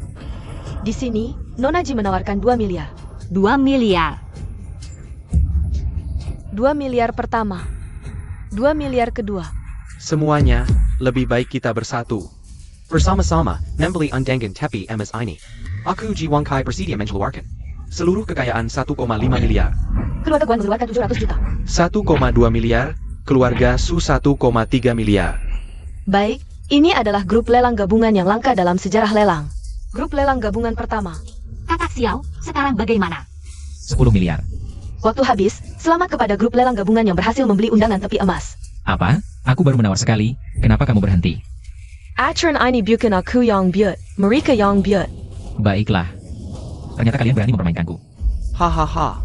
Di sini, Nona Ji menawarkan 2 miliar. 2 miliar. 2 miliar pertama. 2 miliar kedua. Semuanya, lebih baik kita bersatu. Bersama-sama, membeli undangan tapi emas ini. Aku Ji Wang Kai bersedia mengeluarkan seluruh kekayaan 1,5 miliar. Keluarga Guan mengeluarkan 700 juta. 1,2 miliar, keluarga Su 1,3 miliar. Baik, ini adalah grup lelang gabungan yang langka dalam sejarah lelang. Grup lelang gabungan pertama. Kakak Xiao, sekarang bagaimana? 10 miliar. Waktu habis, selamat kepada grup lelang gabungan yang berhasil membeli undangan tepi emas. Apa? Aku baru menawar sekali, kenapa kamu berhenti? Aturan ini bukan aku yang buat, mereka yang buat. Baiklah. Ternyata kalian berani mempermainkanku. Hahaha.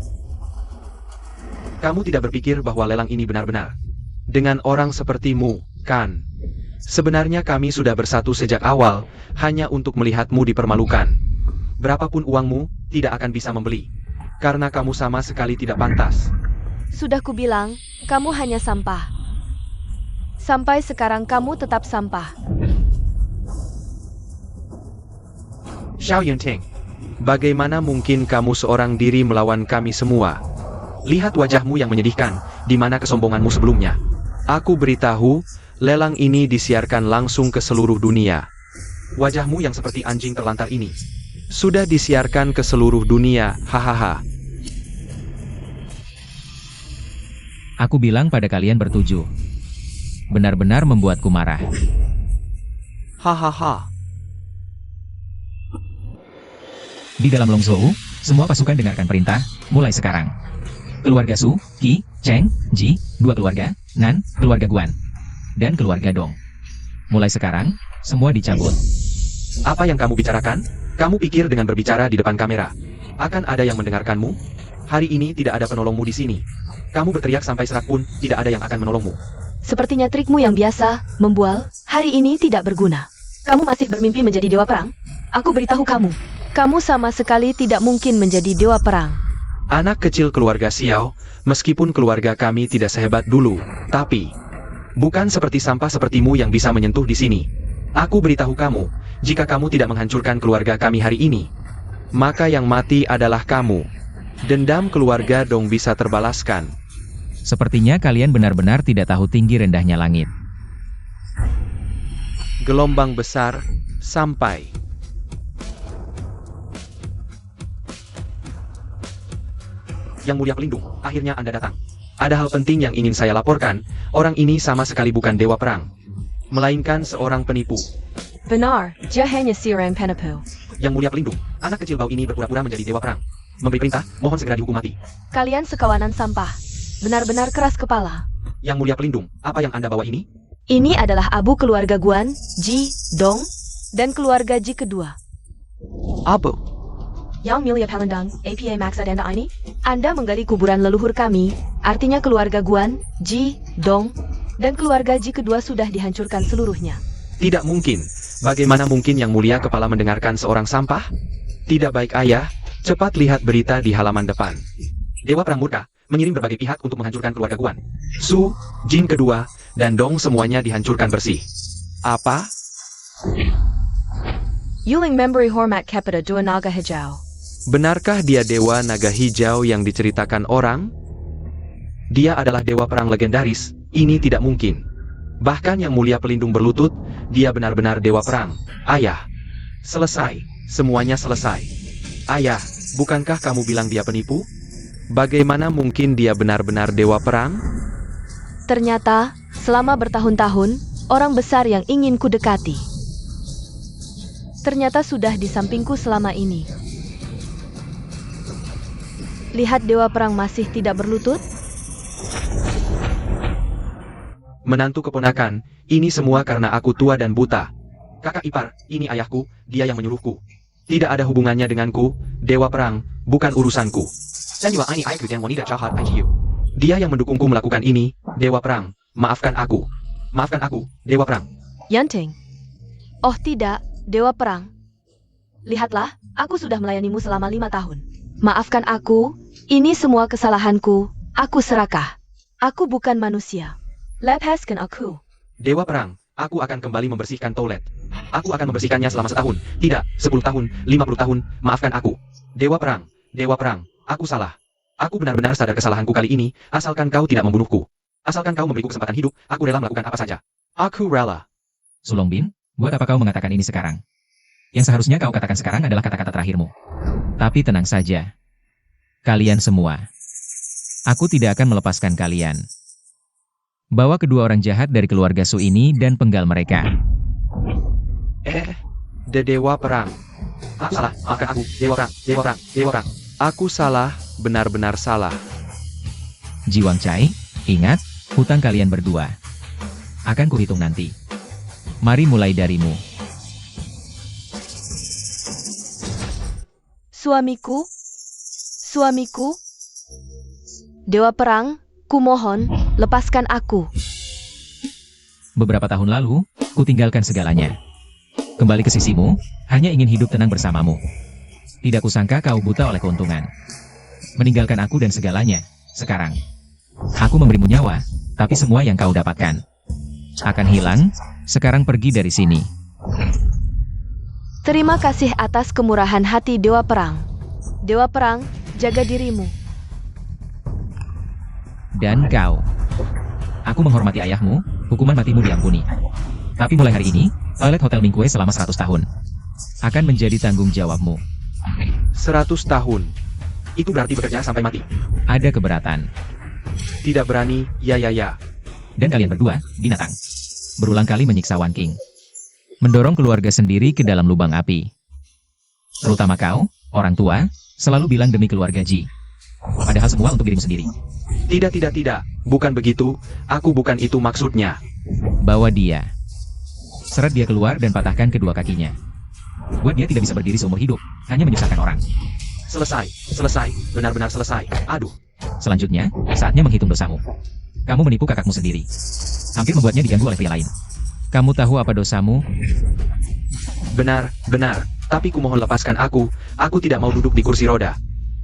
Kamu tidak berpikir bahwa lelang ini benar-benar dengan orang sepertimu, kan? Sebenarnya kami sudah bersatu sejak awal, hanya untuk melihatmu dipermalukan. Berapapun uangmu, tidak akan bisa membeli. Karena kamu sama sekali tidak pantas. Sudah kubilang, kamu hanya sampah. Sampai sekarang kamu tetap sampah. Xiao Yunting, bagaimana mungkin kamu seorang diri melawan kami semua? Lihat wajahmu yang menyedihkan, di mana kesombonganmu sebelumnya. Aku beritahu, lelang ini disiarkan langsung ke seluruh dunia. Wajahmu yang seperti anjing terlantar ini sudah disiarkan ke seluruh dunia, hahaha. Aku bilang pada kalian bertujuh. Benar-benar membuatku marah. Hahaha. Di dalam Longzhou, semua pasukan dengarkan perintah, mulai sekarang. Keluarga Su, Qi, Cheng, Ji, 2 keluarga, Nan, keluarga Guan, dan keluarga Dong. Mulai sekarang, semua dicabut. Apa yang kamu bicarakan? Kamu pikir dengan berbicara di depan kamera akan ada yang mendengarkanmu? Hari ini tidak ada penolongmu di sini. Kamu berteriak sampai serak pun, tidak ada yang akan menolongmu. Sepertinya trikmu yang biasa, membual, hari ini tidak berguna. Kamu masih bermimpi menjadi dewa perang? Aku beritahu kamu, kamu sama sekali tidak mungkin menjadi dewa perang. Anak kecil keluarga Xiao, meskipun keluarga kami tidak sehebat dulu, tapi bukan seperti sampah sepertimu yang bisa menyentuh di sini. Aku beritahu kamu, jika kamu tidak menghancurkan keluarga kami hari ini, maka yang mati adalah kamu. Dendam keluarga Dong bisa terbalaskan. Sepertinya kalian benar-benar tidak tahu tinggi rendahnya langit. Gelombang besar, sampai. Yang Mulia Pelindung, akhirnya Anda datang. Ada hal penting yang ingin saya laporkan, orang ini sama sekali bukan dewa perang, melainkan seorang penipu. Benar, dia hanya seorang penipu. Yang Mulia Pelindung, anak kecil bau ini berpura-pura menjadi dewa perang. Memberi perintah, mohon segera dihukum mati. Kalian sekawanan sampah. Benar-benar keras kepala. Yang Mulia Pelindung, apa yang Anda bawa ini? Ini adalah abu keluarga Guan, Ji, Dong, dan keluarga Ji kedua. Apa? Yang Mulia Pelindung, APA maksud Anda ini? Anda menggali kuburan leluhur kami, artinya keluarga Guan, Ji, Dong, dan keluarga Ji kedua sudah dihancurkan seluruhnya. Tidak mungkin. Bagaimana mungkin Yang Mulia Kepala mendengarkan seorang sampah? Tidak baik ayah, cepat lihat berita di halaman depan. Dewa Perang murka, mengirim berbagai pihak untuk menghancurkan keluarga Guan. Su, Jin kedua, dan Dong semuanya dihancurkan bersih. Apa? Yuling memberi hormat kepada dua naga hijau. Benarkah dia Dewa Naga Hijau yang diceritakan orang? Dia adalah Dewa Perang legendaris, ini tidak mungkin. Bahkan Yang Mulia Pelindung berlutut, dia benar-benar Dewa Perang. Ayah, selesai, semuanya selesai. Ayah, bukankah kamu bilang dia penipu? Bagaimana mungkin dia benar-benar Dewa Perang? Ternyata, selama bertahun-tahun, orang besar yang ingin ku dekati ternyata sudah di sampingku selama ini. Lihat Dewa Perang masih tidak berlutut? Menantu keponakan, ini semua karena aku tua dan buta. Kakak ipar, ini ayahku, dia yang menyuruhku. Tidak ada hubungannya denganku, Dewa Perang, bukan urusanku. Dia yang mendukungku melakukan ini, Dewa Perang. Maafkan aku. Maafkan aku, Dewa Perang. Yanting. Oh tidak, Dewa Perang. Lihatlah, aku sudah melayanimu selama 5 tahun. Maafkan aku, ini semua kesalahanku, aku serakah. Aku bukan manusia. Lepaskan aku. Dewa Perang, aku akan kembali membersihkan toilet. Aku akan membersihkannya selama setahun, tidak, 10 tahun, 50 tahun, maafkan aku. Dewa Perang, aku salah. Aku benar-benar sadar kesalahanku kali ini, asalkan kau tidak membunuhku. Asalkan kau memberiku kesempatan hidup, aku rela melakukan apa saja. Aku rela. Sulongbin, buat apa kau mengatakan ini sekarang? Yang seharusnya kau katakan sekarang adalah kata-kata terakhirmu. Tapi tenang saja. Kalian semua. Aku tidak akan melepaskan kalian. Bawa kedua orang jahat dari keluarga Su ini dan penggal mereka. Dewa Perang. Aku salah, maafkan aku, Dewa Perang. Aku salah, benar-benar salah. Jiwang Cai, ingat, hutang kalian berdua. Akan kuhitung nanti. Mari mulai darimu. Suamiku? Dewa Perang, kumohon, lepaskan aku. Beberapa tahun lalu, ku tinggalkan segalanya. Kembali ke sisimu, hanya ingin hidup tenang bersamamu. Tidak kusangka kau buta oleh keuntungan. Meninggalkan aku dan segalanya, sekarang. Aku memberimu nyawa, tapi semua yang kau dapatkan akan hilang, sekarang pergi dari sini. Terima kasih atas kemurahan hati Dewa Perang. Dewa Perang, jaga dirimu. Dan kau. Aku menghormati ayahmu, hukuman matimu diampuni. Tapi mulai hari ini, toilet Hotel Mingkue selama 100 tahun akan menjadi tanggung jawabmu. 100 tahun. Itu berarti bekerja sampai mati. Ada keberatan. Tidak berani, ya. Dan kalian berdua, binatang. Berulang kali menyiksa Wan King. Mendorong keluarga sendiri ke dalam lubang api. Terutama kau, orang tua, selalu bilang demi keluarga Ji. Padahal semua untuk dirimu sendiri. Tidak. Bukan begitu, aku bukan itu maksudnya. Bawa dia. Seret dia keluar dan patahkan kedua kakinya. Buat dia tidak bisa berdiri seumur hidup, hanya menyusahkan orang. Selesai, benar-benar selesai. Aduh. Selanjutnya, saatnya menghitung dosamu. Kamu menipu kakakmu sendiri. Hampir membuatnya diganggu oleh pria lain. Kamu tahu apa dosamu? Benar. Tapi kumohon lepaskan aku tidak mau duduk di kursi roda.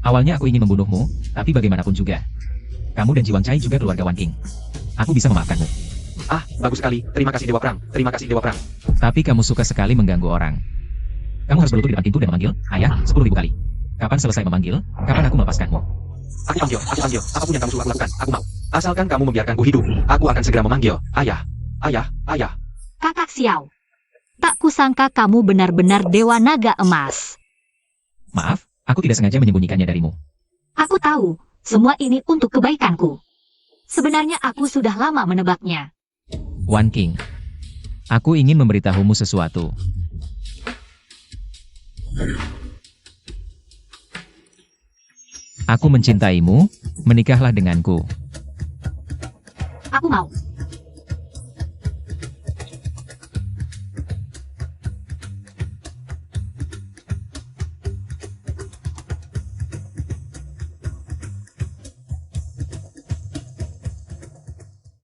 Awalnya aku ingin membunuhmu, tapi bagaimanapun juga. Kamu dan Jiwang Cai juga keluarga Wan King. Aku bisa memaafkanmu. Bagus sekali. Terima kasih Dewa Perang. Tapi kamu suka sekali mengganggu orang. Kamu harus berlutut di depan pintu dan memanggil, ayah, 10.000 kali. Kapan selesai memanggil, kapan aku melepaskanmu? Aku panggil. Apapun yang kamu suruh aku lakukan, aku mau. Asalkan kamu membiarkanku hidup, aku akan segera memanggil, ayah. Kakak Xiao. Tak kusangka kamu benar-benar Dewa Naga Emas. Maaf, aku tidak sengaja menyembunyikannya darimu. Aku tahu, semua ini untuk kebaikanku. Sebenarnya aku sudah lama menebaknya. Wan King, aku ingin memberitahumu sesuatu. Aku mencintaimu, menikahlah denganku. Aku mau.